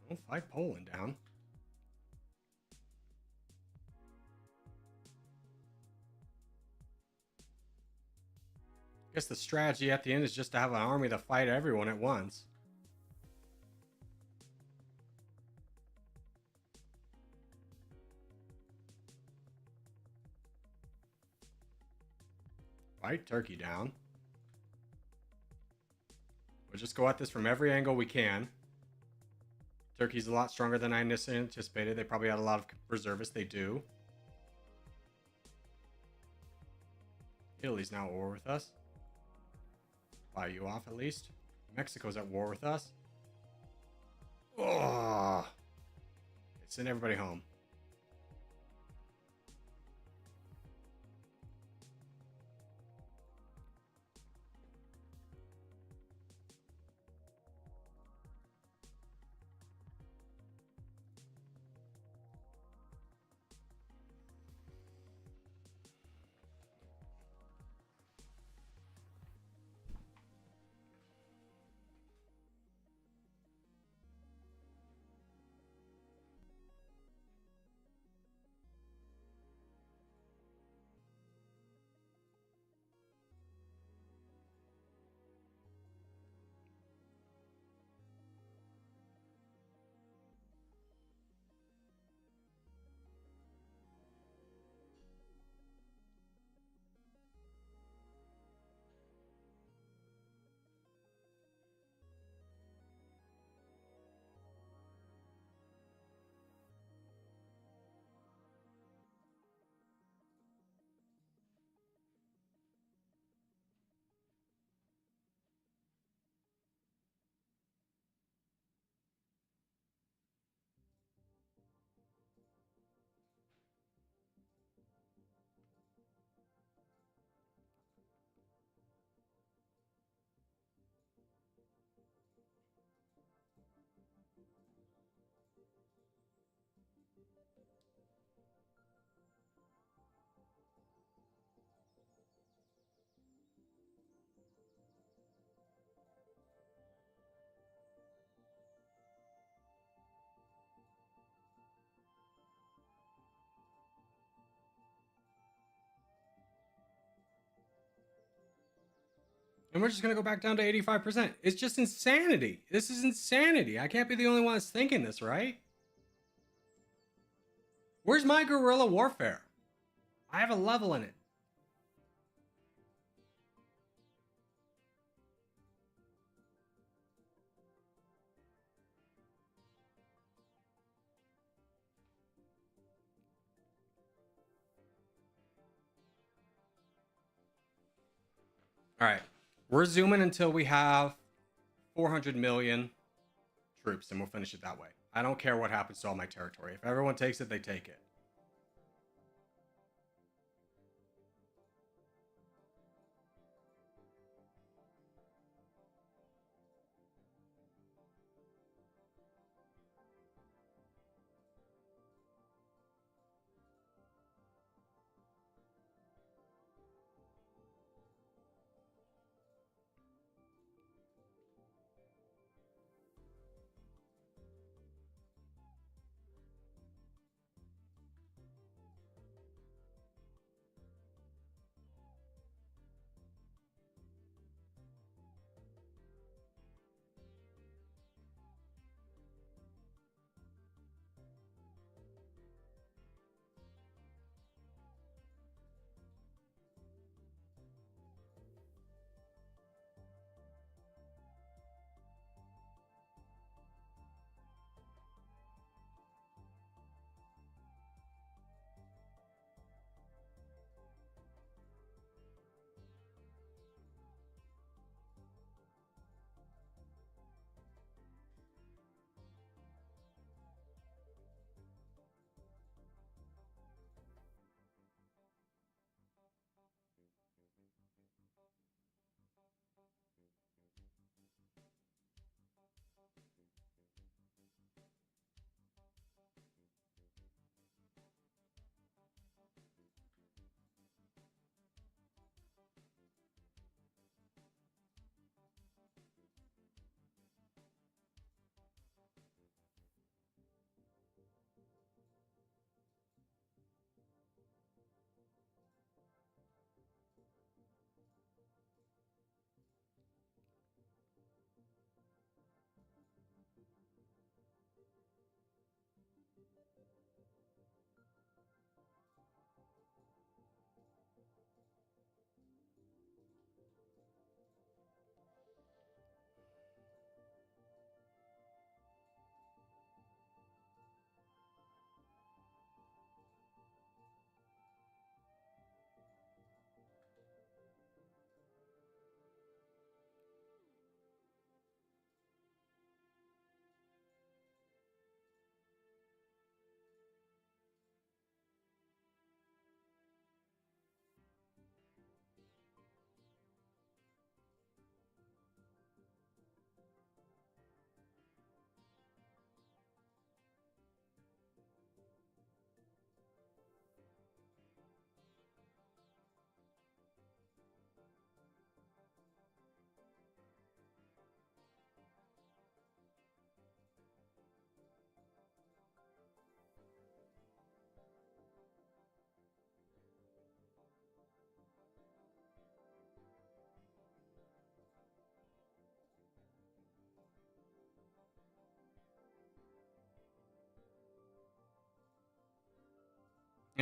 Don't fight Poland down. I guess the strategy at the end is just to have an army to fight everyone at once. Fight Turkey down. We'll just go at this from every angle we can. Turkey's a lot stronger than I initially anticipated. They probably had a lot of reservists. They do. Italy's now at war with us. Buy you off at least. Mexico's at war with us. Oh, send everybody home. And we're just going to go back down to 85%. It's just insanity. This is insanity. I can't be the only one that's thinking this, right? Where's my guerrilla warfare? I have a level in it. All right. We're zooming until we have 400 million troops, and we'll finish it that way. I don't care what happens to all my territory. If everyone takes it, they take it.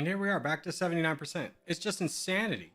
And here we are, back to 79%. It's just insanity.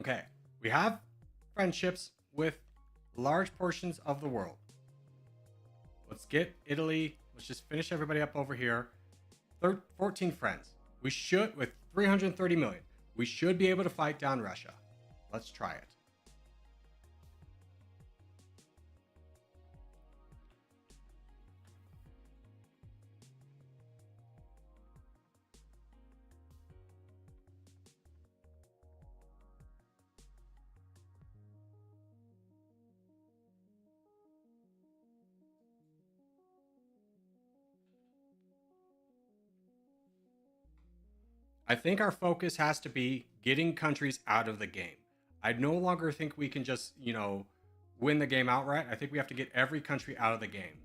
Okay, we have friendships with large portions of the world. Let's get Italy. Let's just finish everybody up over here. 14 friends. We should, with 330 million, we should be able to fight down Russia. Let's try it. I think our focus has to be getting countries out of the game. I no longer think we can just, win the game outright. I think we have to get every country out of the game.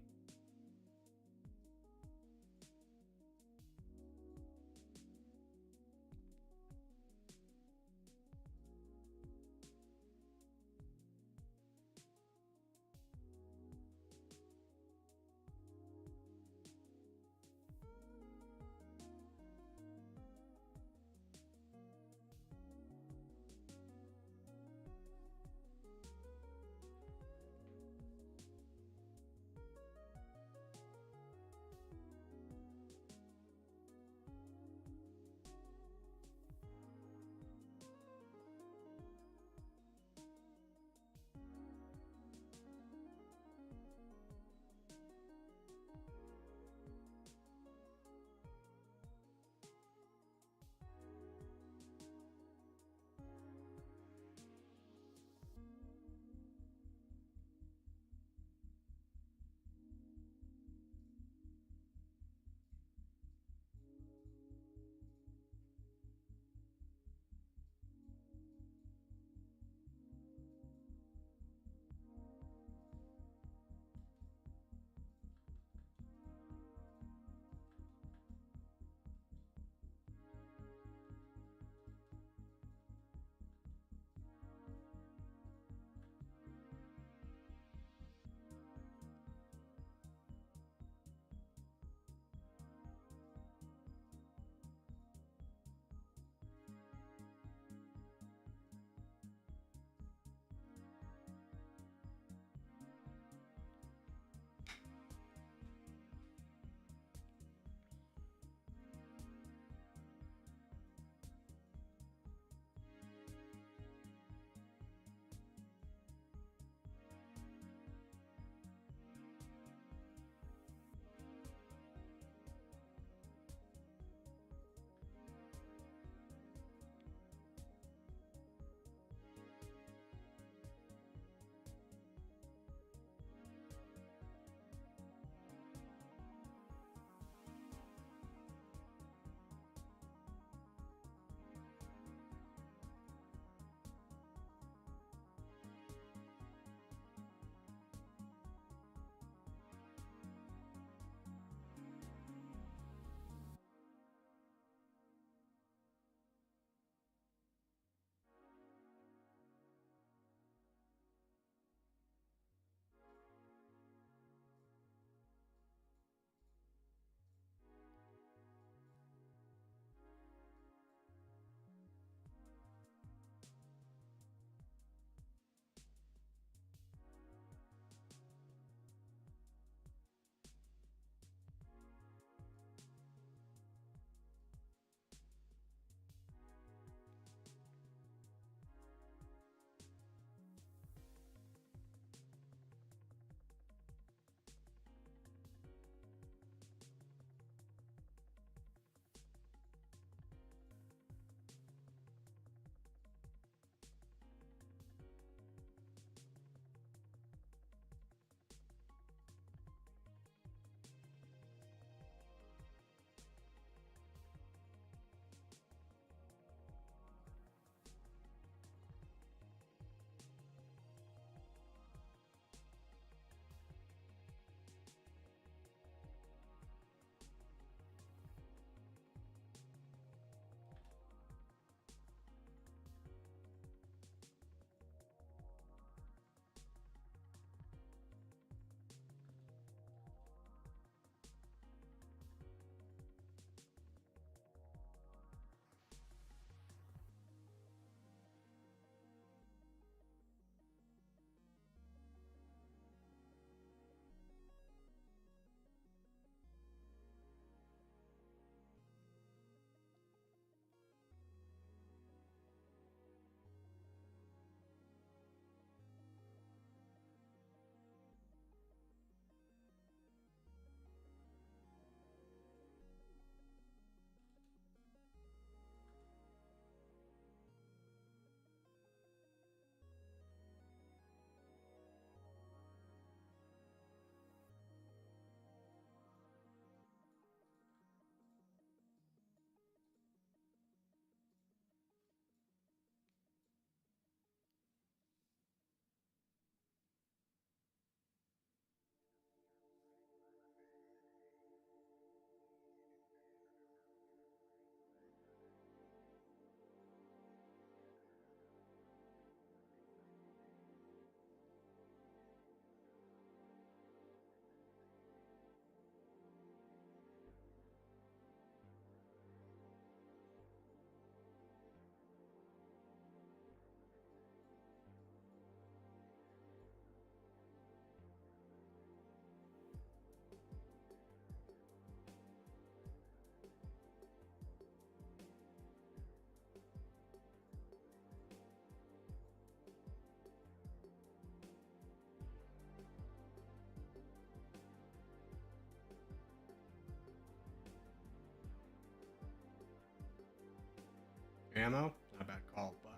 Ammo, not a bad call, but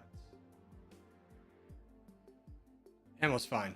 ammo's fine.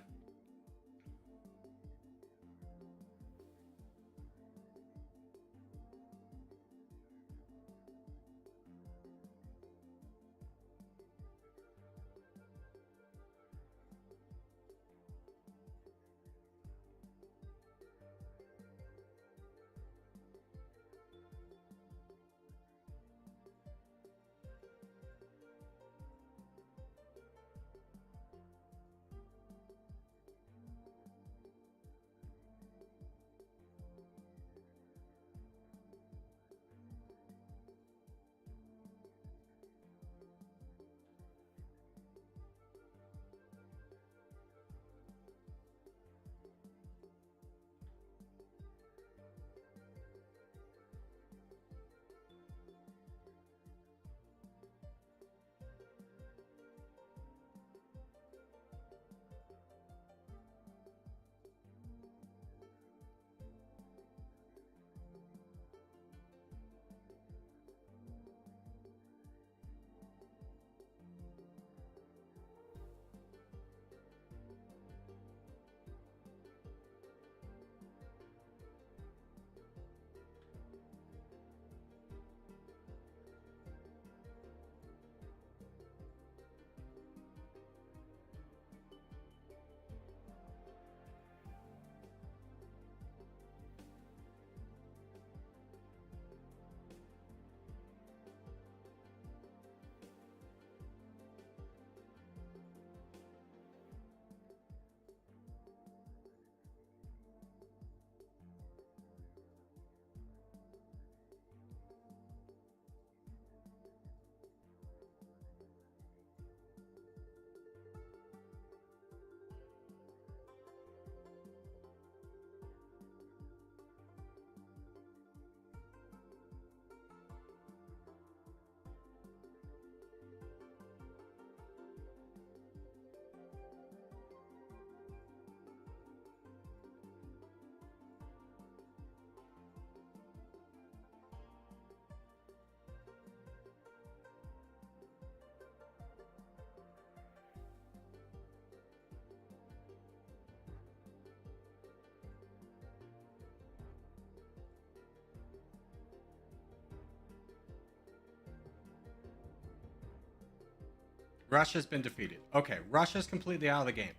Russia's been defeated. Okay, Russia's completely out of the game.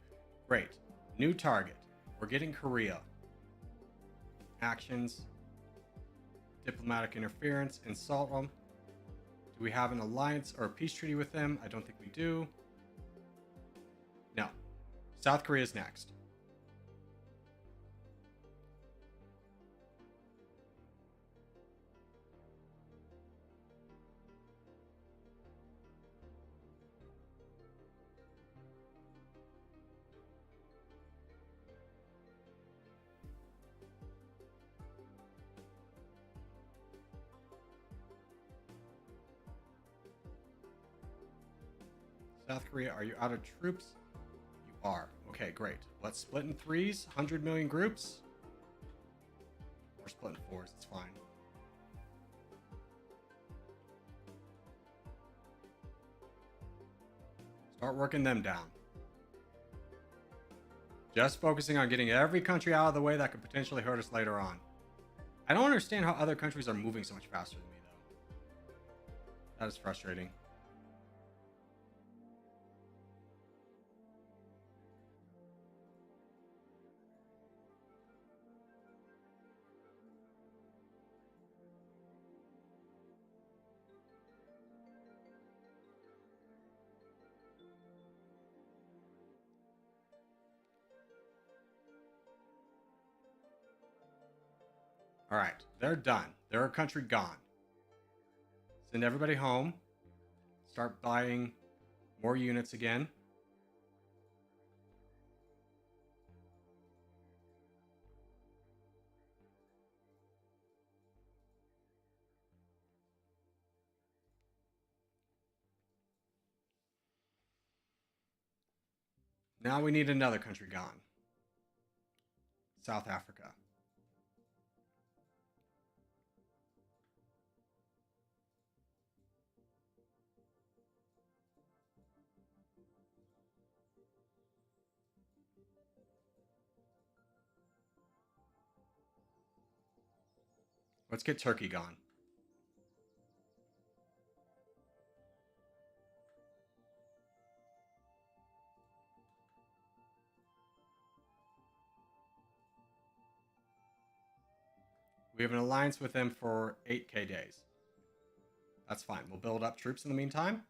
Great. New target. We're getting Korea. Actions. Diplomatic interference. Insult them. Do we have an alliance or a peace treaty with them? I don't think we do. No. South Korea's next. South Korea, are you out of troops? You are. Okay, great. Let's split in threes, 100 million groups. We're splitting fours, it's fine. Start working them down. Just focusing on getting every country out of the way that could potentially hurt us later on. I don't understand how other countries are moving so much faster than me, though. That is frustrating. All right, they're done. They're a country gone. Send everybody home. Start buying more units again. Now we need another country gone. South Africa. Let's get Turkey gone. We have an alliance with them for 8k days. That's fine. We'll build up troops in the meantime.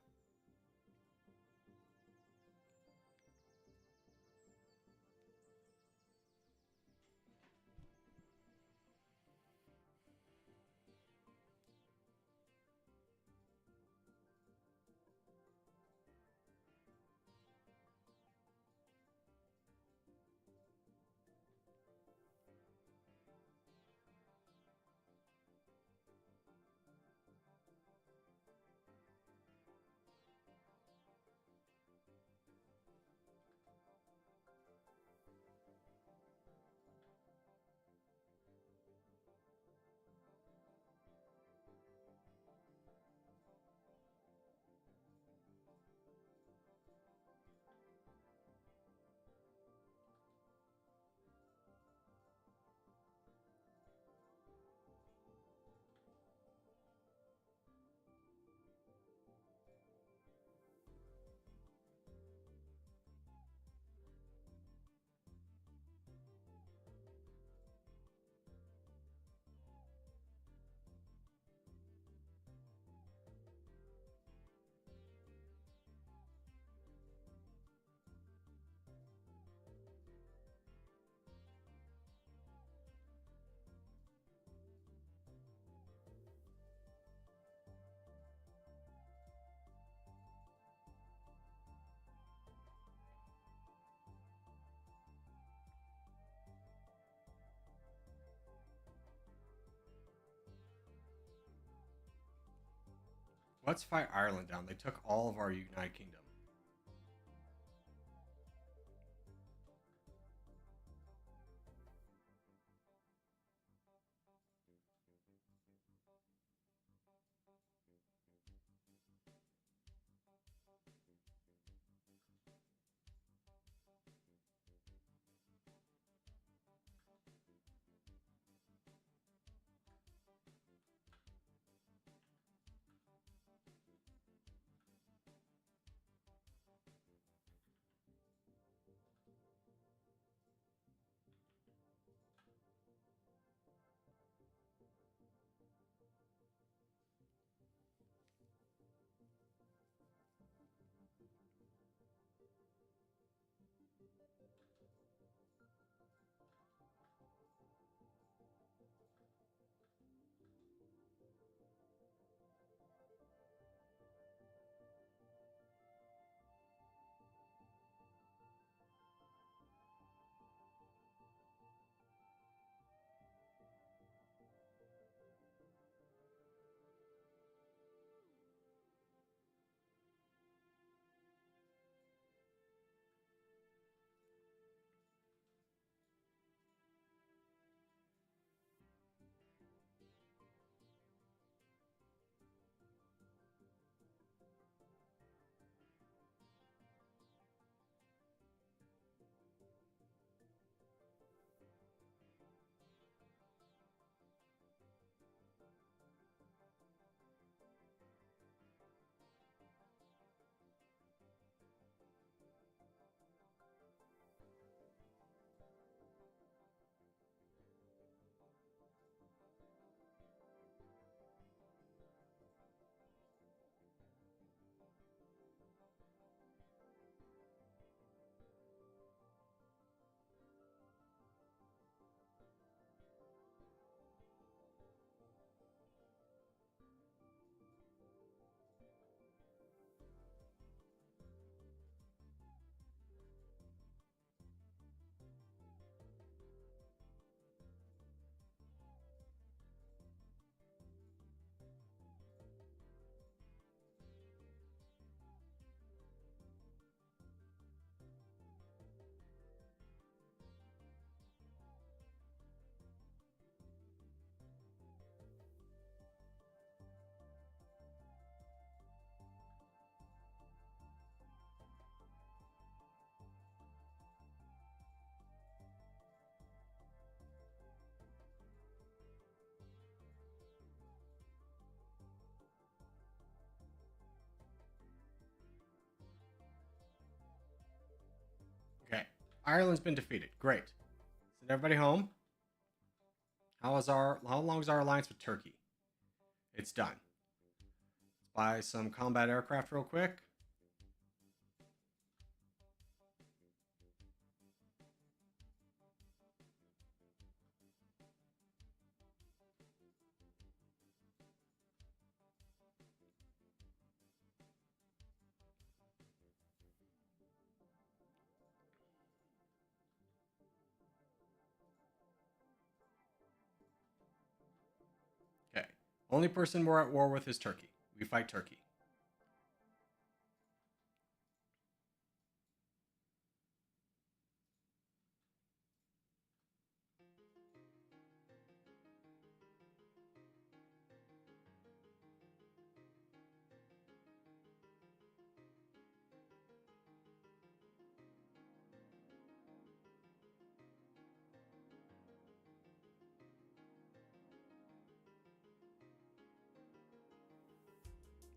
Let's fight Ireland down. They took all of our United Kingdom. Ireland's been defeated. Great. Send everybody home. How long is our alliance with Turkey? It's done. Let's buy some combat aircraft real quick. Okay. Only person we're at war with is Turkey. We fight Turkey.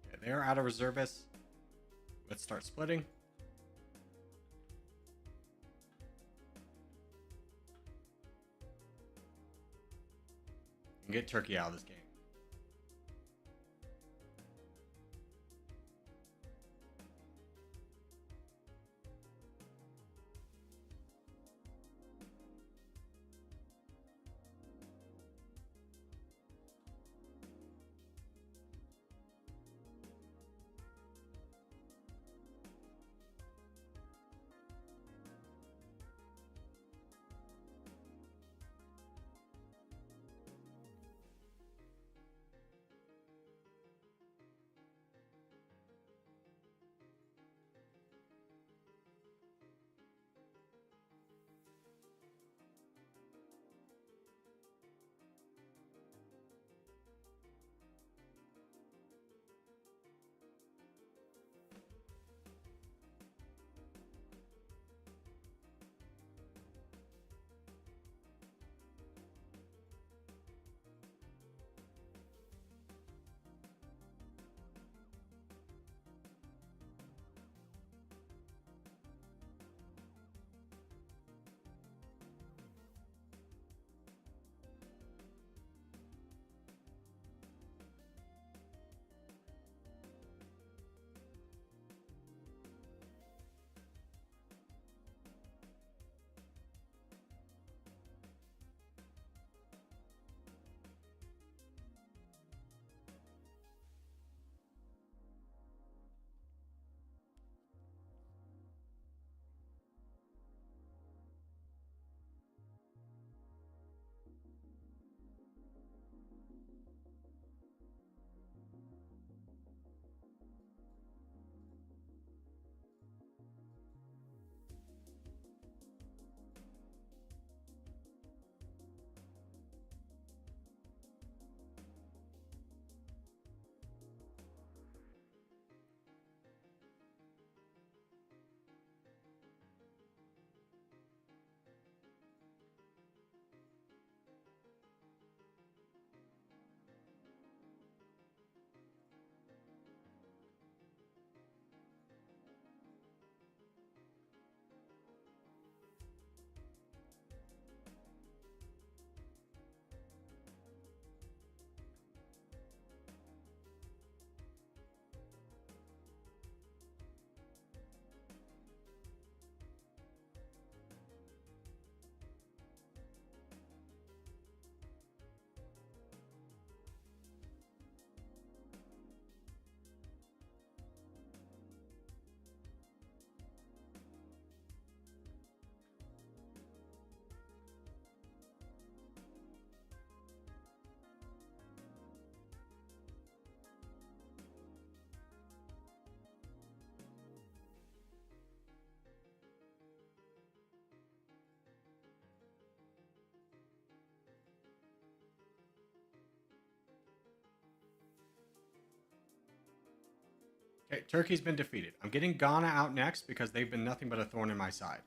Okay, they're out of reservists. Let's start splitting. And get Turkey out of this game. Okay, Turkey's been defeated. I'm getting Ghana out next because they've been nothing but a thorn in my side.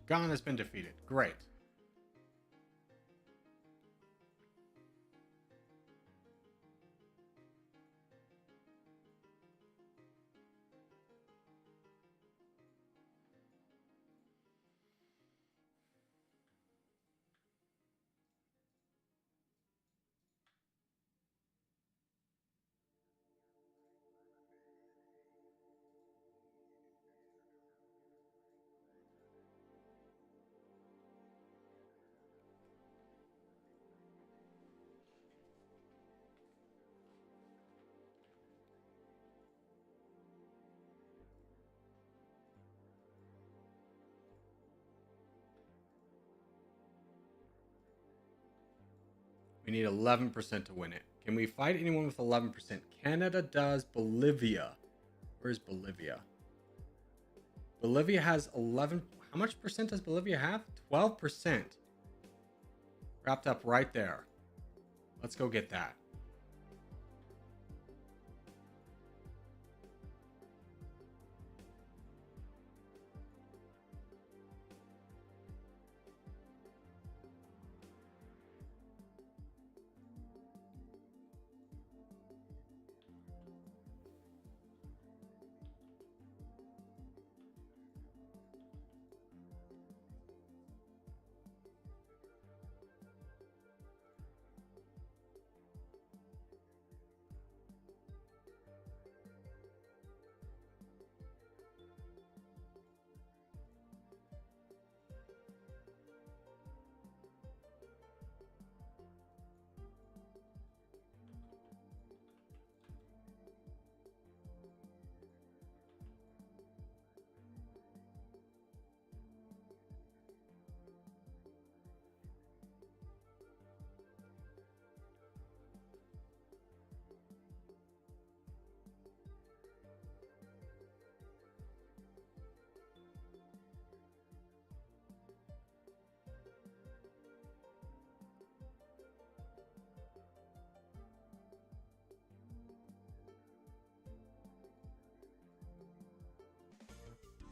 Ghana's been defeated. Great. We need 11% to win it. Can we fight anyone with 11%? Canada does. Bolivia. Where's Bolivia? Bolivia has 11. How much percent does Bolivia have? 12%. Wrapped up right there. Let's go get that.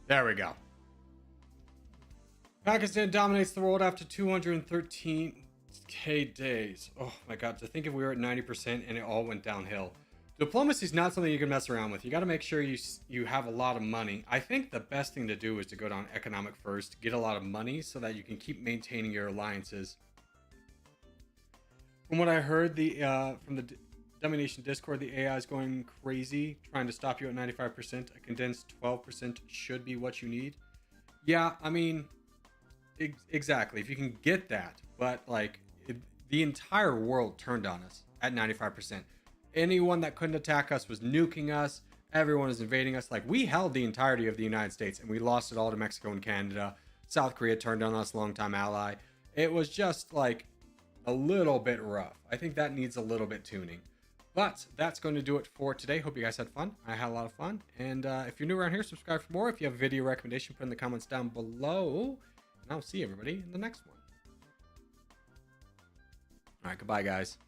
There we go. Pakistan dominates the world after 213k days. Oh my god, to think if we were at 90% and it all went downhill. Diplomacy is not something you can mess around with. You got to make sure you have a lot of money. I think the best thing to do is to go down economic first, get a lot of money so that you can keep maintaining your alliances. From what I heard, from the Dummynation Discord, the AI is going crazy, trying to stop you at 95%. A condensed 12% should be what you need. Yeah, I mean, exactly. If you can get that, but like the entire world turned on us at 95%. Anyone that couldn't attack us was nuking us. Everyone is invading us. Like, we held the entirety of the United States and we lost it all to Mexico and Canada. South Korea turned on us, longtime ally. It was just like a little bit rough. I think that needs a little bit tuning. But that's going to do it for today. Hope you guys had fun. I had a lot of fun. And if you're new around here, subscribe for more. If you have a video recommendation, put in the comments down below. And I'll see everybody in the next one. All right, goodbye, guys.